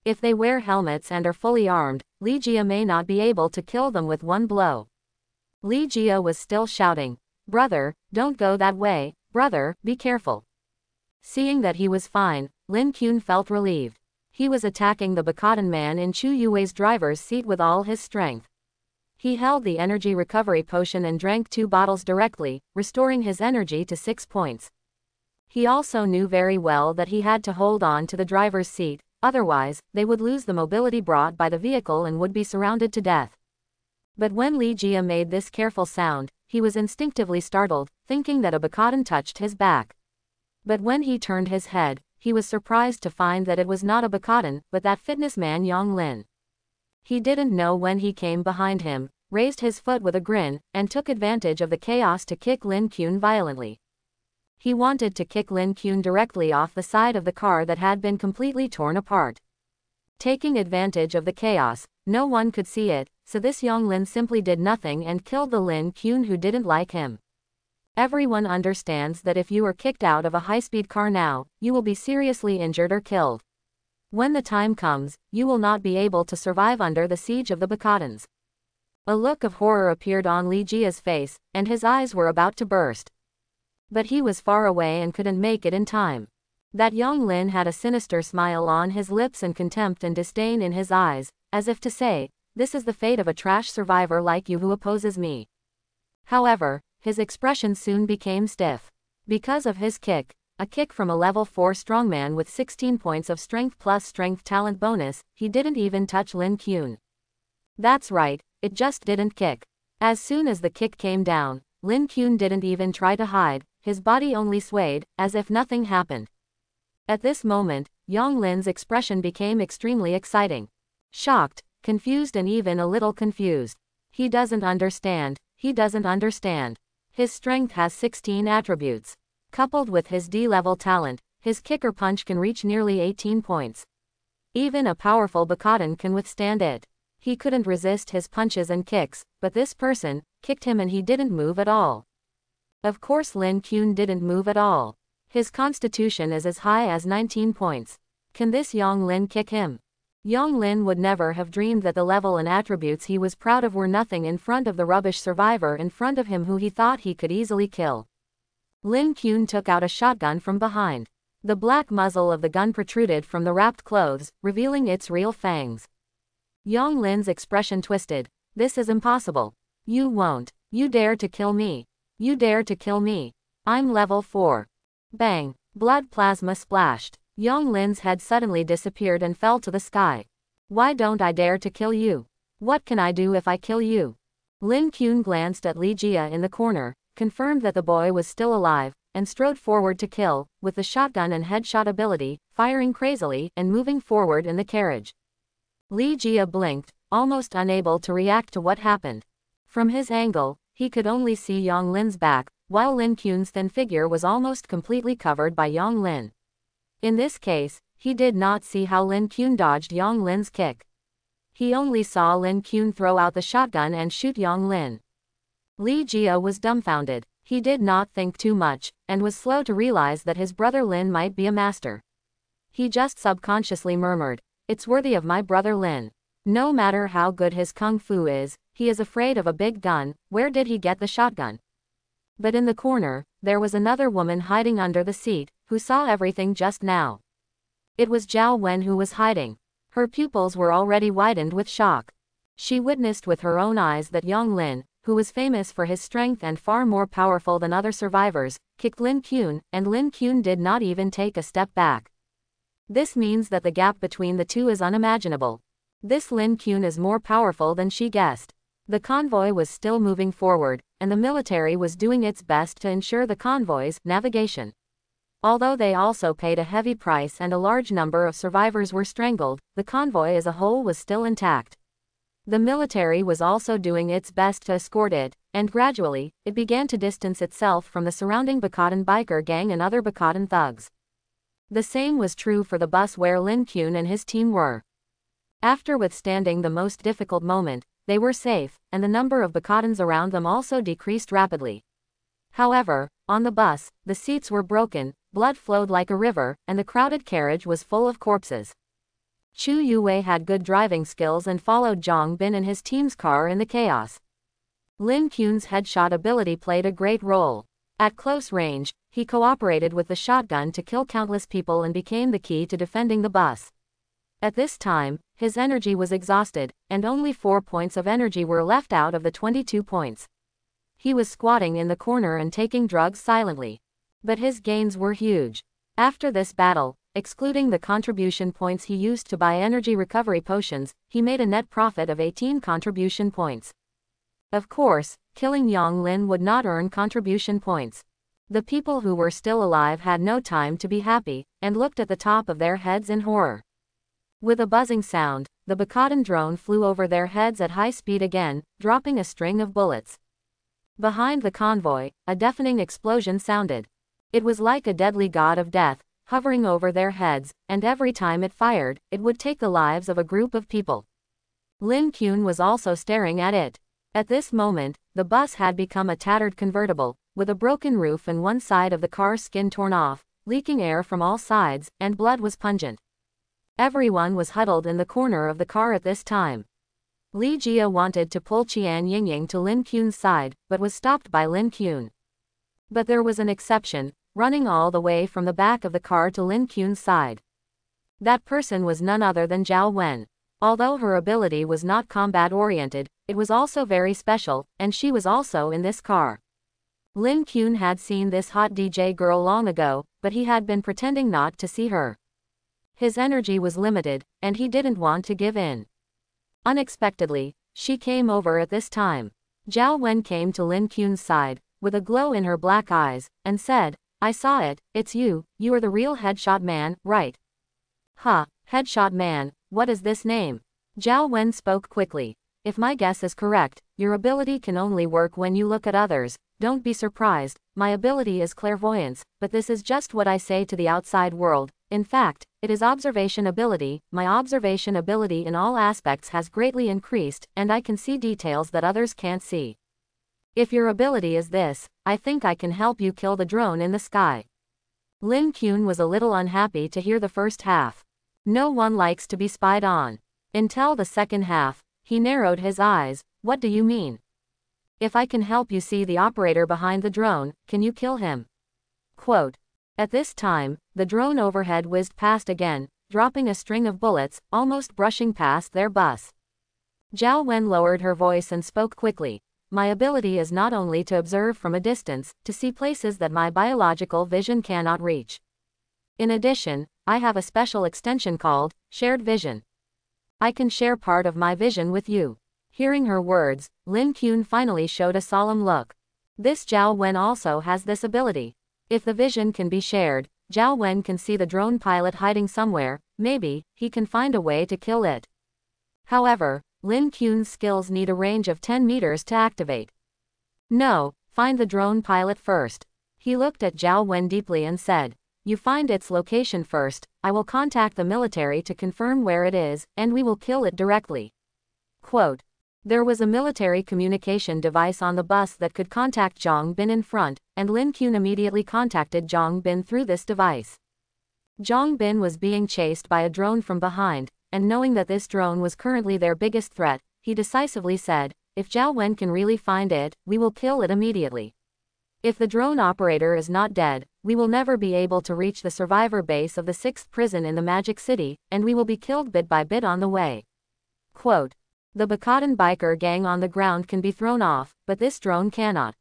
A: If they wear helmets and are fully armed, Li Jia may not be able to kill them with one blow. Li Jia was still shouting, "Brother, don't go that way, brother, be careful." Seeing that he was fine, Lin Qun felt relieved. He was attacking the Bakadan man in Chu Yue's driver's seat with all his strength. He held the energy recovery potion and drank 2 bottles directly, restoring his energy to 6 points. He also knew very well that he had to hold on to the driver's seat, otherwise, they would lose the mobility brought by the vehicle and would be surrounded to death. But when Li Jia made this careful sound, he was instinctively startled, thinking that a Bakadan touched his back. But when he turned his head, he was surprised to find that it was not a Bakadan, but that fitness man Yang Lin. He didn't know when he came behind him, raised his foot with a grin, and took advantage of the chaos to kick Lin Qun violently. He wanted to kick Lin Qun directly off the side of the car that had been completely torn apart. Taking advantage of the chaos, no one could see it, so this Yang Lin simply did nothing and killed the Lin Qun who didn't like him. Everyone understands that if you are kicked out of a high-speed car now, you will be seriously injured or killed. When the time comes, you will not be able to survive under the siege of the Bakadans. A look of horror appeared on Li Jia's face, and his eyes were about to burst. But he was far away and couldn't make it in time. That Yang Lin had a sinister smile on his lips and contempt and disdain in his eyes, as if to say, "This is the fate of a trash survivor like you who opposes me." However, his expression soon became stiff. Because of his kick, a kick from a level 4 strongman with 16 points of strength plus strength talent bonus, he didn't even touch Lin Qun. That's right, it just didn't kick. As soon as the kick came down, Lin Qun didn't even try to hide, his body only swayed, as if nothing happened. At this moment, Yang Lin's expression became extremely exciting. Shocked, confused and even a little confused. He doesn't understand, he doesn't understand. His strength has 16 attributes. Coupled with his D-level talent, his kick or punch can reach nearly 18 points. Even a powerful Bakadan can withstand it. He couldn't resist his punches and kicks, but this person kicked him and he didn't move at all. Of course Lin Qun didn't move at all. His constitution is as high as 19 points. Can this Yang Lin kick him? Yang Lin would never have dreamed that the level and attributes he was proud of were nothing in front of the rubbish survivor in front of him who he thought he could easily kill. Lin Qun took out a shotgun from behind. The black muzzle of the gun protruded from the wrapped clothes, revealing its real fangs. Yang Lin's expression twisted. "This is impossible. You won't. You dare to kill me. You dare to kill me. I'm level 4. Bang. Blood plasma splashed. Yang Lin's head suddenly disappeared and fell to the sky. "Why don't I dare to kill you? What can I do if I kill you?" Lin Qun glanced at Li Jia in the corner, confirmed that the boy was still alive, and strode forward to kill, with the shotgun and headshot ability, firing crazily and moving forward in the carriage. Li Jia blinked, almost unable to react to what happened. From his angle, he could only see Yang Lin's back, while Lin Qun's thin figure was almost completely covered by Yang Lin. In this case, he did not see how Lin Qun dodged Yang Lin's kick. He only saw Lin Qun throw out the shotgun and shoot Yang Lin. Li Jia was dumbfounded. He did not think too much, and was slow to realize that his brother Lin might be a master. He just subconsciously murmured, "It's worthy of my brother Lin. No matter how good his kung fu is, he is afraid of a big gun. Where did he get the shotgun?" But in the corner, there was another woman hiding under the seat, who saw everything just now. It was Zhao Wen who was hiding. Her pupils were already widened with shock. She witnessed with her own eyes that Yang Lin, who was famous for his strength and far more powerful than other survivors, kicked Lin Qun, and Lin Qun did not even take a step back. This means that the gap between the two is unimaginable. This Lin Kuan is more powerful than she guessed. The convoy was still moving forward, and the military was doing its best to ensure the convoy's navigation. Although they also paid a heavy price and a large number of survivors were strangled, the convoy as a whole was still intact. The military was also doing its best to escort it, and gradually, it began to distance itself from the surrounding Bakadan biker gang and other Bakadan thugs. The same was true for the bus where Lin Kuan and his team were. After withstanding the most difficult moment, they were safe, and the number of Bakadans around them also decreased rapidly. However, on the bus, the seats were broken, blood flowed like a river, and the crowded carriage was full of corpses. Chu Yue had good driving skills and followed Zhang Bin and his team's car in the chaos. Lin Kuan's headshot ability played a great role. At close range, he cooperated with the shotgun to kill countless people and became the key to defending the bus. At this time, his energy was exhausted, and only 4 points of energy were left out of the 22 points. He was squatting in the corner and taking drugs silently. But his gains were huge. After this battle, excluding the contribution points he used to buy energy recovery potions, he made a net profit of 18 contribution points. Of course, killing Yang Lin would not earn contribution points. The people who were still alive had no time to be happy, and looked at the top of their heads in horror. With a buzzing sound, the Bakadan drone flew over their heads at high speed again, dropping a string of bullets. Behind the convoy, a deafening explosion sounded. It was like a deadly god of death, hovering over their heads, and every time it fired, it would take the lives of a group of people. Lin Kuan was also staring at it. At this moment, the bus had become a tattered convertible, with a broken roof and one side of the car's skin torn off, leaking air from all sides, and blood was pungent. Everyone was huddled in the corner of the car at this time. Li Jia wanted to pull Qian Yingying to Lin Kuan's side, but was stopped by Lin Kuan. But there was an exception, running all the way from the back of the car to Lin Kuan's side. That person was none other than Zhao Wen. Although her ability was not combat-oriented, it was also very special, and she was also in this car. Lin Kuan had seen this hot DJ girl long ago, but he had been pretending not to see her. His energy was limited, and he didn't want to give in. Unexpectedly, she came over at this time. Zhao Wen came to Lin Kuan's side, with a glow in her black eyes, and said, "I saw it, it's you are the real headshot man, right?" "Huh, headshot man, what is this name?" Zhao Wen spoke quickly. "If my guess is correct, your ability can only work when you look at others. Don't be surprised, my ability is clairvoyance, but this is just what I say to the outside world. In fact, it is observation ability. My observation ability in all aspects has greatly increased, and I can see details that others can't see. If your ability is this, I think I can help you kill the drone in the sky." Lin Kuan was a little unhappy to hear the first half. No one likes to be spied on. Until the second half, he narrowed his eyes. "What do you mean? If I can help you see the operator behind the drone, can you kill him?" Quote. At this time, the drone overhead whizzed past again, dropping a string of bullets, almost brushing past their bus. Zhao Wen lowered her voice and spoke quickly. "My ability is not only to observe from a distance, to see places that my biological vision cannot reach. In addition, I have a special extension called shared vision. I can share part of my vision with you." Hearing her words, Lin Kuan finally showed a solemn look. This Zhao Wen also has this ability. If the vision can be shared, Zhao Wen can see the drone pilot hiding somewhere. Maybe he can find a way to kill it. However, Lin Kuan's skills need a range of 10 meters to activate. "No, find the drone pilot first." He looked at Zhao Wen deeply and said, "You find its location first, I will contact the military to confirm where it is, and we will kill it directly." Quote. There was a military communication device on the bus that could contact Zhang Bin in front, and Lin Kuan immediately contacted Zhang Bin through this device. Zhang Bin was being chased by a drone from behind, and knowing that this drone was currently their biggest threat, he decisively said, "If Zhao Wen can really find it, we will kill it immediately. If the drone operator is not dead, we will never be able to reach the survivor base of the 6th prison in the Magic City, and we will be killed bit by bit on the way." Quote. The Bakadan biker gang on the ground can be thrown off, but this drone cannot.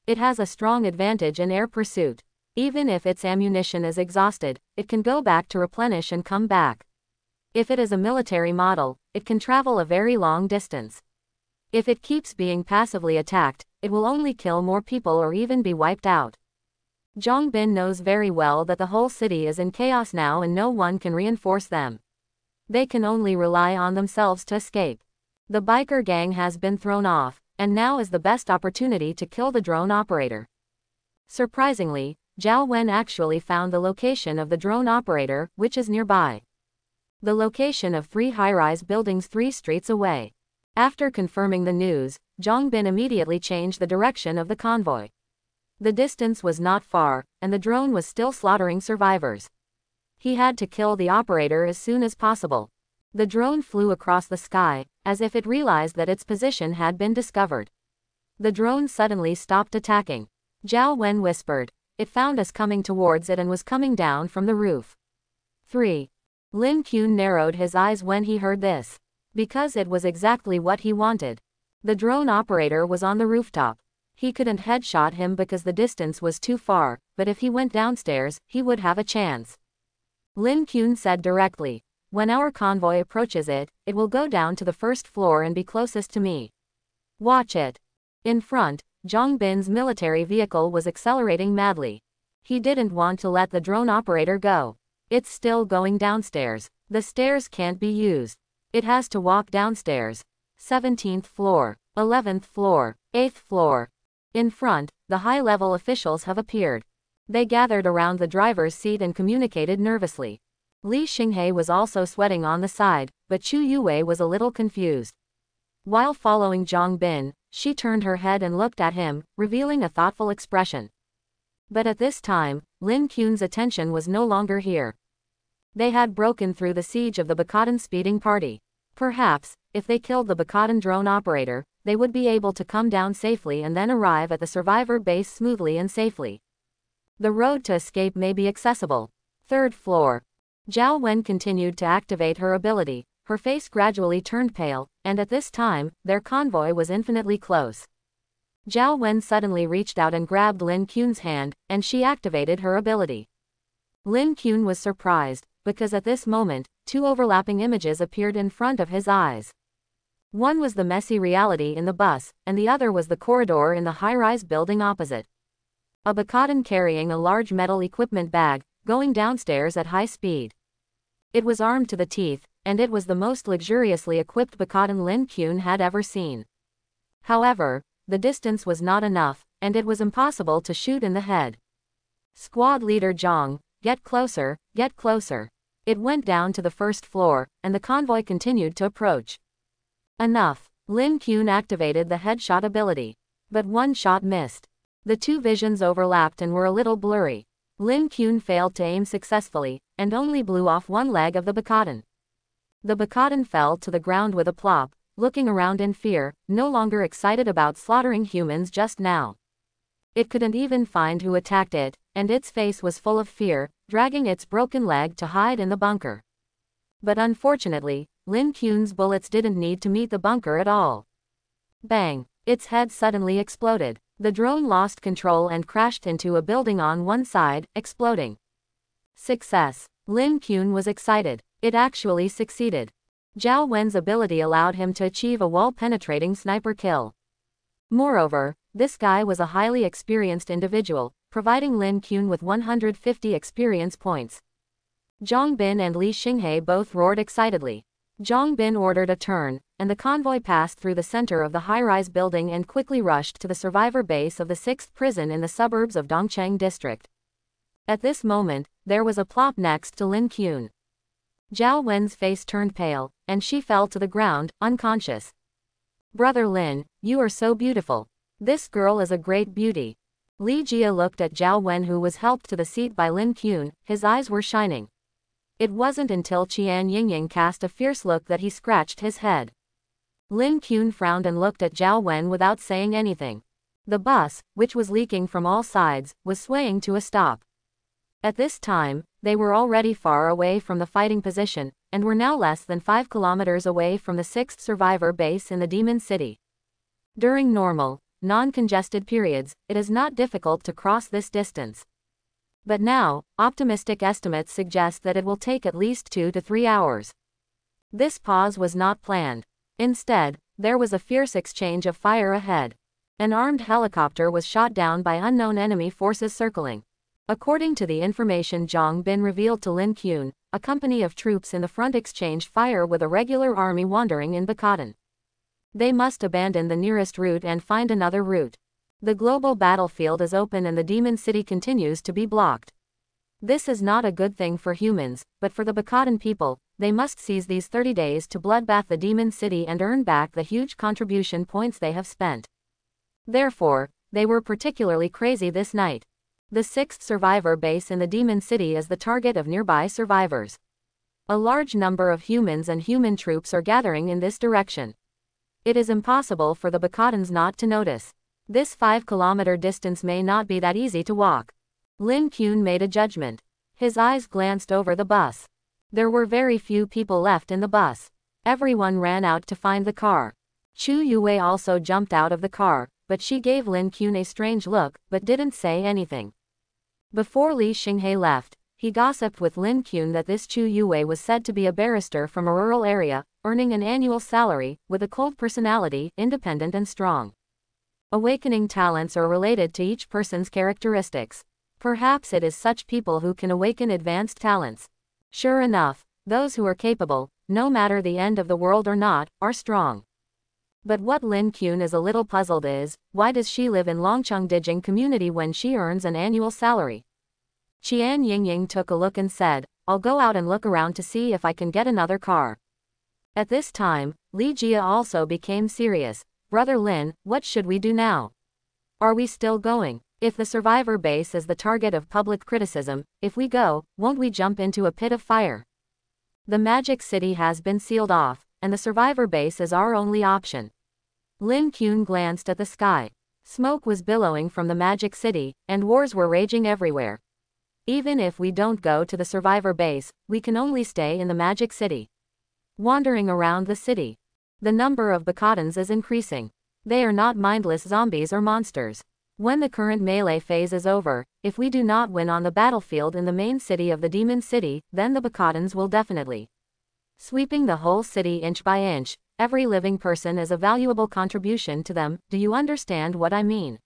A: It has a strong advantage in air pursuit. Even if its ammunition is exhausted, it can go back to replenish and come back. If it is a military model, it can travel a very long distance. If it keeps being passively attacked, it will only kill more people or even be wiped out. Zhang Bin knows very well that the whole city is in chaos now and no one can reinforce them. They can only rely on themselves to escape. The biker gang has been thrown off, and now is the best opportunity to kill the drone operator. Surprisingly, Zhao Wen actually found the location of the drone operator, which is nearby. The location of 3 high-rise buildings 3 streets away. After confirming the news, Zhang Bin immediately changed the direction of the convoy. The distance was not far, and the drone was still slaughtering survivors. He had to kill the operator as soon as possible. The drone flew across the sky, as if it realized that its position had been discovered. The drone suddenly stopped attacking. Zhao Wen whispered. It found us coming towards it and was coming down from the roof. 3. Lin Qun narrowed his eyes when he heard this. Because it was exactly what he wanted. The drone operator was on the rooftop. He couldn't headshot him because the distance was too far, but if he went downstairs, he would have a chance. Lin Qun said directly. When our convoy approaches it, it will go down to the first floor and be closest to me. Watch it. In front, Zhang Bin's military vehicle was accelerating madly. He didn't want to let the drone operator go. It's still going downstairs. The stairs can't be used. It has to walk downstairs. 17th floor, 11th floor, 8th floor. In front, the high-level officials have appeared. They gathered around the driver's seat and communicated nervously. Li Xinghe was also sweating on the side, but Chu Yue was a little confused. While following Zhang Bin, she turned her head and looked at him, revealing a thoughtful expression. But at this time, Lin Qun's attention was no longer here. They had broken through the siege of the Bakadan speeding party. Perhaps, if they killed the Bakadan drone operator, they would be able to come down safely and then arrive at the survivor base smoothly and safely. The road to escape may be accessible. 3rd floor. Zhao Wen continued to activate her ability. Her face gradually turned pale, and at this time, their convoy was infinitely close. Zhao Wen suddenly reached out and grabbed Lin Qun's hand, and she activated her ability. Lin Qun was surprised, because at this moment, 2 overlapping images appeared in front of his eyes. One was the messy reality in the bus, and the other was the corridor in the high-rise building opposite. A Bakadan carrying a large metal equipment bag, going downstairs at high speed. It was armed to the teeth, and it was the most luxuriously equipped Bakadan Lin Qun had ever seen. However, the distance was not enough, and it was impossible to shoot in the head. Squad leader Zhang, get closer, get closer. It went down to the 1st floor, and the convoy continued to approach. Enough. Lin Qun activated the headshot ability. But one shot missed. The 2 visions overlapped and were a little blurry. Lin Qun failed to aim successfully, and only blew off one leg of the Bakadan. The Bakadan fell to the ground with a plop, looking around in fear, no longer excited about slaughtering humans just now. It couldn't even find who attacked it, and its face was full of fear, dragging its broken leg to hide in the bunker. But unfortunately, Lin Qun's bullets didn't need to meet the bunker at all. Bang! Its head suddenly exploded. The drone lost control and crashed into a building on one side, exploding. Success! Lin Qun was excited. It actually succeeded. Zhao Wen's ability allowed him to achieve a wall-penetrating sniper kill. Moreover, this guy was a highly experienced individual, providing Lin Qun with 150 experience points. Zhang Bin and Li Xinghe both roared excitedly. Zhang Bin ordered a turn, and the convoy passed through the center of the high-rise building and quickly rushed to the survivor base of the 6th prison in the suburbs of Dongcheng district. At this moment, there was a plop next to Lin Qun. Zhao Wen's face turned pale, and she fell to the ground, unconscious. Brother Lin, you are so beautiful. This girl is a great beauty. Li Jia looked at Zhao Wen, who was helped to the seat by Lin Qun. His eyes were shining. It wasn't until Qian Yingying cast a fierce look that he scratched his head. Lin Qun frowned and looked at Zhao Wen without saying anything. The bus, which was leaking from all sides, was swaying to a stop. At this time, they were already far away from the fighting position, and were now less than 5 kilometers away from the 6th survivor base in the Demon City. During normal, non-congested periods, it is not difficult to cross this distance. But now, optimistic estimates suggest that it will take at least 2 to 3 hours. This pause was not planned. Instead, there was a fierce exchange of fire ahead. An armed helicopter was shot down by unknown enemy forces circling. According to the information Zhang Bin revealed to Lin Qun, a company of troops in the front exchanged fire with a regular army wandering in Bakadan. They must abandon the nearest route and find another route. The global battlefield is open and the demon city continues to be blocked. This is not a good thing for humans, but for the Bakadan people, they must seize these 30 days to bloodbath the demon city and earn back the huge contribution points they have spent. Therefore, they were particularly crazy this night. The 6th survivor base in the demon city is the target of nearby survivors. A large number of humans and human troops are gathering in this direction. It is impossible for the Bakadans not to notice. This 5-kilometer distance may not be that easy to walk. Lin Qun made a judgment. His eyes glanced over the bus. There were very few people left in the bus. Everyone ran out to find the car. Chu Yue also jumped out of the car, but she gave Lin Qun a strange look, but didn't say anything. Before Li Xinghe left, he gossiped with Lin Qun that this Chu Yue was said to be a barrister from a rural area, earning an annual salary, with a cold personality, independent and strong. Awakening talents are related to each person's characteristics. Perhaps it is such people who can awaken advanced talents. Sure enough, those who are capable, no matter the end of the world or not, are strong. But what Lin Qun is a little puzzled is, why does she live in Longcheng Dijing community when she earns an annual salary? Qian Yingying took a look and said, I'll go out and look around to see if I can get another car. At this time, Li Jia also became serious. Brother Lin, what should we do now? Are we still going? If the survivor base is the target of public criticism, if we go, won't we jump into a pit of fire? The magic city has been sealed off, and the survivor base is our only option. Lin Qun glanced at the sky. Smoke was billowing from the magic city, and wars were raging everywhere. Even if we don't go to the survivor base, we can only stay in the magic city. Wandering around the city. The number of Bakadans is increasing. They are not mindless zombies or monsters. When the current melee phase is over, if we do not win on the battlefield in the main city of the demon city, then the Bakadans will definitely sweeping the whole city inch by inch. Every living person is a valuable contribution to them. Do you understand what I mean?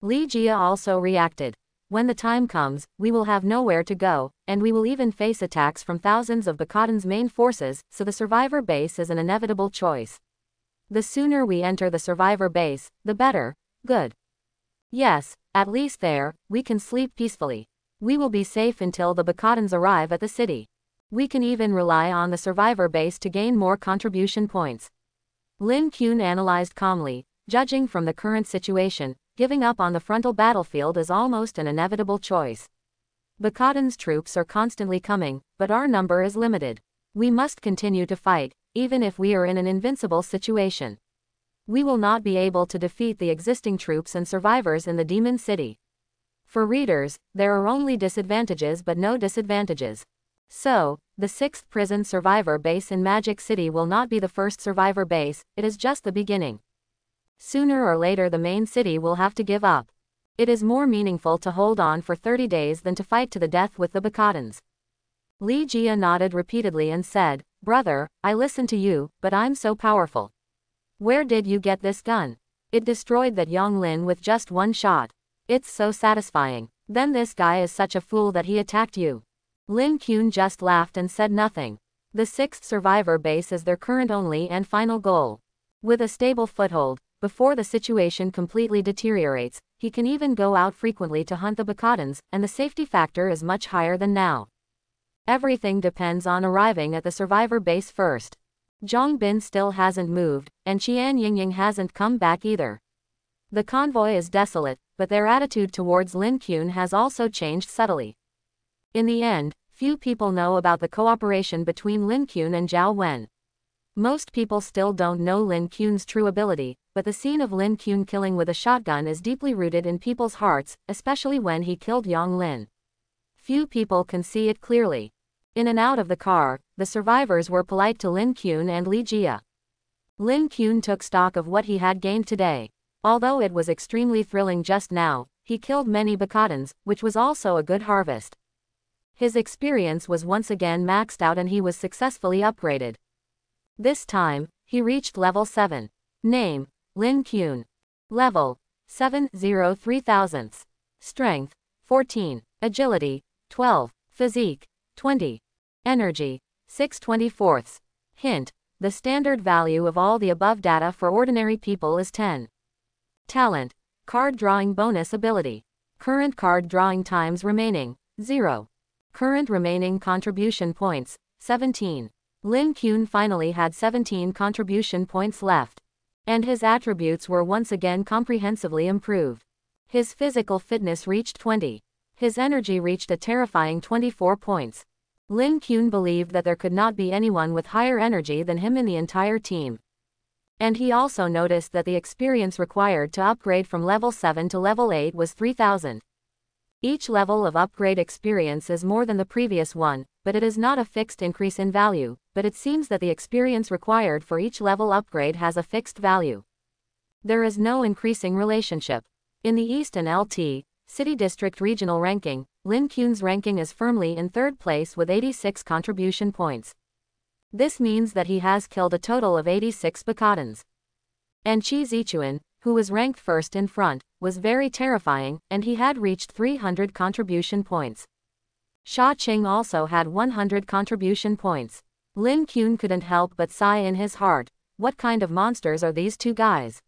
A: Li Jia also reacted. When the time comes, we will have nowhere to go, and we will even face attacks from thousands of Bakadans' main forces, so the survivor base is an inevitable choice. The sooner we enter the survivor base, the better. Good. Yes, at least there, we can sleep peacefully. We will be safe until the Bakadans arrive at the city. We can even rely on the survivor base to gain more contribution points. Lin Qun analyzed calmly, judging from the current situation, giving up on the frontal battlefield is almost an inevitable choice. Bakadans' troops are constantly coming, but our number is limited. We must continue to fight, even if we are in an invincible situation. We will not be able to defeat the existing troops and survivors in the demon city. For readers, there are only disadvantages but no disadvantages. So, the 6th prison survivor base in Magic City will not be the first survivor base, it is just the beginning. Sooner or later the main city will have to give up. It is more meaningful to hold on for 30 days than to fight to the death with the Bakadans. Li Jia nodded repeatedly and said, Brother, I listen to you, but I'm so powerful. Where did you get this gun? It destroyed that Yang Lin with just one shot. It's so satisfying. Then this guy is such a fool that he attacked you. Lin Qun just laughed and said nothing. The 6th survivor base is their current only and final goal. With a stable foothold, before the situation completely deteriorates, he can even go out frequently to hunt the Bakadans, and the safety factor is much higher than now. Everything depends on arriving at the survivor base first. Zhang Bin still hasn't moved, and Qian Yingying hasn't come back either. The convoy is desolate, but their attitude towards Lin Qun has also changed subtly. In the end, few people know about the cooperation between Lin Qun and Zhao Wen. Most people still don't know Lin Qun's true ability, but the scene of Lin Qun killing with a shotgun is deeply rooted in people's hearts, especially when he killed Yang Lin. Few people can see it clearly. In and out of the car, the survivors were polite to Lin Qun and Li Jia. Lin Qun took stock of what he had gained today. Although it was extremely thrilling just now, he killed many Bakadans, which was also a good harvest. His experience was once again maxed out and he was successfully upgraded. This time, he reached level 7. Name, Lin Kyun. Level, 703,000. Strength, 14. Agility, 12. Physique, 20. Energy, 6/24. Hint, the standard value of all the above data for ordinary people is 10. Talent, card drawing bonus ability. Current card drawing times remaining, 0. Current remaining contribution points, 17. Lin Kyun finally had 17 contribution points left. And his attributes were once again comprehensively improved. His physical fitness reached 20. His energy reached a terrifying 24 points. Lin Kyun believed that there could not be anyone with higher energy than him in the entire team. And he also noticed that the experience required to upgrade from level 7 to level 8 was 3,000. Each level of upgrade experience is more than the previous one, but it is not a fixed increase in value, but it seems that the experience required for each level upgrade has a fixed value. There is no increasing relationship. In the East and LT, City District Regional Ranking, Lin Kyun's ranking is firmly in third place with 86 contribution points. This means that he has killed a total of 86 Bakatans. And Chi Zichuan, who was ranked first in front, was very terrifying, and he had reached 300 contribution points. Sha Qing also had 100 contribution points. Lin Kyun couldn't help but sigh in his heart. What kind of monsters are these two guys?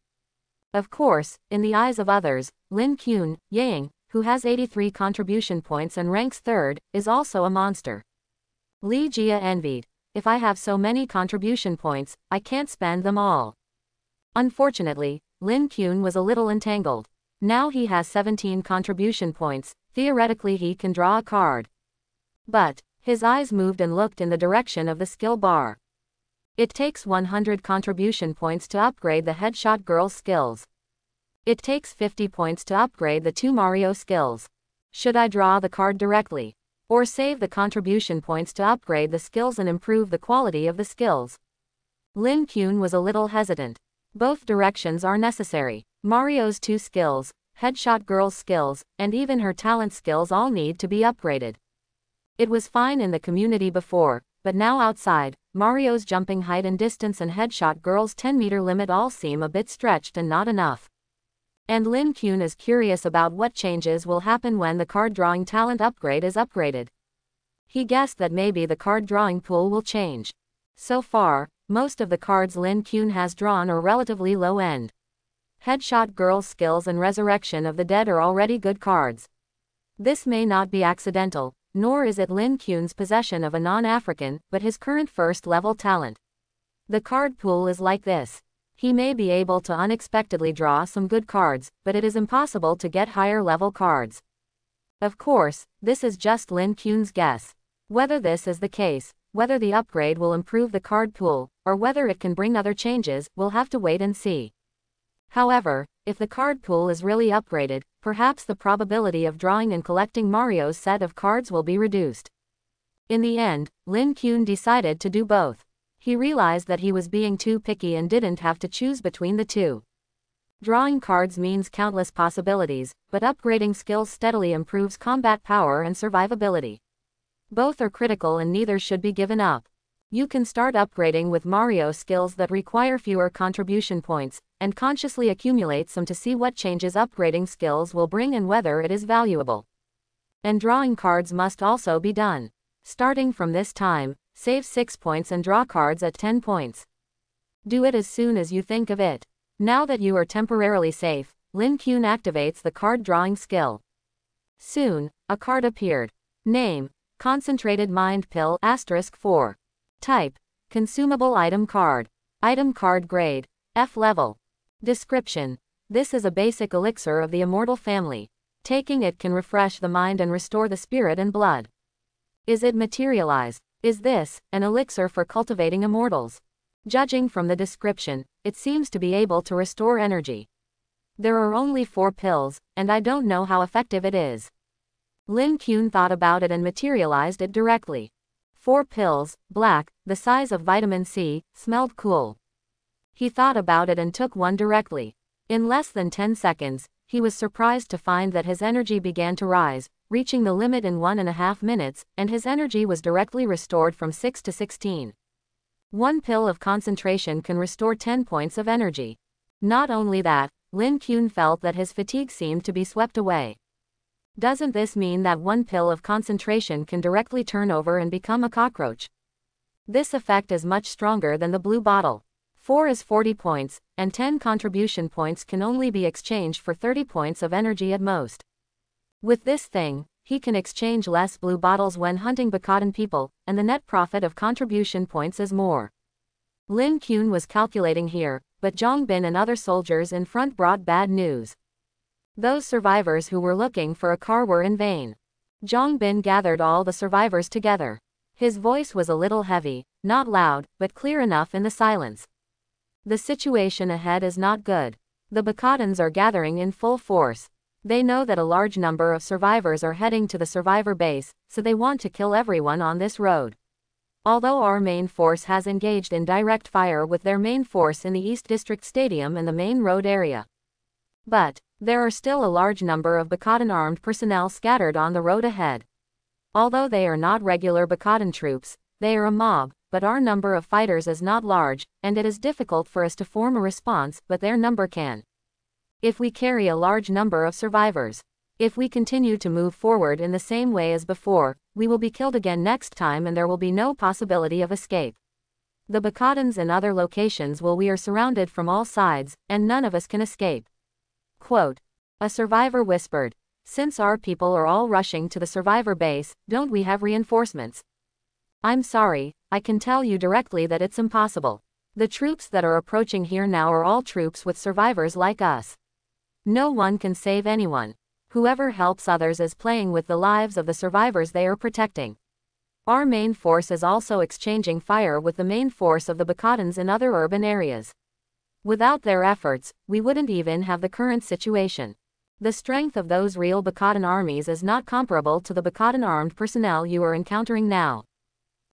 A: Of course, in the eyes of others, Lin Kyun, Yang, who has 83 contribution points and ranks third, is also a monster. Li Jia envied. If I have so many contribution points, I can't spend them all. Unfortunately, Lin Kyun was a little entangled. Now he has 17 contribution points, theoretically he can draw a card. But, his eyes moved and looked in the direction of the skill bar. It takes 100 contribution points to upgrade the Headshot Girl's skills. It takes 50 points to upgrade the 2 Mario skills. Should I draw the card directly? Or save the contribution points to upgrade the skills and improve the quality of the skills? Lin Kyun was a little hesitant. Both directions are necessary. Mario's 2 skills, Headshot Girl's skills, and even her talent skills all need to be upgraded. It was fine in the community before, but now outside, Mario's jumping height and distance and Headshot Girl's 10-meter limit all seem a bit stretched and not enough. And Lin Kyun is curious about what changes will happen when the card drawing talent upgrade is upgraded. He guessed that maybe the card drawing pool will change. So far, most of the cards Lin Kyun has drawn are relatively low end. Headshot Girl's skills and Resurrection of the Dead are already good cards. This may not be accidental, nor is it Lin Kyun's possession of a non-African, but his current first-level talent. The card pool is like this. He may be able to unexpectedly draw some good cards, but it is impossible to get higher-level cards. Of course, this is just Lin Kyun's guess. Whether this is the case, whether the upgrade will improve the card pool, or whether it can bring other changes, we'll have to wait and see. However, if the card pool is really upgraded, perhaps the probability of drawing and collecting Mario's set of cards will be reduced. In the end, Lin Kyun decided to do both. He realized that he was being too picky and didn't have to choose between the two. Drawing cards means countless possibilities, but upgrading skills steadily improves combat power and survivability. Both are critical and neither should be given up. You can start upgrading with Mario skills that require fewer contribution points, and consciously accumulate some to see what changes upgrading skills will bring and whether it is valuable. And drawing cards must also be done. Starting from this time, save 6 points and draw cards at 10 points. Do it as soon as you think of it. Now that you are temporarily safe, Lin Kyun activates the card drawing skill. Soon, a card appeared. Name, Concentrated Mind Pill *4. Type, Consumable Item Card. Item Card Grade, F level. Description, this is a basic elixir of the immortal family. Taking it can refresh the mind and restore the spirit and blood. Is it materialized? Is this an elixir for cultivating immortals? Judging from the description, it seems to be able to restore energy. There are only 4 pills, and I don't know how effective it is. Lin Kyun thought about it and materialized it directly. 4 pills, black, the size of vitamin C, smelled cool. He thought about it and took one directly. In less than 10 seconds, he was surprised to find that his energy began to rise, reaching the limit in 1.5 minutes, and his energy was directly restored from 6 to 16. One pill of concentration can restore 10 points of energy. Not only that, Lin Kuan felt that his fatigue seemed to be swept away. Doesn't this mean that one pill of concentration can directly turn over and become a cockroach? This effect is much stronger than the blue bottle. 4 is 40 points, and 10 contribution points can only be exchanged for 30 points of energy at most. With this thing, he can exchange less blue bottles when hunting Bakadan people, and the net profit of contribution points is more. Lin Kuan was calculating here, but Zhang Bin and other soldiers in front brought bad news. Those survivors who were looking for a car were in vain. Zhang Bin gathered all the survivors together. His voice was a little heavy, not loud, but clear enough in the silence. The situation ahead is not good. The Bakadans are gathering in full force. They know that a large number of survivors are heading to the survivor base, so they want to kill everyone on this road. Although our main force has engaged in direct fire with their main force in the East District Stadium and the main road area. But there are still a large number of Bakadan armed personnel scattered on the road ahead. Although they are not regular Bakadan troops, they are a mob, but our number of fighters is not large, and it is difficult for us to form a response, but their number can. If we carry a large number of survivors, if we continue to move forward in the same way as before, we will be killed again next time and there will be no possibility of escape. The Bakadans in other locations we are surrounded from all sides, and none of us can escape. Quote. A survivor whispered. Since our people are all rushing to the survivor base, don't we have reinforcements? I'm sorry, I can tell you directly that it's impossible. The troops that are approaching here now are all troops with survivors like us. No one can save anyone. Whoever helps others is playing with the lives of the survivors they are protecting. Our main force is also exchanging fire with the main force of the Bakadans in other urban areas. Without their efforts, we wouldn't even have the current situation. The strength of those real Bakadan armies is not comparable to the Bakadan armed personnel you are encountering now.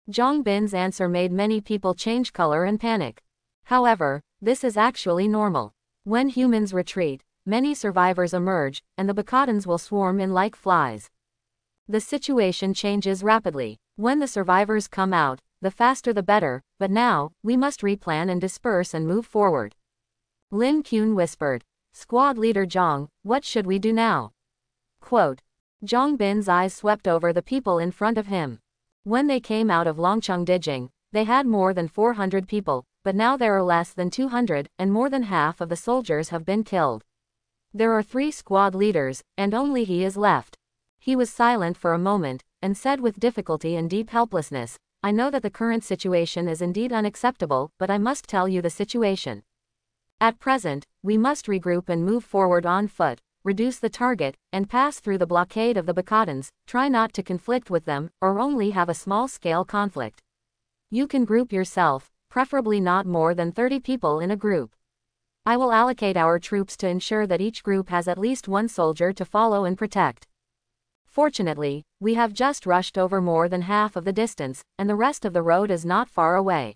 A: Zhang Bin's answer made many people change color and panic. However, this is actually normal. When humans retreat, many survivors emerge, and the Bakadans will swarm in like flies. The situation changes rapidly. When the survivors come out, the faster the better, but now, we must replan and disperse and move forward. Lin Kuan whispered. Squad leader Zhang, what should we do now? Quote. Zhang Bin's eyes swept over the people in front of him. When they came out of Longcheng Dijing, they had more than 400 people, but now there are less than 200, and more than half of the soldiers have been killed. There are 3 squad leaders, and only he is left. He was silent for a moment, and said with difficulty and deep helplessness, I know that the current situation is indeed unacceptable, but I must tell you the situation. At present, we must regroup and move forward on foot, reduce the target, and pass through the blockade of the Bakadans, try not to conflict with them, or only have a small-scale conflict. You can group yourself, preferably not more than 30 people in a group. I will allocate our troops to ensure that each group has at least one soldier to follow and protect. Fortunately, we have just rushed over more than half of the distance, and the rest of the road is not far away.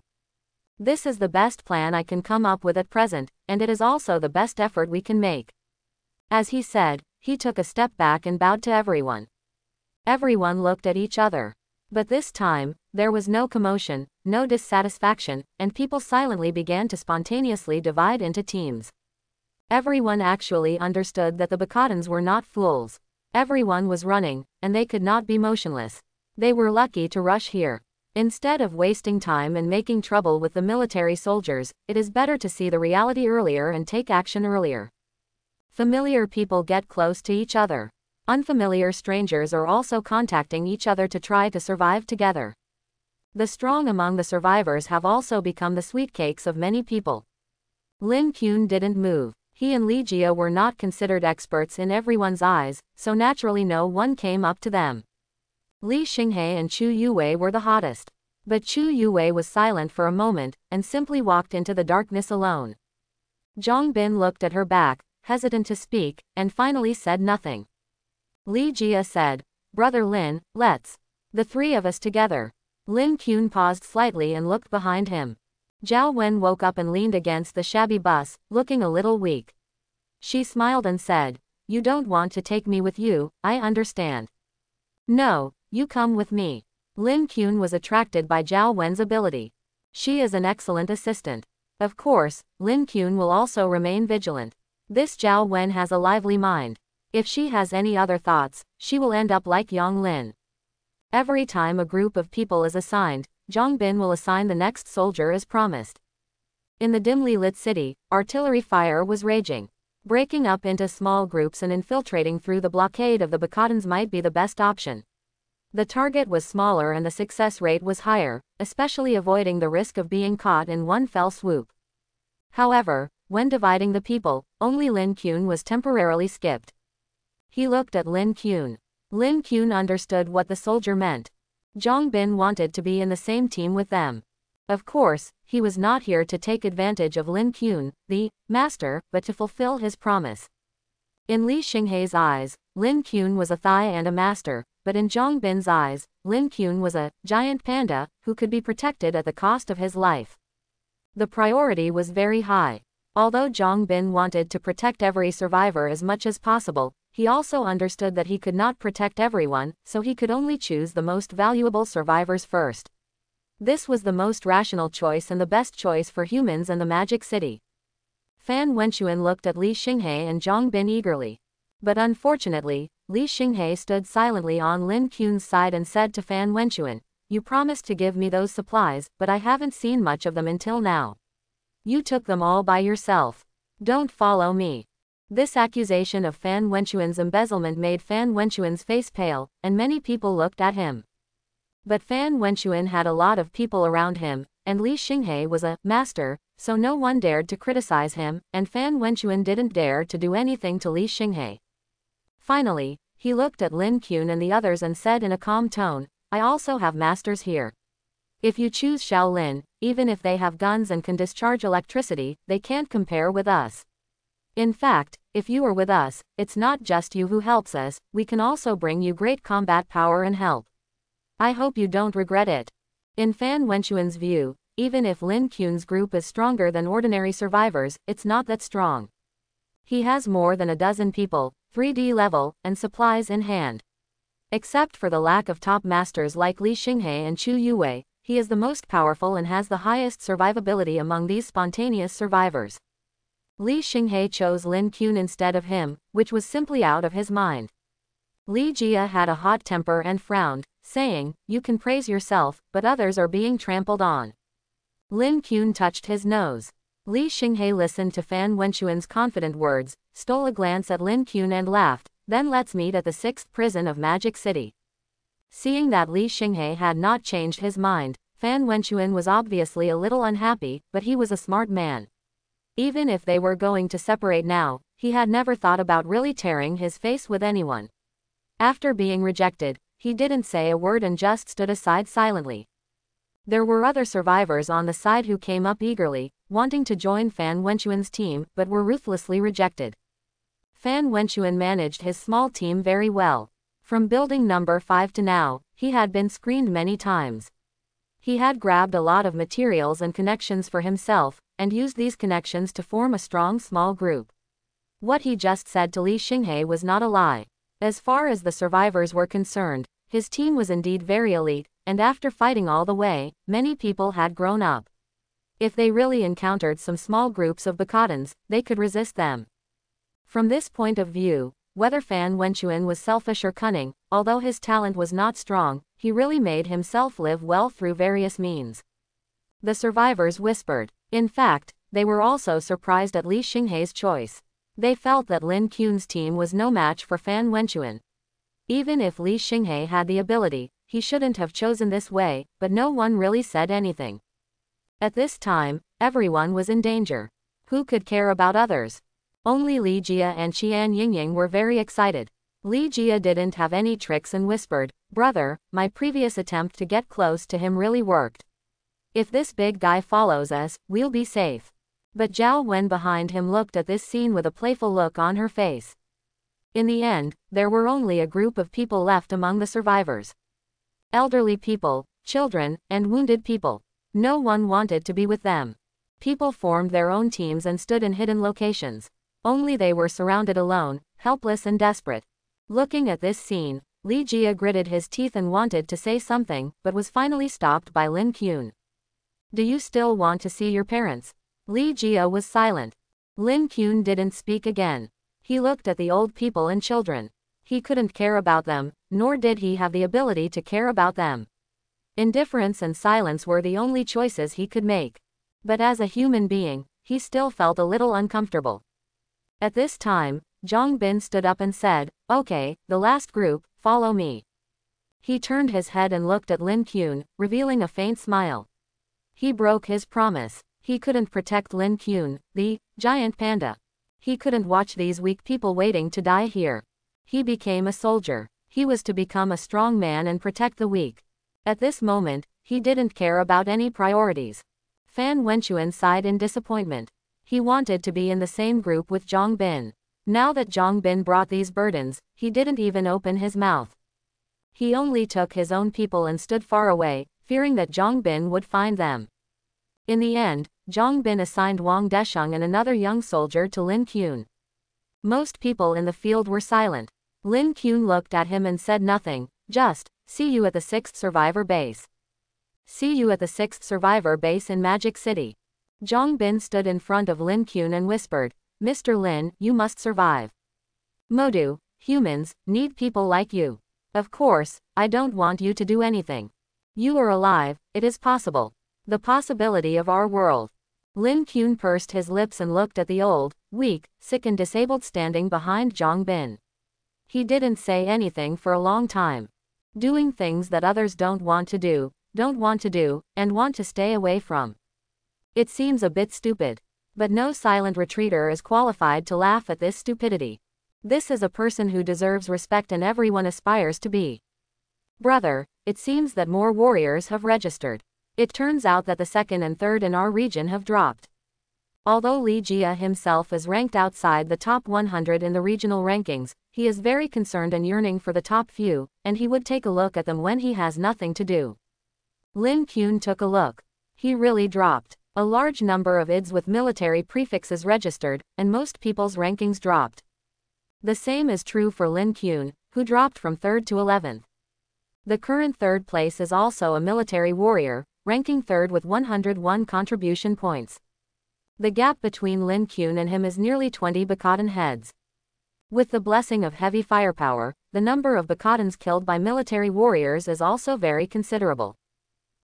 A: This is the best plan I can come up with at present, and it is also the best effort we can make. As he said, he took a step back and bowed to everyone. Everyone looked at each other. But this time, there was no commotion, no dissatisfaction, and people silently began to spontaneously divide into teams. Everyone actually understood that the Bakadans were not fools. Everyone was running, and they could not be motionless. They were lucky to rush here. Instead of wasting time and making trouble with the military soldiers, it is better to see the reality earlier and take action earlier. Familiar people get close to each other. Unfamiliar strangers are also contacting each other to try to survive together. The strong among the survivors have also become the sweet cakes of many people. Lin Kuan didn't move. He and Li Jia were not considered experts in everyone's eyes, so naturally no one came up to them. Li Xinghe and Chu Yue were the hottest. But Chu Yue was silent for a moment, and simply walked into the darkness alone. Zhang Bin looked at her back, hesitant to speak, and finally said nothing. Li Jia said, Brother Lin, let's. The 3 of us together. Lin Kuan paused slightly and looked behind him. Zhao Wen woke up and leaned against the shabby bus, looking a little weak. She smiled and said, You don't want to take me with you, I understand. No, you come with me. Lin Kuan was attracted by Zhao Wen's ability. She is an excellent assistant. Of course, Lin Qun will also remain vigilant. This Zhao Wen has a lively mind. If she has any other thoughts, she will end up like Yang Lin. Every time a group of people is assigned, Zhang Bin will assign the next soldier as promised. In the dimly lit city, artillery fire was raging. Breaking up into small groups and infiltrating through the blockade of the Bacatans might be the best option. The target was smaller and the success rate was higher, especially avoiding the risk of being caught in one fell swoop. However, when dividing the people, only Lin Qun was temporarily skipped. He looked at Lin Qun. Lin Qun understood what the soldier meant. Zhang Bin wanted to be in the same team with them. Of course, he was not here to take advantage of Lin Qun, the master, but to fulfill his promise. In Li Xinghei's eyes, Lin Qun was a thigh and a master, but in Zhang Bin's eyes, Lin Qun was a giant panda who could be protected at the cost of his life. The priority was very high. Although Zhang Bin wanted to protect every survivor as much as possible, he also understood that he could not protect everyone, so he could only choose the most valuable survivors first. This was the most rational choice and the best choice for humans and the Magic City. Fan Wenxuan looked at Li Xinghei and Zhang Bin eagerly. But unfortunately, Li Xinghei stood silently on Lin Qun's side and said to Fan Wenxuan, "You promised to give me those supplies, but I haven't seen much of them until now. You took them all by yourself. Don't follow me." This accusation of Fan Wenxuan's embezzlement made Fan Wenxuan's face pale, and many people looked at him. But Fan Wenxuan had a lot of people around him, and Li Xinghei was a master, so no one dared to criticize him, and Fan Wenxuan didn't dare to do anything to Li Xinghei. Finally, he looked at Lin Qun and the others and said in a calm tone, "I also have masters here. If you choose Shaolin, even if they have guns and can discharge electricity, they can't compare with us. In fact, if you are with us, it's not just you who helps us, we can also bring you great combat power and help. I hope you don't regret it." In Fan Wenxuan's view, even if Lin Qun's group is stronger than ordinary survivors, it's not that strong. He has more than a dozen people, 3D level, and supplies in hand. Except for the lack of top masters like Li Xinghei and Chu Yue, he is the most powerful and has the highest survivability among these spontaneous survivors. Li Xinghei chose Lin Qun instead of him, which was simply out of his mind. Li Jia had a hot temper and frowned, saying, "You can praise yourself, but others are being trampled on." Lin Qun touched his nose. Li Xinghei listened to Fan Wenxuan's confident words, stole a glance at Lin Qun and laughed, "Then let's meet at the 6th prison of Magic City." Seeing that Li Xinghei had not changed his mind, Fan Wenxuan was obviously a little unhappy, but he was a smart man. Even if they were going to separate now, he had never thought about really tearing his face with anyone. After being rejected, he didn't say a word and just stood aside silently. There were other survivors on the side who came up eagerly, wanting to join Fan Wenxuan's team, but were ruthlessly rejected. Fan Wenxuan managed his small team very well. From building number 5 to now, he had been screened many times. He had grabbed a lot of materials and connections for himself, and used these connections to form a strong small group. What he just said to Li Xinghei was not a lie. As far as the survivors were concerned, his team was indeed very elite, and after fighting all the way, many people had grown up. If they really encountered some small groups of Bacatans, they could resist them. From this point of view, whether Fan Wenxuan was selfish or cunning, although his talent was not strong, he really made himself live well through various means. The survivors whispered. In fact, they were also surprised at Li Xinghei's choice. They felt that Lin Qun's team was no match for Fan Wenxuan. Even if Li Xinghei had the ability, he shouldn't have chosen this way, but no one really said anything. At this time, everyone was in danger. Who could care about others? Only Li Jia and Qian Yingying were very excited. Li Jia didn't have any tricks and whispered, "Brother, my previous attempt to get close to him really worked. If this big guy follows us, we'll be safe." But Zhao Wen behind him looked at this scene with a playful look on her face. In the end, there were only a group of people left among the survivors. Elderly people, children, and wounded people. No one wanted to be with them. People formed their own teams and stood in hidden locations. Only they were surrounded alone, helpless and desperate. Looking at this scene, Li Jia gritted his teeth and wanted to say something, but was finally stopped by Lin Qun. Do you still want to see your parents? Li Jia was silent. Lin Qun didn't speak again. He looked at the old people and children. He couldn't care about them, nor did he have the ability to care about them. Indifference and silence were the only choices he could make. But as a human being, he still felt a little uncomfortable. At this time, Zhang Bin stood up and said, "Okay, the last group, follow me." He turned his head and looked at Lin Qun, revealing a faint smile. He broke his promise. He couldn't protect Lin Qun, the giant panda. He couldn't watch these weak people waiting to die here. He became a soldier. He was to become a strong man and protect the weak. At this moment, he didn't care about any priorities. Fan Wenquan sighed in disappointment. He wanted to be in the same group with Zhang Bin. Now that Zhang Bin brought these burdens, he didn't even open his mouth. He only took his own people and stood far away, fearing that Zhang Bin would find them. In the end, Zhang Bin assigned Wang Desheng and another young soldier to Lin Qun. Most people in the field were silent. Lin Qun looked at him and said nothing, just, "See you at the 6th survivor base." "See you at the 6th survivor base in Magic City." Zhang Bin stood in front of Lin Qun and whispered, "Mr. Lin, you must survive. Modu, humans, need people like you. Of course, I don't want you to do anything. You are alive, it is possible. The possibility of our world." Lin Qun pursed his lips and looked at the old, weak, sick and disabled standing behind Zhang Bin. He didn't say anything for a long time. Doing things that others don't want to do, and want to stay away from. It seems a bit stupid. But no silent retreater is qualified to laugh at this stupidity. This is a person who deserves respect and everyone aspires to be. Brother, it seems that more warriors have registered. It turns out that the 2nd and 3rd in our region have dropped. Although Li Jia himself is ranked outside the top 100 in the regional rankings, he is very concerned and yearning for the top few, and he would take a look at them when he has nothing to do. Lin Qun took a look. He really dropped. A large number of IDs with military prefixes registered, and most people's rankings dropped. The same is true for Lin Qun, who dropped from 3rd to 11th. The current 3rd place is also a military warrior, ranking 3rd with 101 contribution points. The gap between Lin Qun and him is nearly 20 Bakadan heads. With the blessing of heavy firepower, the number of Bakadans killed by military warriors is also very considerable.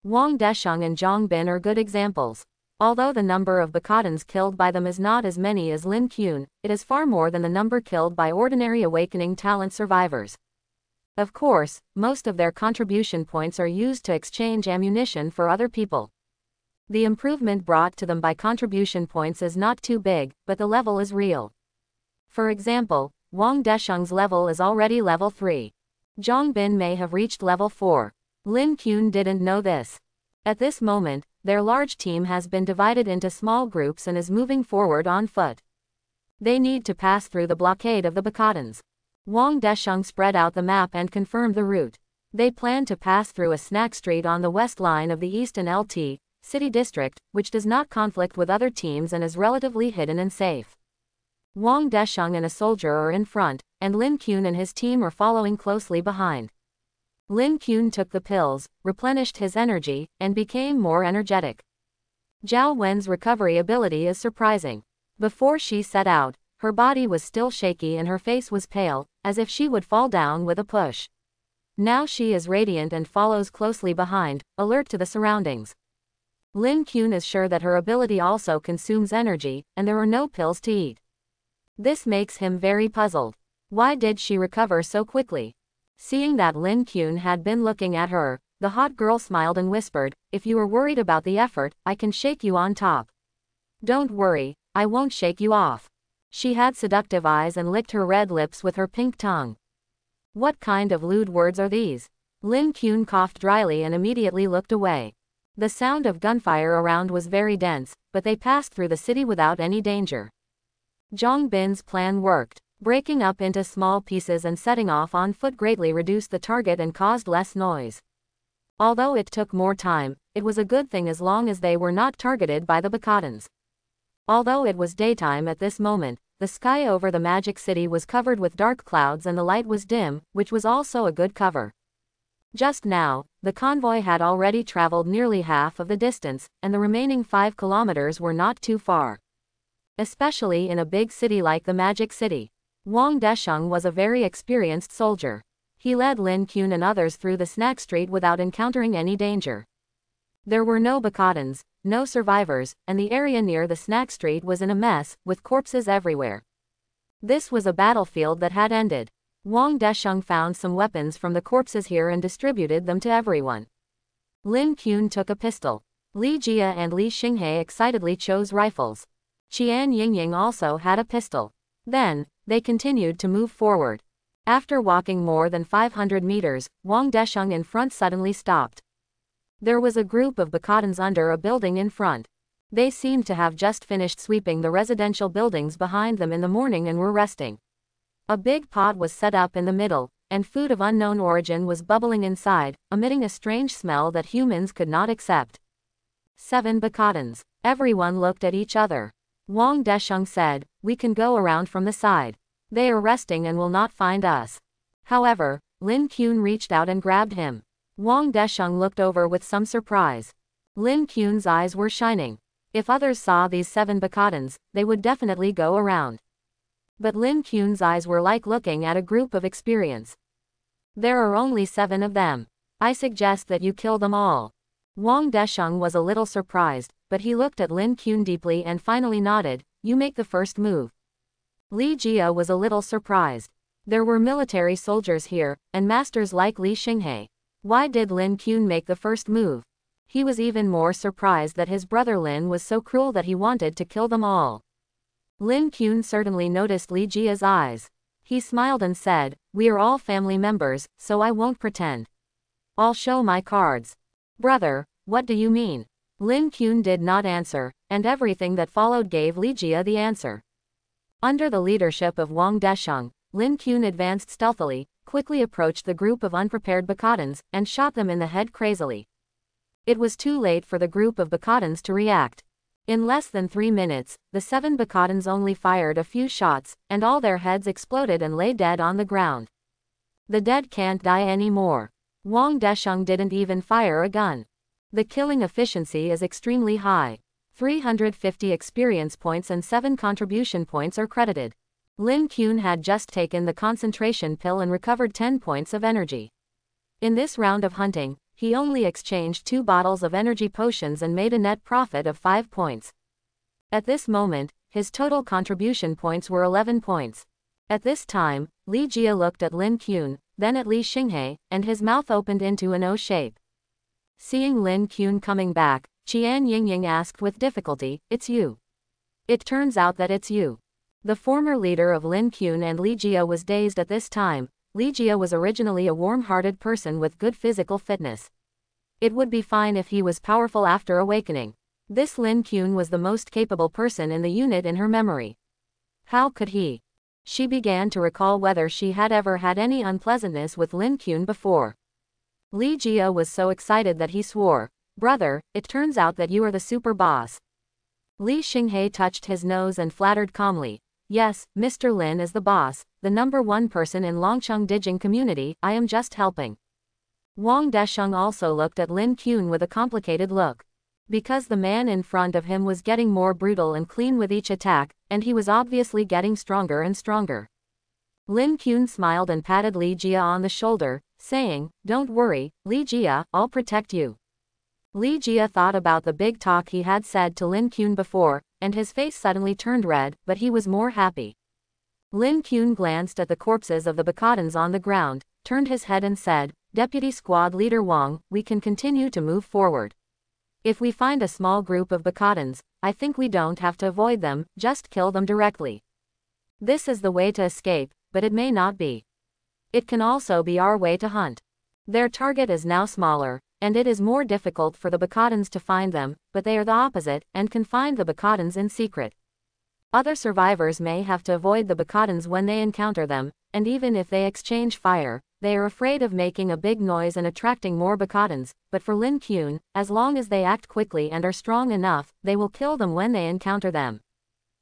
A: Wang Desheng and Zhang Bin are good examples. Although the number of Bakadans killed by them is not as many as Lin Qun, it is far more than the number killed by ordinary awakening talent survivors. Of course, most of their contribution points are used to exchange ammunition for other people. The improvement brought to them by contribution points is not too big, but the level is real. For example, Wang Desheng's level is already level 3. Zhang Bin may have reached level 4. Lin Qun didn't know this. At this moment, their large team has been divided into small groups and is moving forward on foot. They need to pass through the blockade of the Bakadans. Wang Desheng spread out the map and confirmed the route. They plan to pass through a snack street on the west line of the Eastern LT City District, which does not conflict with other teams and is relatively hidden and safe. Wang Desheng and a soldier are in front, and Lin Qun and his team are following closely behind. Lin Qun took the pills, replenished his energy, and became more energetic. Zhao Wen's recovery ability is surprising. Before she set out, her body was still shaky and her face was pale, as if she would fall down with a push. Now she is radiant and follows closely behind, alert to the surroundings. Lin Qun is sure that her ability also consumes energy, and there are no pills to eat. This makes him very puzzled. Why did she recover so quickly? Seeing that Lin Qun had been looking at her, the hot girl smiled and whispered, "If you are worried about the effort, I can shake you on top." "Don't worry, I won't shake you off." She had seductive eyes and licked her red lips with her pink tongue. What kind of lewd words are these? Lin Qun coughed dryly and immediately looked away. The sound of gunfire around was very dense, but they passed through the city without any danger. Zhang Bin's plan worked. Breaking up into small pieces and setting off on foot greatly reduced the target and caused less noise. Although it took more time, it was a good thing as long as they were not targeted by the Bakadans. Although it was daytime at this moment, the sky over the Magic City was covered with dark clouds and the light was dim, which was also a good cover. Just now, the convoy had already traveled nearly half of the distance, and the remaining 5 kilometers were not too far. Especially in a big city like the Magic City. Wang Desheng was a very experienced soldier. He led Lin Kun and others through the snack street without encountering any danger. There were no Bacadans, no survivors, and the area near the snack street was in a mess, with corpses everywhere. This was a battlefield that had ended. Wang Desheng found some weapons from the corpses here and distributed them to everyone. Lin Kun took a pistol. Li Jia and Li Xinghe excitedly chose rifles. Qian Yingying also had a pistol. Then, they continued to move forward. After walking more than 500 meters, Wang Desheng in front suddenly stopped. There was a group of Bacadans under a building in front. They seemed to have just finished sweeping the residential buildings behind them in the morning and were resting. A big pot was set up in the middle, and food of unknown origin was bubbling inside, emitting a strange smell that humans could not accept. 7 Bacadans. Everyone looked at each other. Wang Desheng said, "We can go around from the side. They are resting and will not find us." However, Lin Kun reached out and grabbed him. Wang Desheng looked over with some surprise. Lin Kun's eyes were shining. If others saw these 7 Bacadans, they would definitely go around. But Lin Kun's eyes were like looking at a group of experience. "There are only 7 of them. I suggest that you kill them all." Wang Desheng was a little surprised, but he looked at Lin Kun deeply and finally nodded, "You make the first move." Li Jia was a little surprised. There were military soldiers here, and masters like Li Xinghe. Why did Lin Kun make the first move? He was even more surprised that his brother Lin was so cruel that he wanted to kill them all. Lin Kun certainly noticed Li Jia's eyes. He smiled and said, "We are all family members, so I won't pretend. I'll show my cards." "Brother, what do you mean?" Lin Kun did not answer, and everything that followed gave Li Jia the answer. Under the leadership of Wang Desheng, Lin Kun advanced stealthily, quickly approached the group of unprepared Bacadans, and shot them in the head crazily. It was too late for the group of Bacadans to react. In less than 3 minutes, the 7 Bacadans only fired a few shots, and all their heads exploded and lay dead on the ground. The dead can't die anymore. Wang Desheng didn't even fire a gun. The killing efficiency is extremely high. 350 experience points and 7 contribution points are credited. Lin Kun had just taken the concentration pill and recovered 10 points of energy. In this round of hunting, he only exchanged 2 bottles of energy potions and made a net profit of 5 points. At this moment, his total contribution points were 11 points. At this time, Li Jia looked at Lin Kun, then at Li Xinghe, and his mouth opened into an O shape. Seeing Lin Kun coming back, Qian Yingying asked with difficulty, "It's you." "It turns out that it's you." The former leader of Lin Kun and Li Jia was dazed at this time. Li Jia was originally a warm-hearted person with good physical fitness. It would be fine if he was powerful after awakening. This Lin Kun was the most capable person in the unit in her memory. How could he? She began to recall whether she had ever had any unpleasantness with Lin Kun before. Li Jia was so excited that he swore, "Brother, it turns out that you are the super boss." Li Xinghe touched his nose and flattered calmly, "Yes, Mr. Lin is the boss, the #1 person in Longcheng Dijing community, I am just helping." Wang Desheng also looked at Lin Kun with a complicated look. Because the man in front of him was getting more brutal and clean with each attack, and he was obviously getting stronger and stronger. Lin Kun smiled and patted Li Jia on the shoulder, saying, "Don't worry, Li Jia, I'll protect you." Li Jia thought about the big talk he had said to Lin Kun before, and his face suddenly turned red, but he was more happy. Lin Kun glanced at the corpses of the Bacadans on the ground, turned his head and said, "Deputy Squad Leader Wang, we can continue to move forward. If we find a small group of Bacadans, I think we don't have to avoid them, just kill them directly. This is the way to escape, but it may not be. It can also be our way to hunt. Their target is now smaller, and it is more difficult for the Bacadans to find them, but they are the opposite, and can find the Bacadans in secret. Other survivors may have to avoid the Bacadans when they encounter them, and even if they exchange fire, they are afraid of making a big noise and attracting more Bacadans, but for Lin Kun, as long as they act quickly and are strong enough, they will kill them when they encounter them.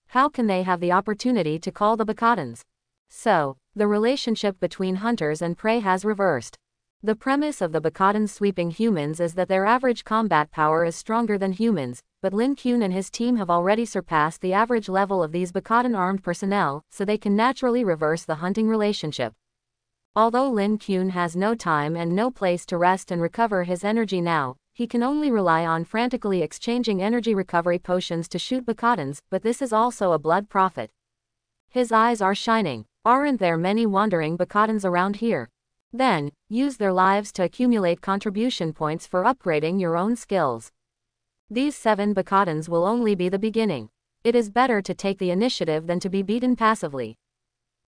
A: How can they have the opportunity to call the Bacadans? So, the relationship between hunters and prey has reversed. The premise of the Bacadans sweeping humans is that their average combat power is stronger than humans, but Lin Kuan and his team have already surpassed the average level of these Bacadan armed personnel, so they can naturally reverse the hunting relationship. Although Lin Kuan has no time and no place to rest and recover his energy now, he can only rely on frantically exchanging energy recovery potions to shoot Bacadans, but this is also a blood profit. His eyes are shining. Aren't there many wandering Bacadans around here? Then, use their lives to accumulate contribution points for upgrading your own skills. These 7 Bacadans will only be the beginning. It is better to take the initiative than to be beaten passively.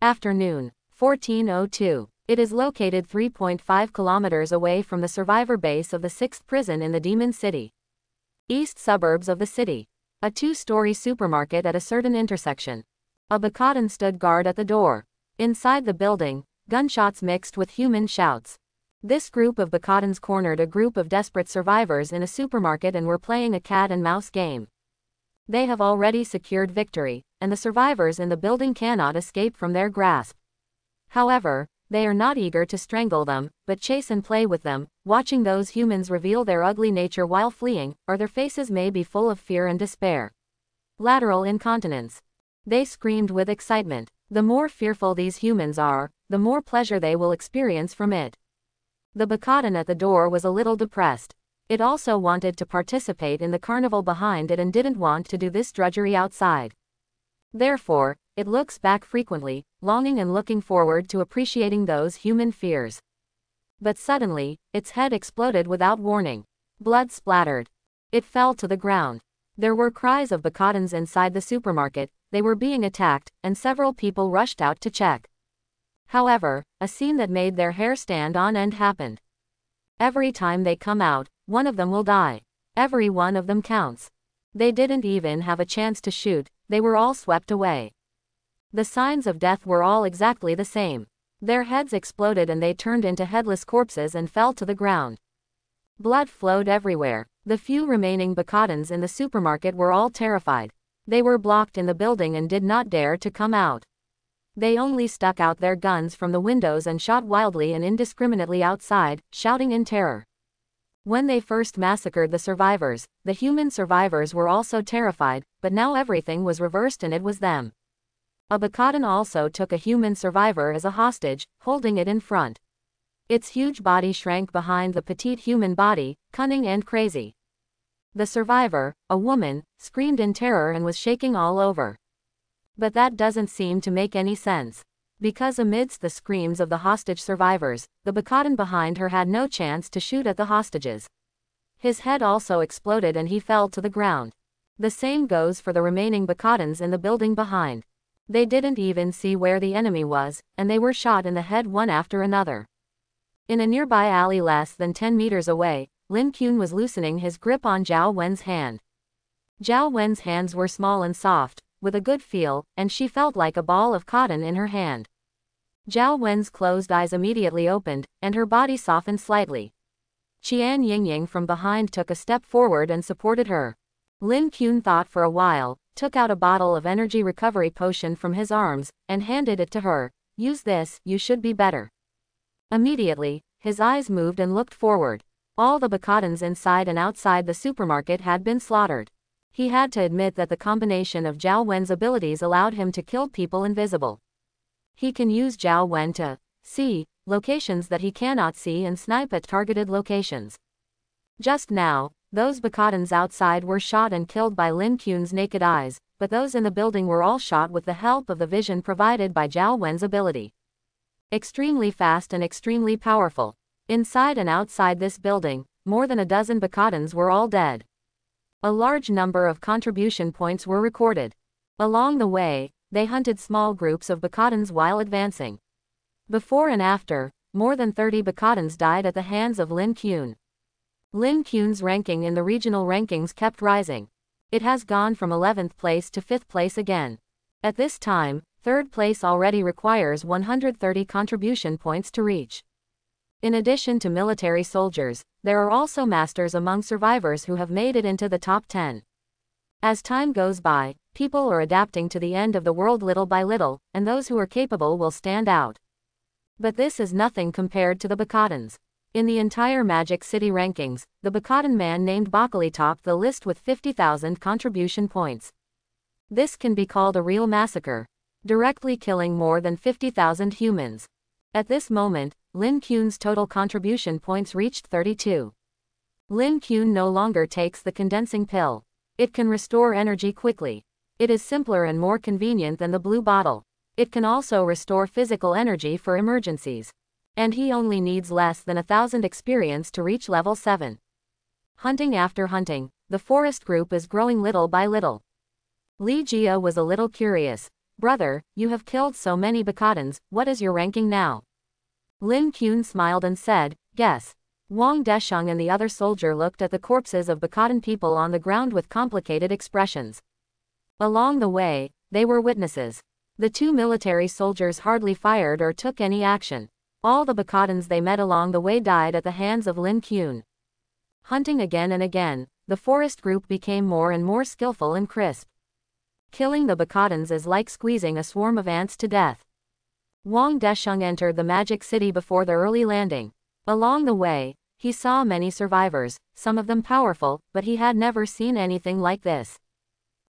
A: Afternoon, 14:02. It is located 3.5 kilometers away from the survivor base of the 6th prison in the Demon City. East suburbs of the city. A 2-story supermarket at a certain intersection. A Bacadan stood guard at the door. Inside the building, gunshots mixed with human shouts. This group of Bacadans cornered a group of desperate survivors in a supermarket and were playing a cat and mouse game. They have already secured victory, and the survivors in the building cannot escape from their grasp. However, they are not eager to strangle them, but chase and play with them, watching those humans reveal their ugly nature while fleeing, or their faces may be full of fear and despair. Lateral incontinence. They screamed with excitement. The more fearful these humans are, the more pleasure they will experience from it. The Bacadan at the door was a little depressed. It also wanted to participate in the carnival behind it and didn't want to do this drudgery outside. Therefore, it looks back frequently, longing and looking forward to appreciating those human fears. But suddenly, its head exploded without warning. Blood splattered. It fell to the ground. There were cries of Bacadans inside the supermarket. They were being attacked, and several people rushed out to check. However, a scene that made their hair stand on end happened. Every time they come out, one of them will die. Every one of them counts. They didn't even have a chance to shoot, they were all swept away. The signs of death were all exactly the same. Their heads exploded and they turned into headless corpses and fell to the ground. Blood flowed everywhere. The few remaining Bacadans in the supermarket were all terrified. They were blocked in the building and did not dare to come out. They only stuck out their guns from the windows and shot wildly and indiscriminately outside, shouting in terror. When they first massacred the survivors, the human survivors were also terrified, but now everything was reversed and it was them. A Bacadan also took a human survivor as a hostage, holding it in front. Its huge body shrank behind the petite human body, cunning and crazy. The survivor, a woman, screamed in terror and was shaking all over. But that doesn't seem to make any sense. Because amidst the screams of the hostage survivors, the Bacadan behind her had no chance to shoot at the hostages. His head also exploded and he fell to the ground. The same goes for the remaining Bacadans in the building behind. They didn't even see where the enemy was, and they were shot in the head one after another. In a nearby alley less than 10 meters away, Lin Kuan was loosening his grip on Zhao Wen's hand. Zhao Wen's hands were small and soft, with a good feel, and she felt like a ball of cotton in her hand. Zhao Wen's closed eyes immediately opened, and her body softened slightly. Qian Yingying from behind took a step forward and supported her. Lin Kuan thought for a while, took out a bottle of energy recovery potion from his arms, and handed it to her. Use this, you should be better. Immediately, his eyes moved and looked forward. All the Bacadans inside and outside the supermarket had been slaughtered. He had to admit that the combination of Zhao Wen's abilities allowed him to kill people invisible. He can use Zhao Wen to see locations that he cannot see and snipe at targeted locations. Just now, those Bacadans outside were shot and killed by Lin Kuan's naked eyes, but those in the building were all shot with the help of the vision provided by Zhao Wen's ability. Extremely fast and extremely powerful. Inside and outside this building, more than a dozen Bacadans were all dead. A large number of contribution points were recorded. Along the way, they hunted small groups of Bacadans while advancing. Before and after, more than 30 Bacadans died at the hands of Lin Kuan. Lin Kuan's ranking in the regional rankings kept rising. It has gone from 11th place to 5th place again. At this time, 3rd place already requires 130 contribution points to reach. In addition to military soldiers, there are also masters among survivors who have made it into the top 10. As time goes by, people are adapting to the end of the world little by little, and those who are capable will stand out. But this is nothing compared to the Bacadans. In the entire Magic City rankings, the Bakadan man named Bakali topped the list with 50,000 contribution points. This can be called a real massacre, directly killing more than 50,000 humans. At this moment, Lin Kuen's total contribution points reached 32. Lin Kuan no longer takes the condensing pill. It can restore energy quickly. It is simpler and more convenient than the blue bottle. It can also restore physical energy for emergencies. And he only needs less than 1,000 experience to reach level 7. Hunting after hunting, the forest group is growing little by little. Li Jia was a little curious. Brother, you have killed so many Bakadans, what is your ranking now? Lin Kuan smiled and said, guess. Wang Desheng and the other soldier looked at the corpses of Bakadan people on the ground with complicated expressions. Along the way, they were witnesses. The two military soldiers hardly fired or took any action. All the Bakadans they met along the way died at the hands of Lin Kuan. Hunting again and again, the forest group became more and more skillful and crisp. Killing the Bakadans is like squeezing a swarm of ants to death. Wang Desheng entered the Magic City before the early landing. Along the way, he saw many survivors, some of them powerful, but he had never seen anything like this.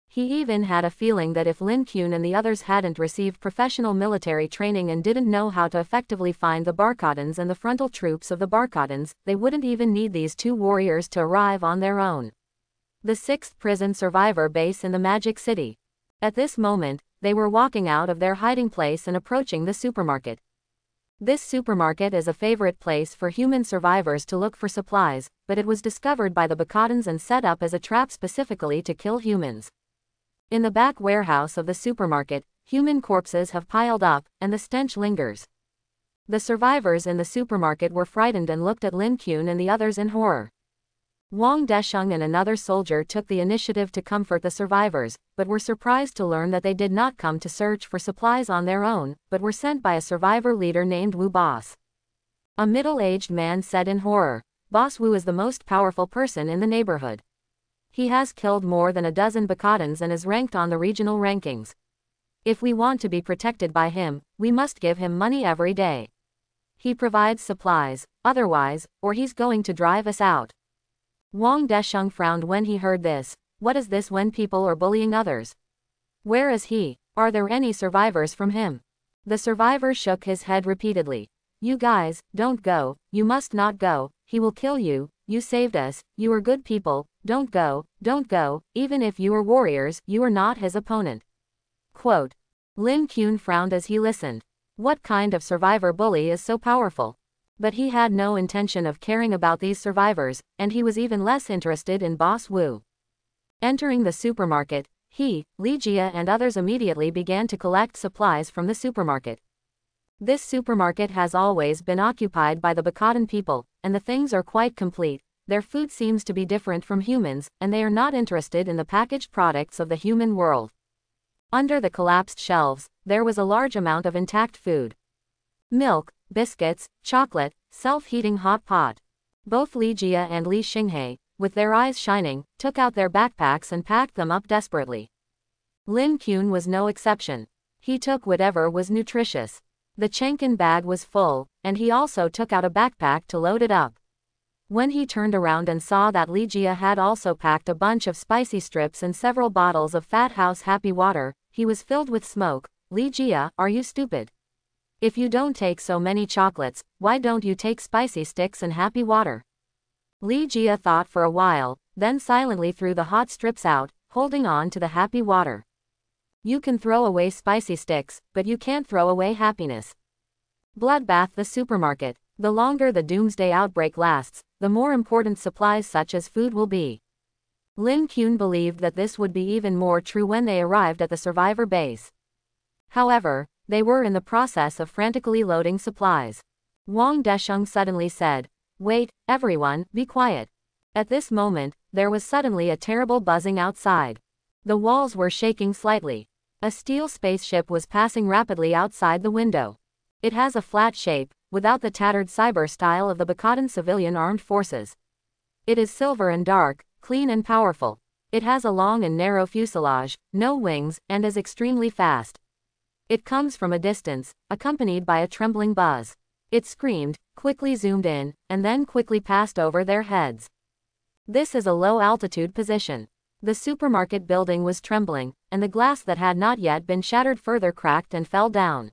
A: He even had a feeling that if Lin Kuan and the others hadn't received professional military training and didn't know how to effectively find the Barkadans and the frontal troops of the Barkadans, they wouldn't even need these two warriors to arrive on their own. The 6th prison survivor base in the Magic City. At this moment, they were walking out of their hiding place and approaching the supermarket. This supermarket is a favorite place for human survivors to look for supplies, but it was discovered by the Bakadans and set up as a trap specifically to kill humans. In the back warehouse of the supermarket, human corpses have piled up, and the stench lingers. The survivors in the supermarket were frightened and looked at Lin Kuan and the others in horror. Wang Desheng and another soldier took the initiative to comfort the survivors, but were surprised to learn that they did not come to search for supplies on their own, but were sent by a survivor leader named Wu Boss. A middle-aged man said in horror, Boss Wu is the most powerful person in the neighborhood. He has killed more than a dozen Bakadans and is ranked on the regional rankings. If we want to be protected by him, we must give him money every day. He provides supplies, otherwise, or he's going to drive us out. Wang Desheng frowned when he heard this. What is this when people are bullying others? Where is he? Are there any survivors from him? The survivor shook his head repeatedly. You guys, don't go, you must not go, he will kill you, you saved us, you are good people, don't go, even if you are warriors, you are not his opponent. Quote. Lin Kuan frowned as he listened. What kind of survivor bully is so powerful? But he had no intention of caring about these survivors, and he was even less interested in Boss Wu. Entering the supermarket, he, Li Jia and others immediately began to collect supplies from the supermarket. This supermarket has always been occupied by the Bakadan people, and the things are quite complete. Their food seems to be different from humans, and they are not interested in the packaged products of the human world. Under the collapsed shelves, there was a large amount of intact food. Milk, biscuits, chocolate, self-heating hot pot. Both Li Jia and Li Xinghe, with their eyes shining, took out their backpacks and packed them up desperately. Lin Kuan was no exception. He took whatever was nutritious. The Chenkin bag was full, and he also took out a backpack to load it up. When he turned around and saw that Li Jia had also packed a bunch of spicy strips and several bottles of Fat House Happy Water, he was filled with smoke. Li Jia, are you stupid? If you don't take so many chocolates, why don't you take spicy sticks and happy water? Li Jia thought for a while, then silently threw the hot strips out, holding on to the happy water. You can throw away spicy sticks, but you can't throw away happiness. Bloodbath the supermarket. The longer the Doomsday outbreak lasts, the more important supplies such as food will be. Lin Kuan believed that this would be even more true when they arrived at the survivor base. However, they were in the process of frantically loading supplies. Wang Desheng suddenly said, Wait, everyone, be quiet. At this moment, there was suddenly a terrible buzzing outside. The walls were shaking slightly. A steel spaceship was passing rapidly outside the window. It has a flat shape, without the tattered cyber style of the Bakadan civilian armed forces. It is silver and dark, clean and powerful. It has a long and narrow fuselage, no wings, and is extremely fast. It comes from a distance, accompanied by a trembling buzz. It screamed, quickly zoomed in, and then quickly passed over their heads. This is a low-altitude position. The supermarket building was trembling, and the glass that had not yet been shattered further cracked and fell down.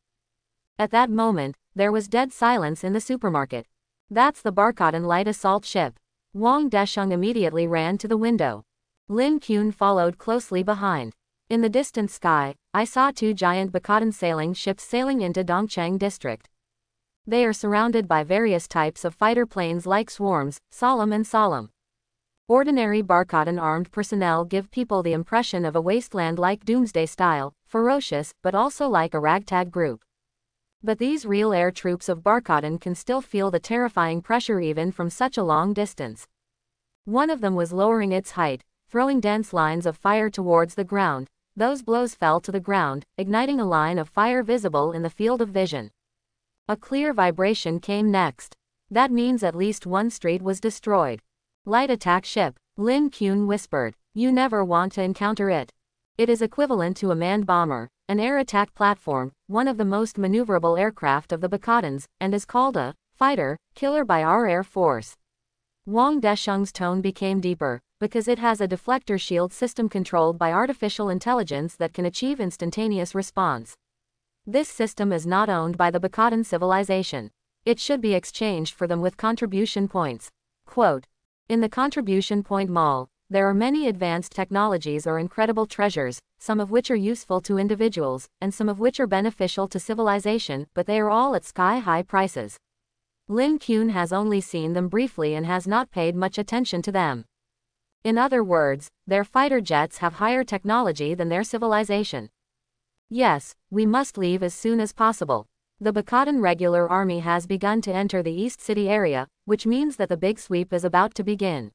A: At that moment, there was dead silence in the supermarket. That's the Barkhodan light assault ship. Wang Desheng immediately ran to the window. Lin Kun followed closely behind. In the distant sky, I saw 2 giant Barkhodan sailing ships sailing into Dongcheng district. They are surrounded by various types of fighter planes like swarms, solemn and solemn. Ordinary Barkhodan armed personnel give people the impression of a wasteland like Doomsday style, ferocious, but also like a ragtag group. But these real air troops of Barkhodan can still feel the terrifying pressure even from such a long distance. One of them was lowering its height, throwing dense lines of fire towards the ground. Those blows fell to the ground, igniting a line of fire visible in the field of vision. A clear vibration came next. That means at least one street was destroyed. Light attack ship, Lin Kun whispered. You never want to encounter it. It is equivalent to a manned bomber, an air attack platform, one of the most maneuverable aircraft of the Barkhodans, and is called a fighter killer by our Air Force. Wang Desheng's tone became deeper, because it has a deflector shield system controlled by artificial intelligence that can achieve instantaneous response. This system is not owned by the Barkhodan civilization. It should be exchanged for them with contribution points. Quote, in the contribution point mall, there are many advanced technologies or incredible treasures, some of which are useful to individuals, and some of which are beneficial to civilization, but they are all at sky-high prices. Lin Kun has only seen them briefly and has not paid much attention to them. In other words, their fighter jets have higher technology than their civilization. Yes, we must leave as soon as possible. The Barkhodan regular army has begun to enter the East City area, which means that the big sweep is about to begin.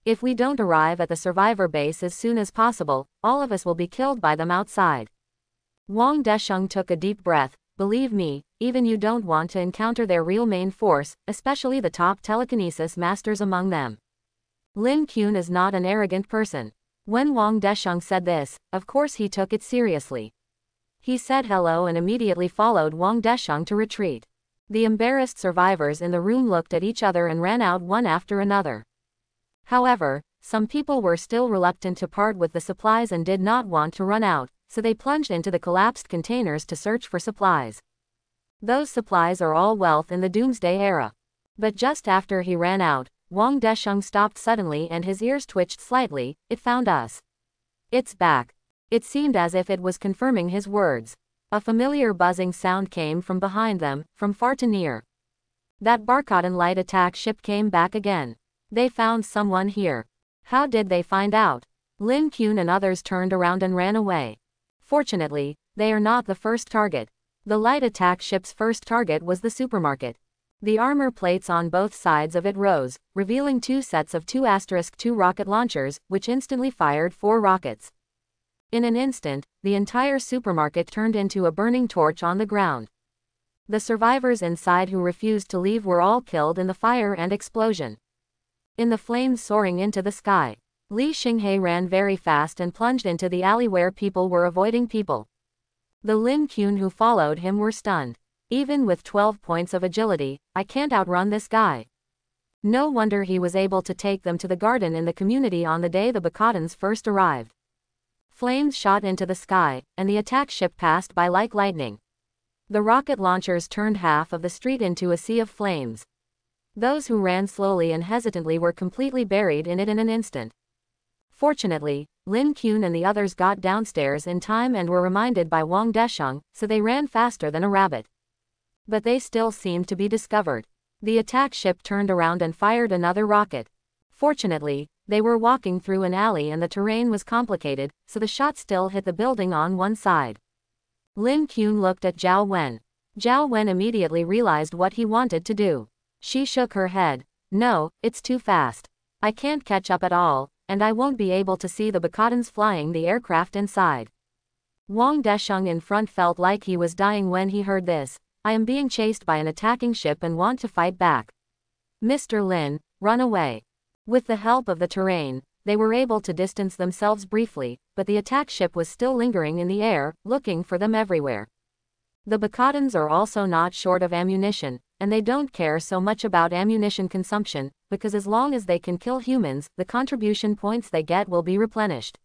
A: If we don't arrive at the survivor base as soon as possible, all of us will be killed by them outside. Wang Desheng took a deep breath. Believe me, even you don't want to encounter their real main force, especially the top telekinesis masters among them. Lin Kun is not an arrogant person. When Wang Desheng said this, of course he took it seriously. He said hello and immediately followed Wang Desheng to retreat. The embarrassed survivors in the room looked at each other and ran out one after another. However, some people were still reluctant to part with the supplies and did not want to run out, so they plunged into the collapsed containers to search for supplies. Those supplies are all wealth in the Doomsday era. But just after he ran out, Wang Desheng stopped suddenly and his ears twitched slightly. It found us. It's back. It seemed as if it was confirming his words. A familiar buzzing sound came from behind them, from far to near. That Barkhodan light attack ship came back again. They found someone here. How did they find out? Lin Kun and others turned around and ran away. Fortunately, they are not the first target. The light attack ship's first target was the supermarket. The armor plates on both sides of it rose, revealing 2 sets of 2*2 rocket launchers, which instantly fired 4 rockets. In an instant, the entire supermarket turned into a burning torch on the ground. The survivors inside who refused to leave were all killed in the fire and explosion. In the flames soaring into the sky, Li Xinghe ran very fast and plunged into the alley where people were avoiding people. The Lin Kun who followed him were stunned. Even with 12 points of agility, I can't outrun this guy. No wonder he was able to take them to the garden in the community on the day the Barkhodans first arrived. Flames shot into the sky, and the attack ship passed by like lightning. The rocket launchers turned half of the street into a sea of flames. Those who ran slowly and hesitantly were completely buried in it in an instant. Fortunately, Lin Kun and the others got downstairs in time and were reminded by Wang Desheng, so they ran faster than a rabbit. But they still seemed to be discovered. The attack ship turned around and fired another rocket. Fortunately, they were walking through an alley and the terrain was complicated, so the shot still hit the building on one side. Lin Kun looked at Zhao Wen. Zhao Wen immediately realized what he wanted to do. She shook her head. No, it's too fast. I can't catch up at all, and I won't be able to see the Barkhodans flying the aircraft inside. Wang Desheng in front felt like he was dying when he heard this. I am being chased by an attacking ship and want to fight back. Mr. Lin, run away. With the help of the terrain, they were able to distance themselves briefly, but the attack ship was still lingering in the air, looking for them everywhere. The Barkhodans are also not short of ammunition, and they don't care so much about ammunition consumption, because as long as they can kill humans, the contribution points they get will be replenished.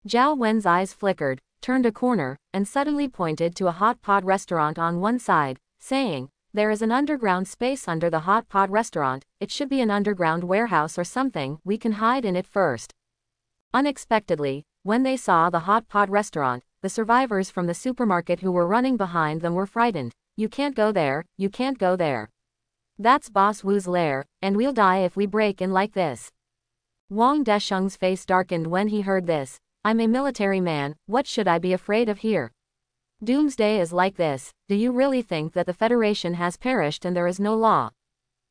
A: Zhao Wen's eyes flickered, turned a corner, and suddenly pointed to a hot pot restaurant on one side, saying, "There is an underground space under the hot pot restaurant. It should be an underground warehouse or something. We can hide in it first." Unexpectedly, when they saw the hot pot restaurant, the survivors from the supermarket who were running behind them were frightened. "You can't go there, you can't go there. That's Boss Wu's lair, and we'll die if we break in like this." Wang Desheng's face darkened when he heard this. "I'm a military man, what should I be afraid of here? Doomsday is like this. Do you really think that the Federation has perished and there is no law?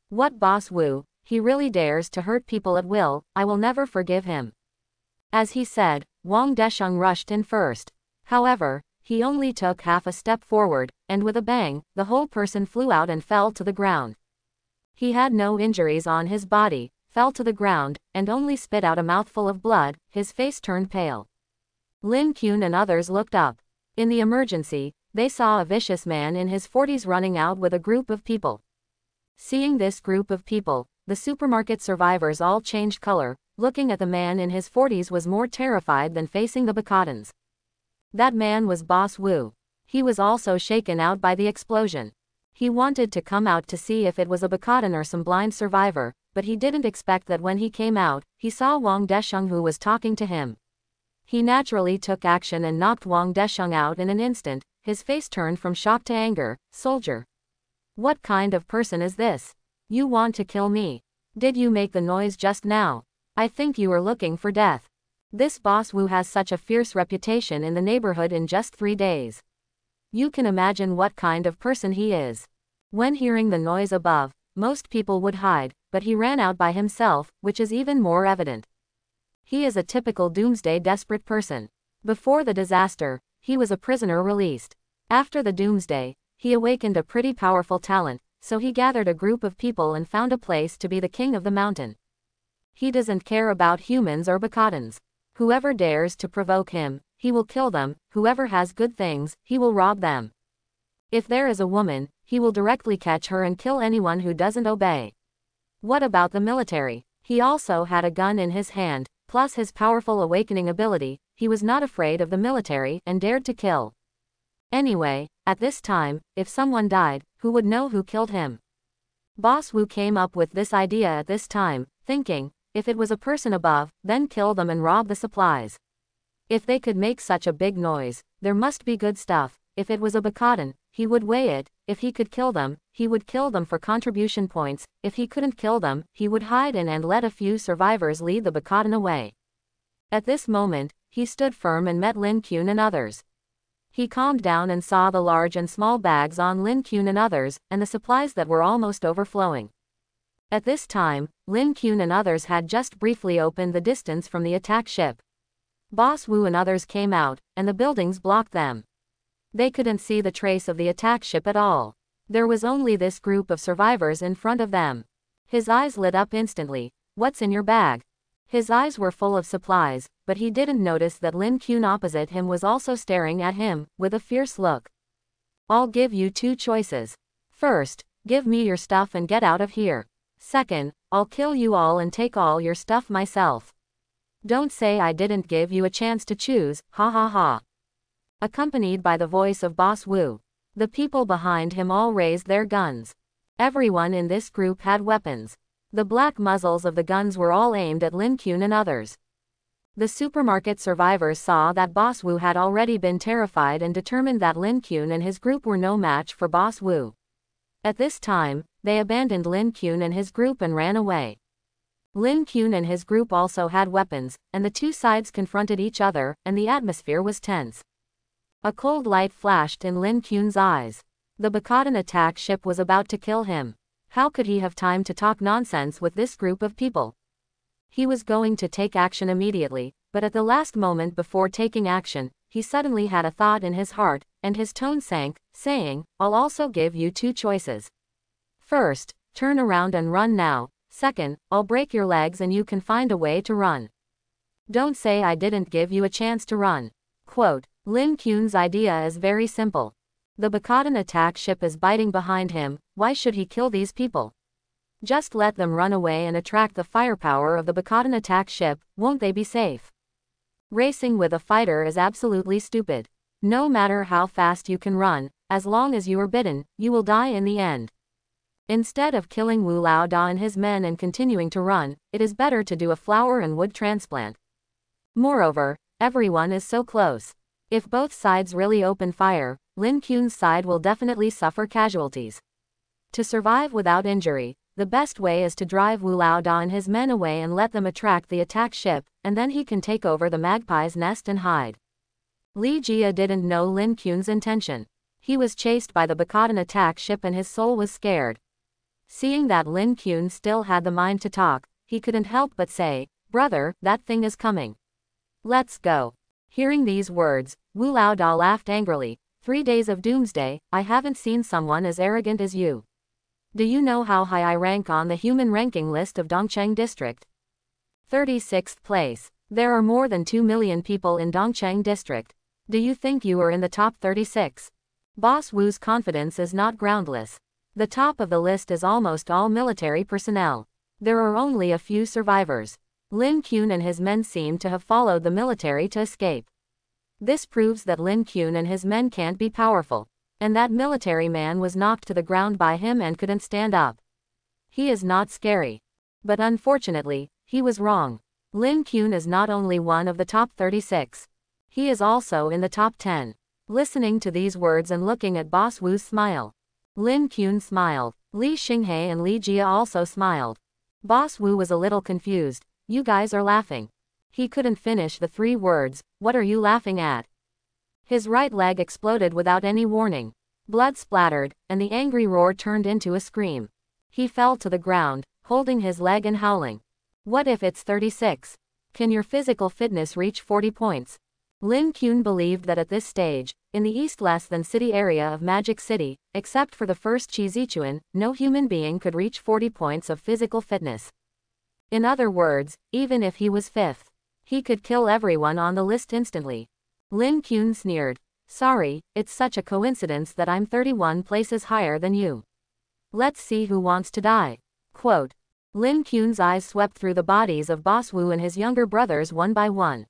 A: What Boss Wu, he really dares to hurt people at will, I will never forgive him." As he said, Wang Desheng rushed in first. However, he only took half a step forward, and with a bang, the whole person flew out and fell to the ground. He had no injuries on his body, fell to the ground, and only spit out a mouthful of blood. His face turned pale. Lin Kuan and others looked up. In the emergency, they saw a vicious man in his 40s running out with a group of people. Seeing this group of people, the supermarket survivors all changed color. Looking at the man in his 40s was more terrified than facing the Bacadans. That man was Boss Wu. He was also shaken out by the explosion. He wanted to come out to see if it was a Bacadan or some blind survivor, but he didn't expect that when he came out, he saw Wang Desheng who was talking to him. He naturally took action and knocked Wang Desheng out in an instant. His face turned from shock to anger. "Soldier. What kind of person is this? You want to kill me? Did you make the noise just now? I think you are looking for death. This Boss Wu has such a fierce reputation in the neighborhood in just 3 days. You can imagine what kind of person he is." When hearing the noise above, most people would hide, but he ran out by himself, which is even more evident. He is a typical Doomsday desperate person. Before the disaster, he was a prisoner released. After the Doomsday, he awakened a pretty powerful talent, so he gathered a group of people and found a place to be the king of the mountain. He doesn't care about humans or Bacadans. Whoever dares to provoke him, he will kill them. Whoever has good things, he will rob them. If there is a woman, he will directly catch her and kill anyone who doesn't obey. What about the military? He also had a gun in his hand, plus his powerful awakening ability. He was not afraid of the military and dared to kill. Anyway, at this time, if someone died, who would know who killed him? Boss Wu came up with this idea at this time, thinking, if it was a person above, then kill them and rob the supplies. If they could make such a big noise, there must be good stuff. If it was a Bacadan, he would weigh it. If he could kill them, he would kill them for contribution points. If he couldn't kill them, he would hide in and let a few survivors lead the Bacadan away. At this moment, he stood firm and met Lin Kuan and others. He calmed down and saw the large and small bags on Lin Kuan and others, and the supplies that were almost overflowing. At this time, Lin Kuan and others had just briefly opened the distance from the attack ship. Boss Wu and others came out, and the buildings blocked them. They couldn't see the trace of the attack ship at all. There was only this group of survivors in front of them. His eyes lit up instantly. "What's in your bag?" His eyes were full of supplies, but he didn't notice that Lin Kuan opposite him was also staring at him, with a fierce look. "I'll give you 2 choices. First, give me your stuff and get out of here. Second, I'll kill you all and take all your stuff myself. Don't say I didn't give you a chance to choose, ha ha ha." Accompanied by the voice of Boss Wu, the people behind him all raised their guns. Everyone in this group had weapons. The black muzzles of the guns were all aimed at Lin Kuan and others. The supermarket survivors saw that Boss Wu had already been terrified and determined that Lin Kuan and his group were no match for Boss Wu. At this time, they abandoned Lin Kuan and his group and ran away. Lin Kuan and his group also had weapons, and the 2 sides confronted each other, and the atmosphere was tense. A cold light flashed in Lin Kuan's eyes. The Bacadan attack ship was about to kill him. How could he have time to talk nonsense with this group of people? He was going to take action immediately, but at the last moment before taking action, he suddenly had a thought in his heart, and his tone sank, saying, "I'll also give you 2 choices. First, turn around and run now. Second, I'll break your legs and you can find a way to run. Don't say I didn't give you a chance to run." Quote, Lin Kuan's idea is very simple. The Bakadan attack ship is biting behind him, why should he kill these people? Just let them run away and attract the firepower of the Bakadan attack ship, won't they be safe? Racing with a fighter is absolutely stupid. No matter how fast you can run, as long as you are bitten, you will die in the end. Instead of killing Wu Lao Da and his men and continuing to run, it is better to do a flower and wood transplant. Moreover, everyone is so close. If both sides really open fire, Lin Qun's side will definitely suffer casualties. To survive without injury, the best way is to drive Wu Lao Da and his men away and let them attract the attack ship, and then he can take over the magpie's nest and hide. Li Jia didn't know Lin Qun's intention. He was chased by the Bakadan attack ship and his soul was scared. Seeing that Lin Qun still had the mind to talk, he couldn't help but say, "Brother, that thing is coming. Let's go." Hearing these words, Wu Lao Da laughed angrily. 3 days of Doomsday, I haven't seen someone as arrogant as you. Do you know how high I rank on the human ranking list of Dongcheng District? 36th place. There are more than 2 million people in Dongcheng District. Do you think you are in the top 36? Boss Wu's confidence is not groundless. The top of the list is almost all military personnel. There are only a few survivors. Lin Qun and his men seem to have followed the military to escape. This proves that Lin Qun and his men can't be powerful, and that military man was knocked to the ground by him and couldn't stand up. He is not scary. But unfortunately, he was wrong. Lin Qun is not only one of the top 36. He is also in the top 10. Listening to these words and looking at Boss Wu's smile, Lin Qun smiled. Li Xinghe and Li Jia also smiled. Boss Wu was a little confused. You guys are laughing. He couldn't finish the 3 words, what are you laughing at? His right leg exploded without any warning. Blood splattered, and the angry roar turned into a scream. He fell to the ground, holding his leg and howling. What if it's 36? Can your physical fitness reach 40 points? Lin Qun believed that at this stage, in the east less than city area of Magic City, except for the first Qi Zichuan, no human being could reach 40 points of physical fitness. In other words, even if he was 5th, he could kill everyone on the list instantly. Lin Qun sneered. Sorry, it's such a coincidence that I'm 31 places higher than you. Let's see who wants to die. Quote. Lin Qun's eyes swept through the bodies of Boss Wu and his younger brothers one by one.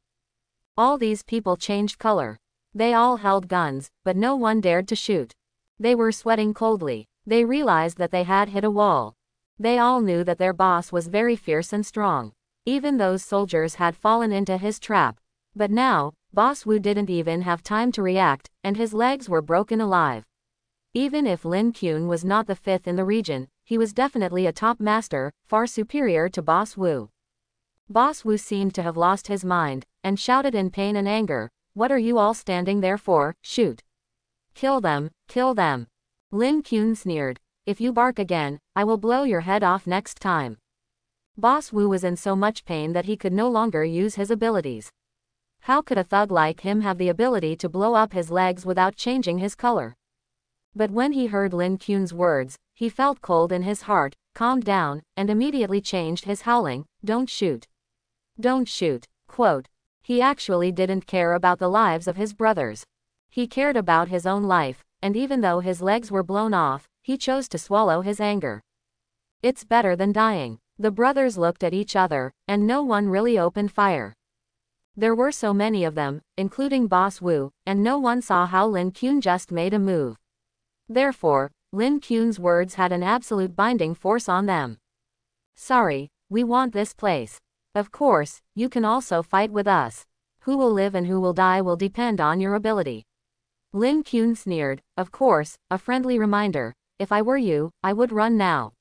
A: All these people changed color. They all held guns, but no one dared to shoot. They were sweating coldly. They realized that they had hit a wall. They all knew that their boss was very fierce and strong. Even those soldiers had fallen into his trap. But now, Boss Wu didn't even have time to react, and his legs were broken alive. Even if Lin Qun was not the 5th in the region, he was definitely a top master, far superior to Boss Wu. Boss Wu seemed to have lost his mind, and shouted in pain and anger, what are you all standing there for? Shoot. Kill them, kill them. Lin Qun sneered, if you bark again, I will blow your head off next time. Boss Wu was in so much pain that he could no longer use his abilities. How could a thug like him have the ability to blow up his legs without changing his color? But when he heard Lin Qun's words, he felt cold in his heart, calmed down, and immediately changed his howling, don't shoot. Don't shoot. Quote. He actually didn't care about the lives of his brothers. He cared about his own life, and even though his legs were blown off, he chose to swallow his anger. It's better than dying. The brothers looked at each other, and no one really opened fire. There were so many of them, including Boss Wu, and no one saw how Lin Qun just made a move. Therefore, Lin Qun's words had an absolute binding force on them. Sorry, we want this place. Of course, you can also fight with us. Who will live and who will die will depend on your ability. Lin Qun sneered, of course, a friendly reminder, if I were you, I would run now.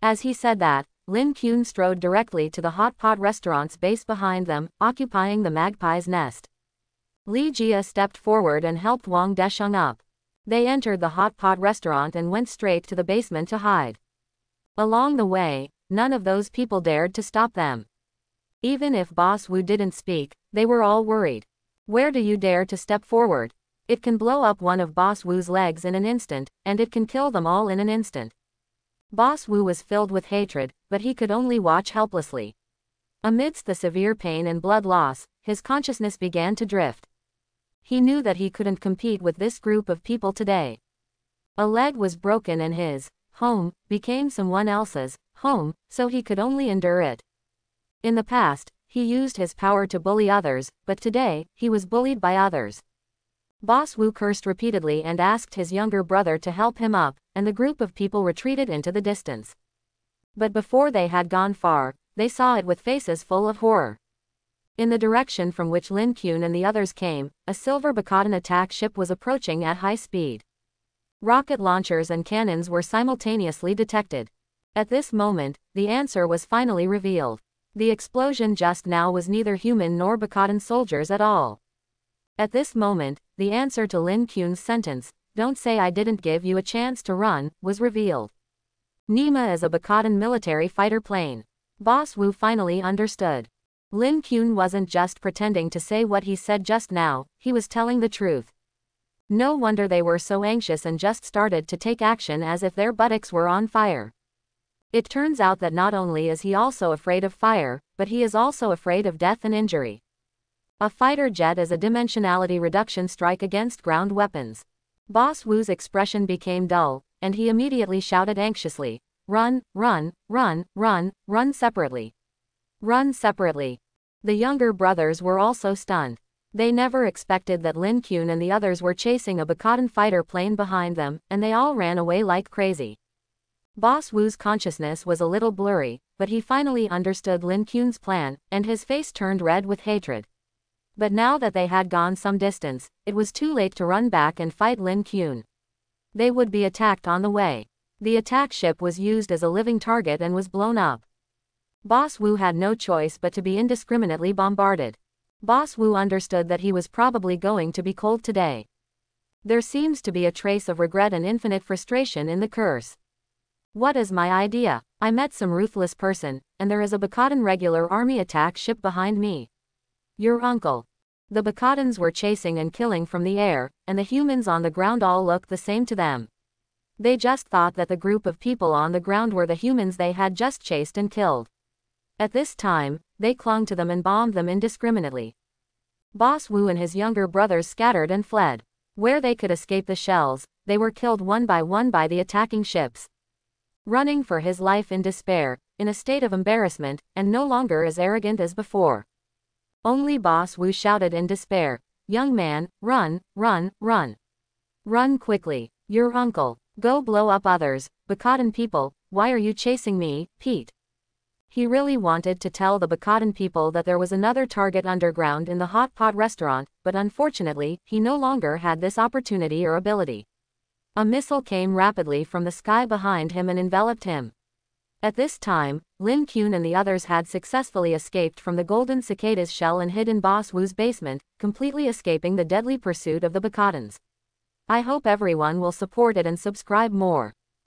A: As he said that, Lin Qun strode directly to the hot pot restaurant's base behind them, occupying the magpie's nest. Li Jia stepped forward and helped Wang Desheng up. They entered the hot pot restaurant and went straight to the basement to hide. Along the way, none of those people dared to stop them. Even if Boss Wu didn't speak, they were all worried. Where do you dare to step forward? It can blow up one of Boss Wu's legs in an instant, and it can kill them all in an instant. Boss Wu was filled with hatred, but he could only watch helplessly. Amidst the severe pain and blood loss, his consciousness began to drift. He knew that he couldn't compete with this group of people today. A leg was broken and his home became someone else's home, so he could only endure it. In the past, he used his power to bully others, but today, he was bullied by others. Boss Wu cursed repeatedly and asked his younger brother to help him up, and the group of people retreated into the distance. But before they had gone far, they saw it with faces full of horror. In the direction from which Lin Kun and the others came, a silver Bakadan attack ship was approaching at high speed. Rocket launchers and cannons were simultaneously detected. At this moment, the answer was finally revealed. The explosion just now was neither human nor Bakadan soldiers at all. At this moment, the answer to Lin Kun's sentence, "Don't say I didn't give you a chance to run," was revealed. Nima is a Bakadan military fighter plane. Boss Wu finally understood. Lin Kun wasn't just pretending to say what he said just now, he was telling the truth. No wonder they were so anxious and just started to take action as if their buttocks were on fire. It turns out that not only is he also afraid of fire, but he is also afraid of death and injury. A fighter jet is a dimensionality reduction strike against ground weapons. Boss Wu's expression became dull, and he immediately shouted anxiously, "Run, run, run, run, run separately. Run separately." The younger brothers were also stunned. They never expected that Lin Kun and the others were chasing a Bakadan fighter plane behind them, and they all ran away like crazy. Boss Wu's consciousness was a little blurry, but he finally understood Lin Kun's plan, and his face turned red with hatred. But now that they had gone some distance, it was too late to run back and fight Lin Kun. They would be attacked on the way. The attack ship was used as a living target and was blown up. Boss Wu had no choice but to be indiscriminately bombarded. Boss Wu understood that he was probably going to be cold today. There seems to be a trace of regret and infinite frustration in the curse. What is my idea? I met some ruthless person, and there is a Bakadan regular army attack ship behind me. Your uncle. The Bakadans were chasing and killing from the air, and the humans on the ground all looked the same to them. They just thought that the group of people on the ground were the humans they had just chased and killed. At this time, they clung to them and bombed them indiscriminately. Boss Wu and his younger brothers scattered and fled. Where they could escape the shells, they were killed one by the attacking ships. Running for his life in despair, in a state of embarrassment, and no longer as arrogant as before. Only Boss Wu shouted in despair, "Young man, run, run, run. Run quickly. Your uncle. Go blow up others. Bakadan people, why are you chasing me, Pete?" He really wanted to tell the Bakadan people that there was another target underground in the hot pot restaurant, but unfortunately, he no longer had this opportunity or ability. A missile came rapidly from the sky behind him and enveloped him. At this time, Lin Kun and the others had successfully escaped from the golden cicada's shell and hid in Boss Wu's basement, completely escaping the deadly pursuit of the Bakadans. I hope everyone will support it and subscribe more.